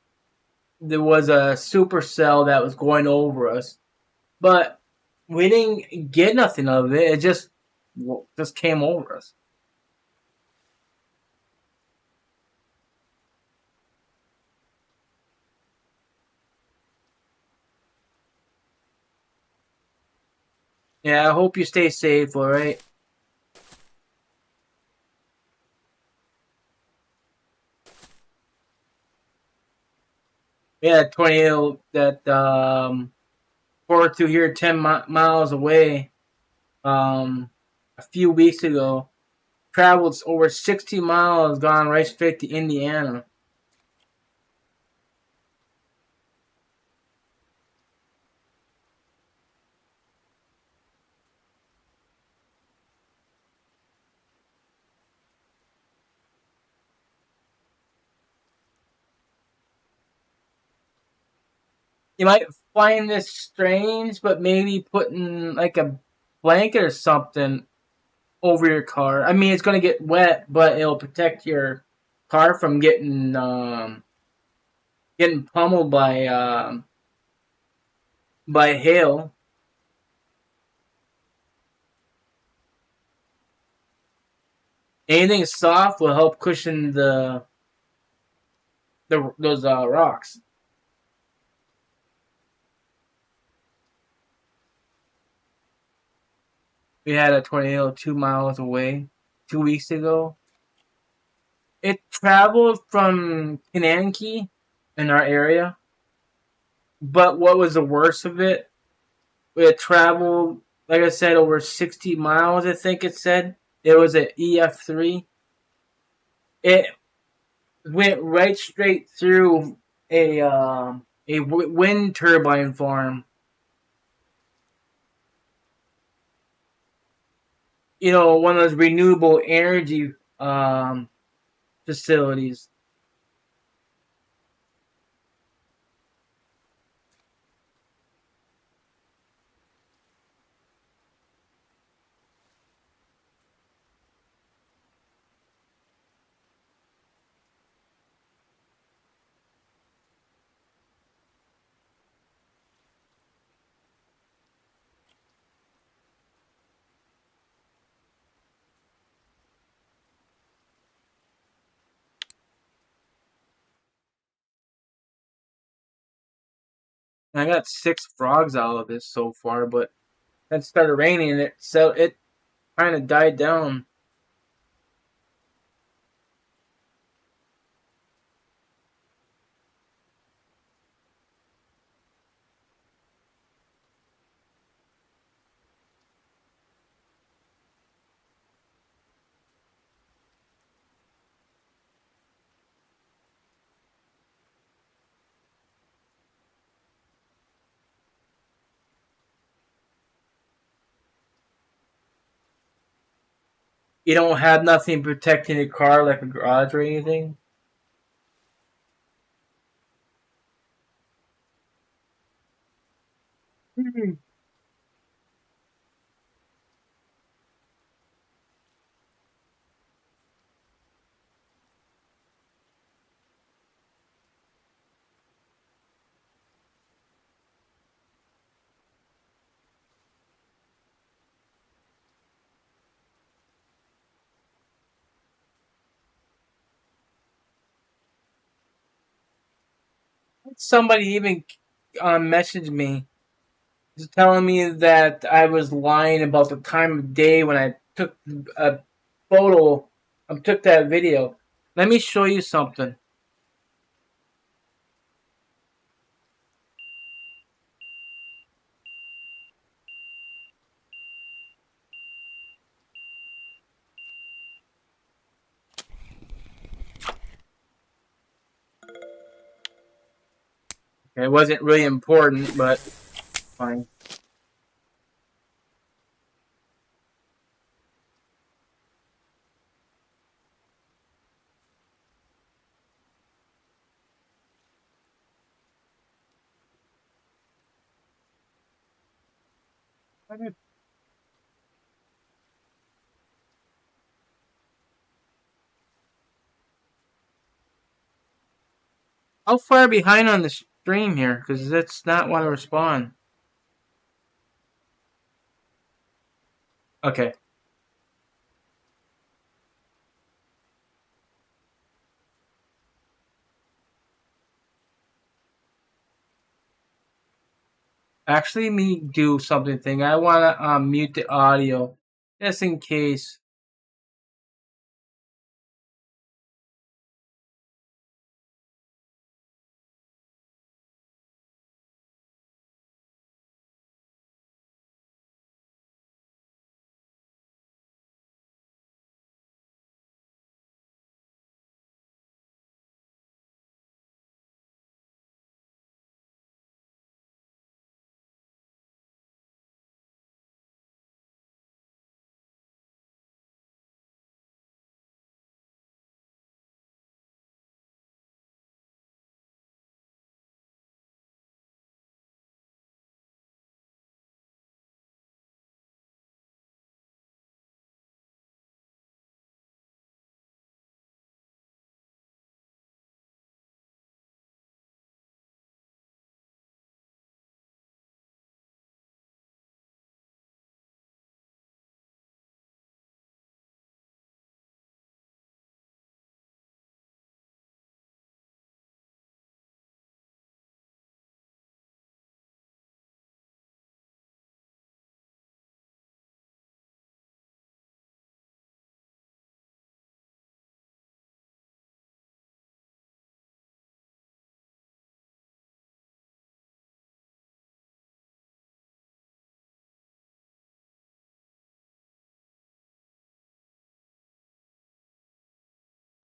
[SPEAKER 1] there was a supercell that was going over us, but we didn't get nothing of it. It just came over us. Yeah, I hope you stay safe. All right. We had a tornado that tore through here 10 miles away. A few weeks ago, traveled over 60 miles, gone right straight to Indiana. You might find this strange, but maybe putting like a blanket or something over your car. I mean, it's going to get wet, but it'll protect your car from getting pummeled by hail. Anything soft will help cushion those rocks. We had a tornado 2 miles away 2 weeks ago. It traveled from Kananke in our area, but what was the worst of it? It traveled, like I said, over 60 miles. I think it said it was an EF3. It went right straight through a wind turbine farm. You know, one of those renewable energy facilities. And I got 6 frogs out of this so far, but then it started raining and it kind of died down. You don't have nothing protecting the car like a garage or anything. Mhm. Somebody even messaged me just telling me that I was lying about the time of day when I took a photo, took that video. Let me show you something. It wasn't really important, but fine. How far behind on the stream here? Because that's not want to respond. Okay. Actually, me do something thing. I want to mute the audio just in case.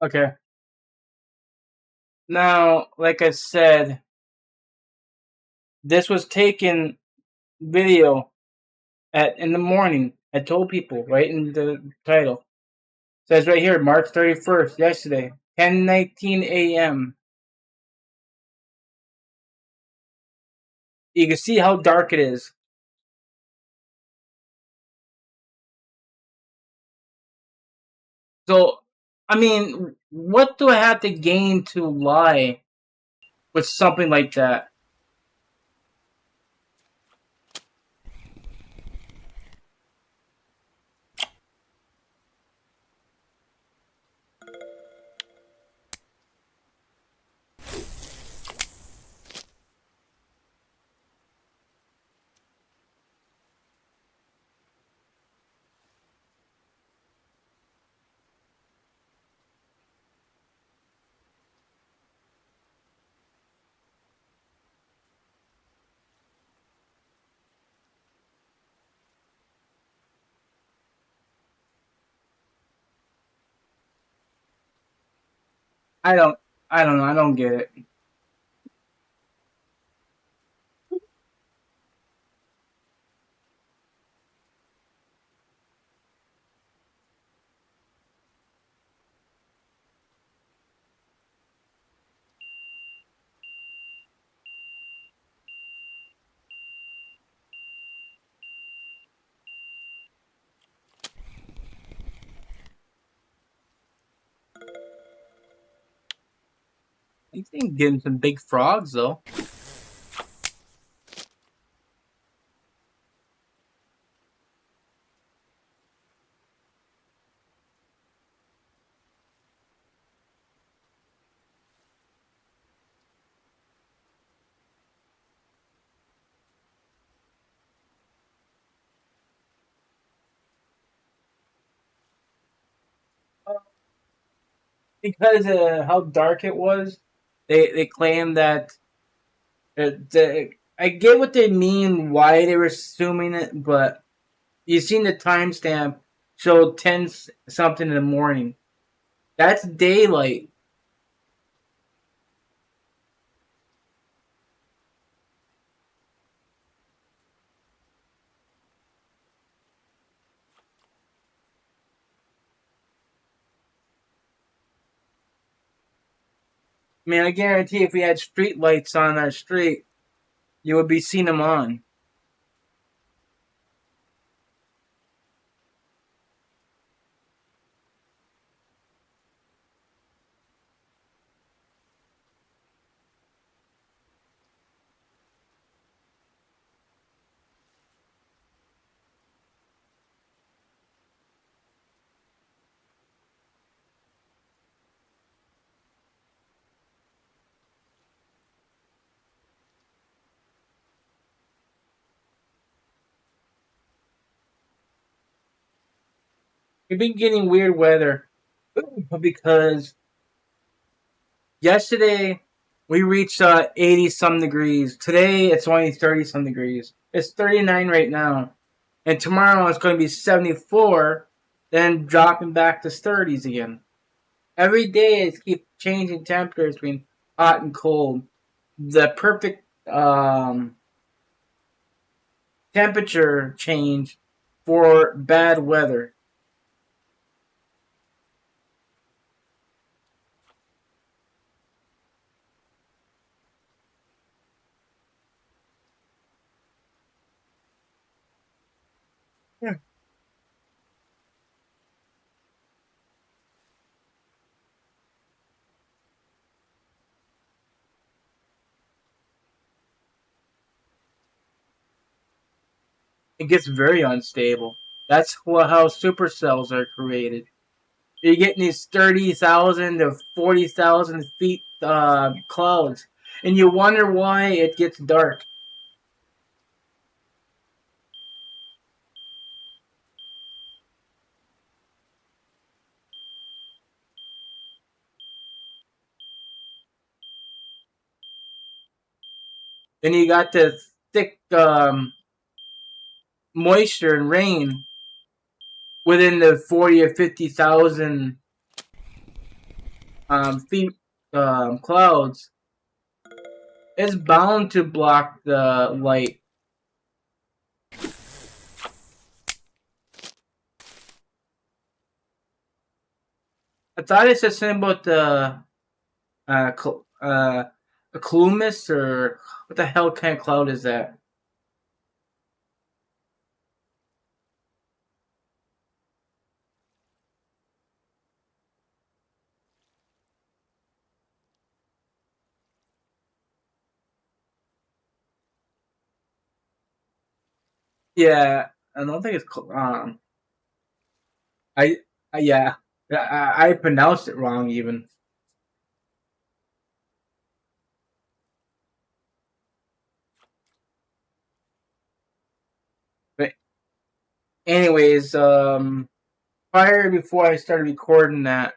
[SPEAKER 1] Okay. Now, like I said, this was taken video at in the morning. I told people right in the title. It says right here, March 31st, yesterday, 10:19 a.m. You can see how dark it is. So, I mean, what do I have to gain to lie with something like that? I don't, I don't know. I don't get it. I think getting some big frogs though. Because how dark it was, they claim that I get what they mean, why they were assuming it, but you seen the timestamp showed 10 something in the morning. That's daylight. I mean, I guarantee if we had street lights on our street, you would be seeing them on. We've been getting weird weather because yesterday we reached 80 some degrees. Today it's only 30 some degrees. It's 39 right now. And tomorrow it's going to be 74, then dropping back to 30s again. Every day it keeps changing temperatures between hot and cold. The perfect temperature change for bad weather. Yeah. It gets very unstable. That's how supercells are created. You're getting these 30,000 to 40,000 feet clouds, and you wonder why it gets dark. Then you got the thick moisture and rain within the 40 or 50,000 feet clouds, it's bound to block the light. I thought it said something about the a cumulus, or what the hell kind of cloud is that? Yeah, I don't think it's I, yeah, I pronounced it wrong even. But anyways, prior before I started recording that,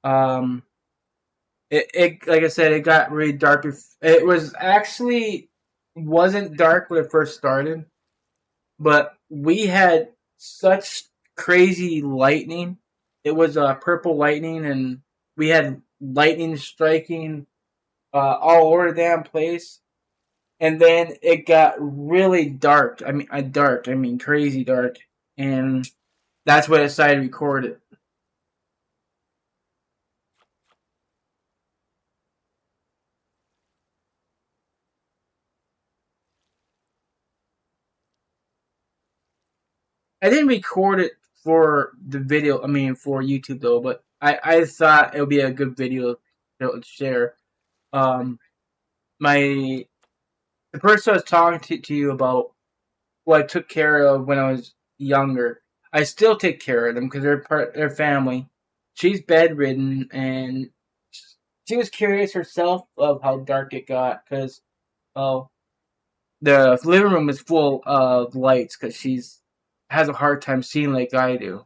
[SPEAKER 1] um, it like I said, it got really dark. It was actually wasn't dark when it first started, but we had such crazy lightning. It was purple lightning, and we had lightning striking all over the damn place. And then it got really dark. I mean, crazy dark, and that's when I decided to record it. I didn't record it for the video. I mean, for YouTube though, but I thought it would be a good video to share. Um, my the person I was talking to you about, who I took care of when I was younger. I still take care of them because they're family. She's bedridden, and she was curious herself of how dark it got because oh, the living room is full of lights because she's has a hard time seeing like I do.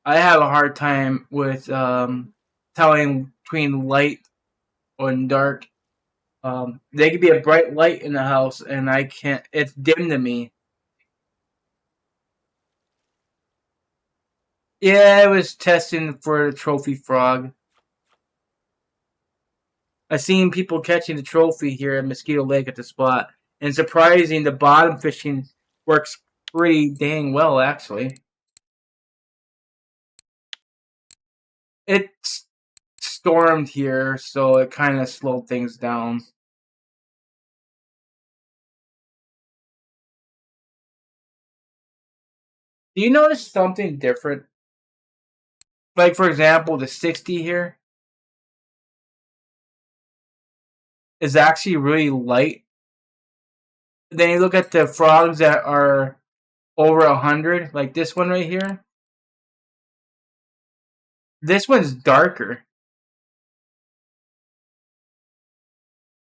[SPEAKER 1] I have a hard time with telling between light and dark. There could be a bright light in the house, and I can't. It's dim to me. Yeah, I was testing for the trophy frog. I seen people catching the trophy here at Mosquito Lake at the spot, and surprising, the bottom fishing works pretty dang well actually. It stormed here, so it kind of slowed things down. Do you notice something different? Like for example, the 60 here is actually really light. Then you look at the frogs that are over 100, like this one right here. This one's darker.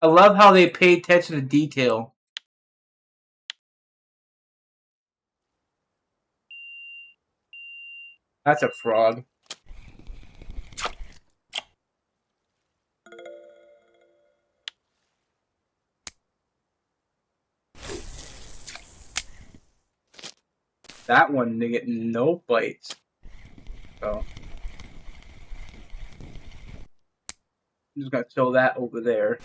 [SPEAKER 1] I love how they pay attention to detail. That's a frog. That one, they get no bites. So I'm just gonna throw that over there.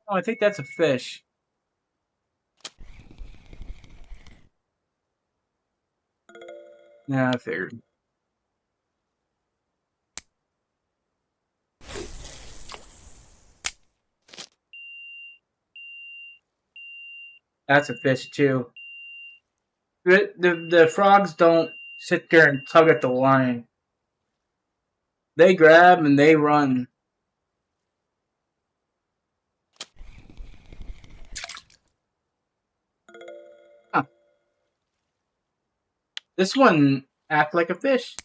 [SPEAKER 1] Oh, I think that's a fish. Yeah, I figured. That's a fish too. The frogs don't sit there and tug at the line. They grab and they run. Huh. This one act like a fish.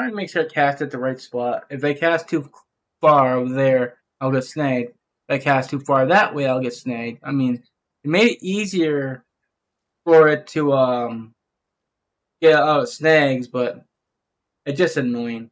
[SPEAKER 1] Try to make sure I cast at the right spot. If I cast too far over there, I'll get snagged. If I cast too far that way, I'll get snagged. I mean, it made it easier for it to get out of snags, but it's just annoying.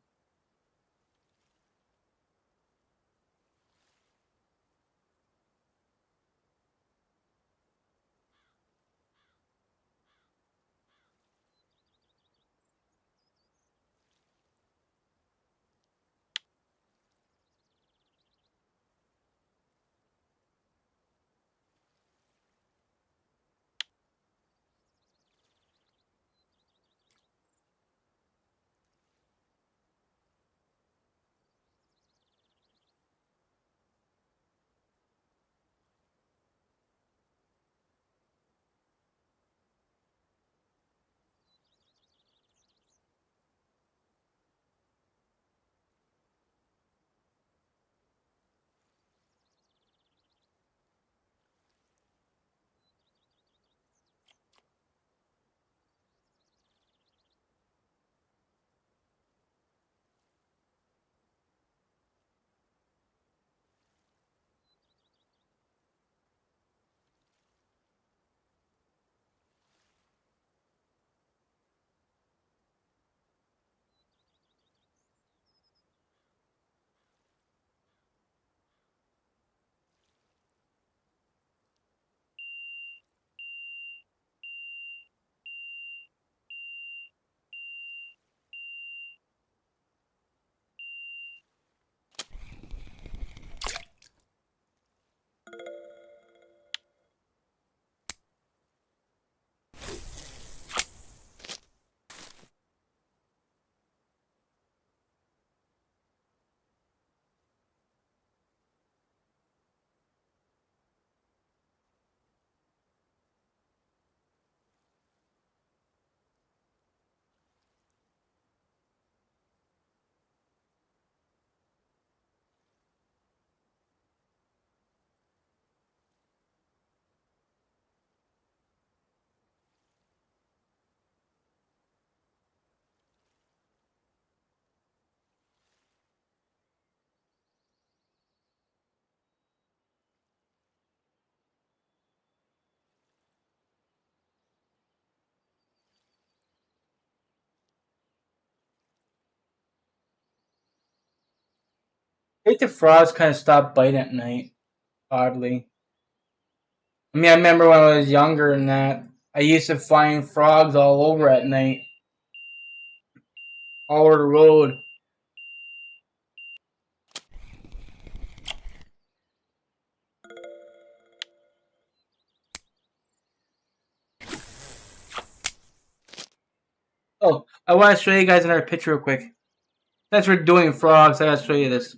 [SPEAKER 1] I think the frogs kind of stopped biting at night, oddly. I mean, I remember when I was younger and that, I used to find frogs all over at night, all over the road. Oh, I want to show you guys another picture real quick. Since we're doing frogs, I gotta show you this.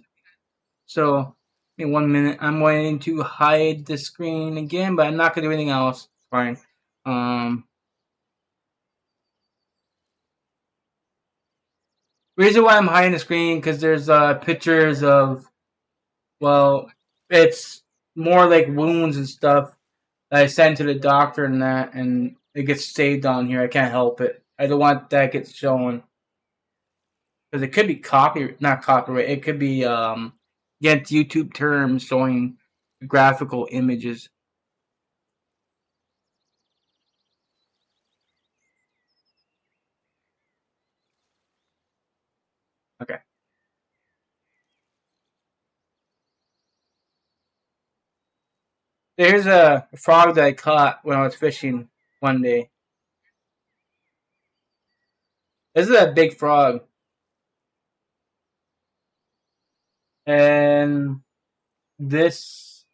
[SPEAKER 1] So, in 1 minute, I'm going to hide the screen again, but I'm not gonna do anything else. Fine. Um, reason why I'm hiding the screen because there's pictures of, well, it's more like wounds and stuff that I sent to the doctor and that, and it gets saved on here. I can't help it. I don't want that gets shown because it could be not copyright. It could be against YouTube terms showing graphical images. Okay. There's a frog that I caught when I was fishing one day. This is a big frog, and this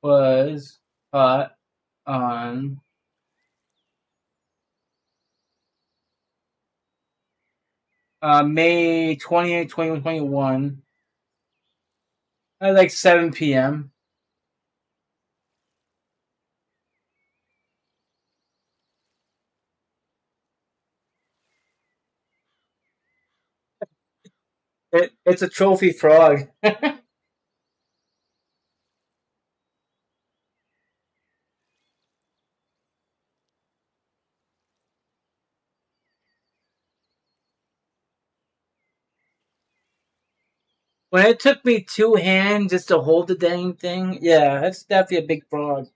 [SPEAKER 1] was caught on May 28th, 2021 at like 7 p.m. It's a trophy frog. When it took me 2 hands just to hold the dang thing, yeah, that's definitely a big frog.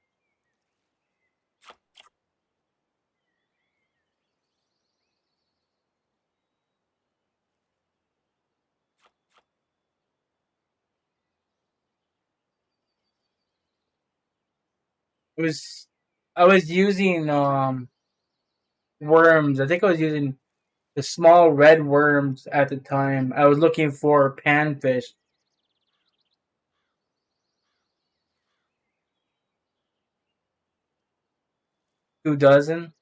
[SPEAKER 1] It was I was using worms. I think I was using the small red worms at the time. I was looking for panfish. 2 dozen.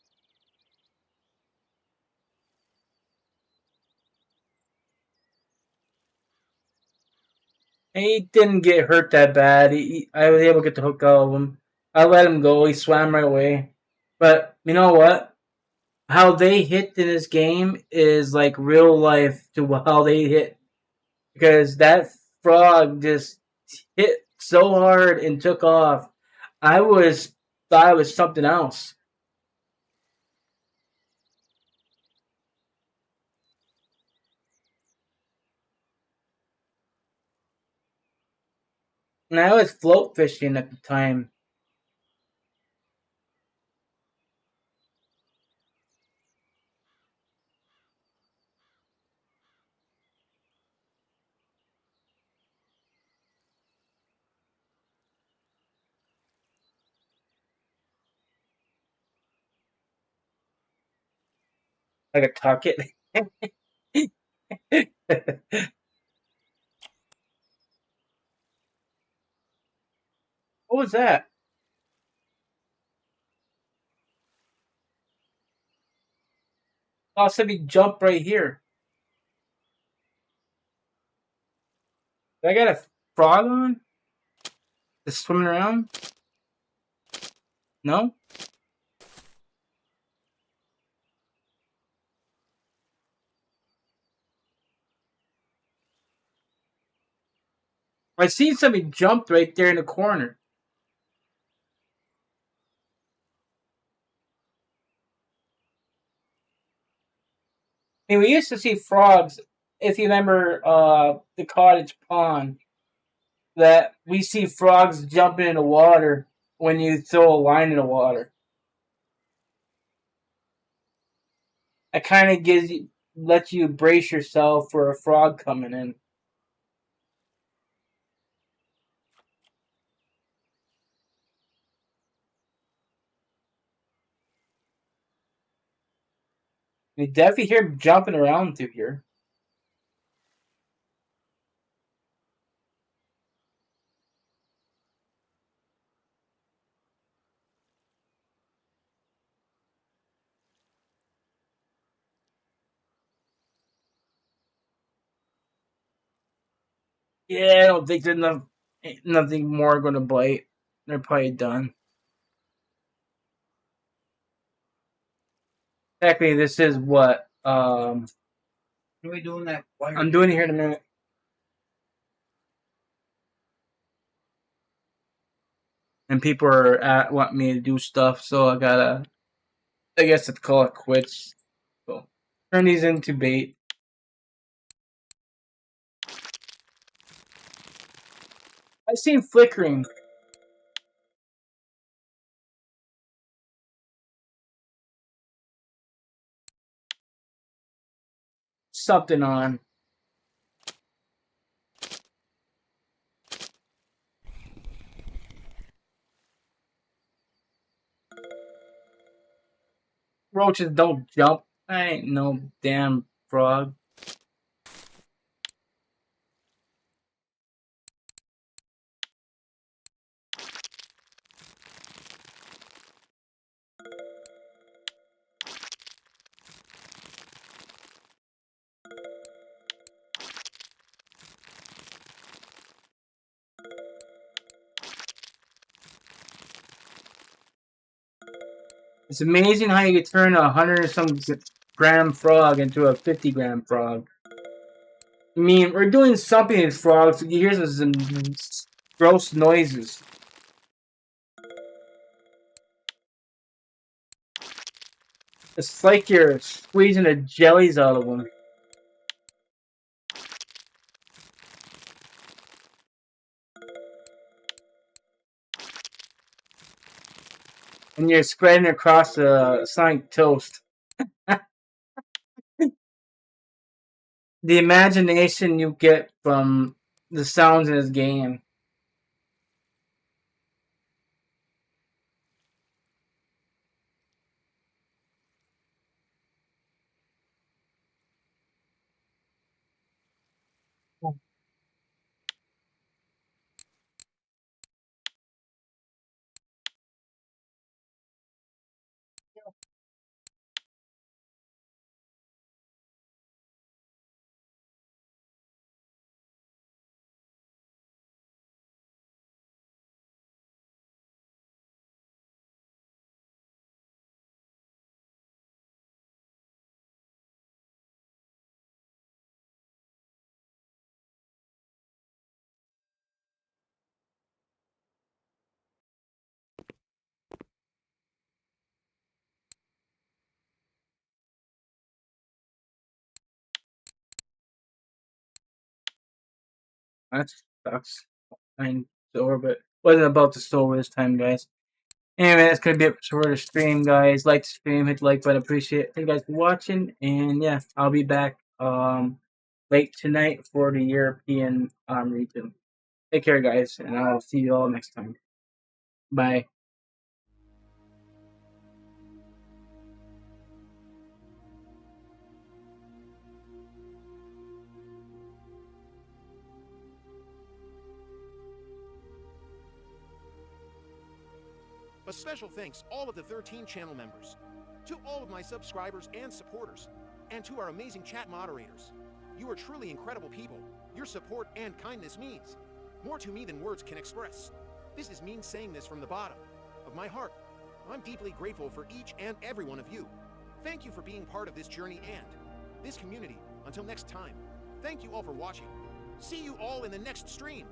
[SPEAKER 1] He didn't get hurt that bad. I was able to get the hook out of him. I let him go. He swam right away. But you know what? How they hit in this game is like real life to how they hit, because that frog just hit so hard and took off. I was thought it was something else. And I was float fishing at the time. Like a tucket. What was that? Oh, somebody jump right here. Did I got a frog on? Just swimming around? No? I seen somebody jump right there in the corner. I mean, we used to see frogs. If you remember the cottage pond, that we see frogs jumping in the water when you throw a line in the water. It kind of gives you, lets you brace yourself for a frog coming in. You definitely hear them jumping around through here. Yeah, I don't think there's nothing more going to bite. They're probably done. Actually, this is what
[SPEAKER 2] What are we doing that?
[SPEAKER 1] I'm doing it here in a minute. And people are wanting me to do stuff, so I gotta. I guess it's call it quits. So turn these into bait. I seen flickering. Something on. Roaches don't jump. I ain't no damn frog. It's amazing how you can turn 100 some gram frog into a 50 gram frog. I mean, we're doing something to frogs. You hear some gross noises. It's like you're squeezing the jellies out of them. and you're spreading across the Sonic toast. The imagination you get from the sounds in this game. That sucks. I'm sore, but wasn't about the store this time, guys. Anyway, that's gonna be it for the stream, guys. Like the stream, hit the like button. Appreciate it. Thank you guys for watching, and yeah, I'll be back late tonight for the European region. Take care, guys, and I'll see you all next time. Bye.
[SPEAKER 3] A special thanks all of the 13 channel members, to all of my subscribers and supporters, and to our amazing chat moderators. You are truly incredible people. Your support and kindness means more to me than words can express. This is me saying this from the bottom of my heart. I'm deeply grateful for each and every one of you. Thank you for being part of this journey and this community. Until next time, thank you all for watching. See you all in the next stream.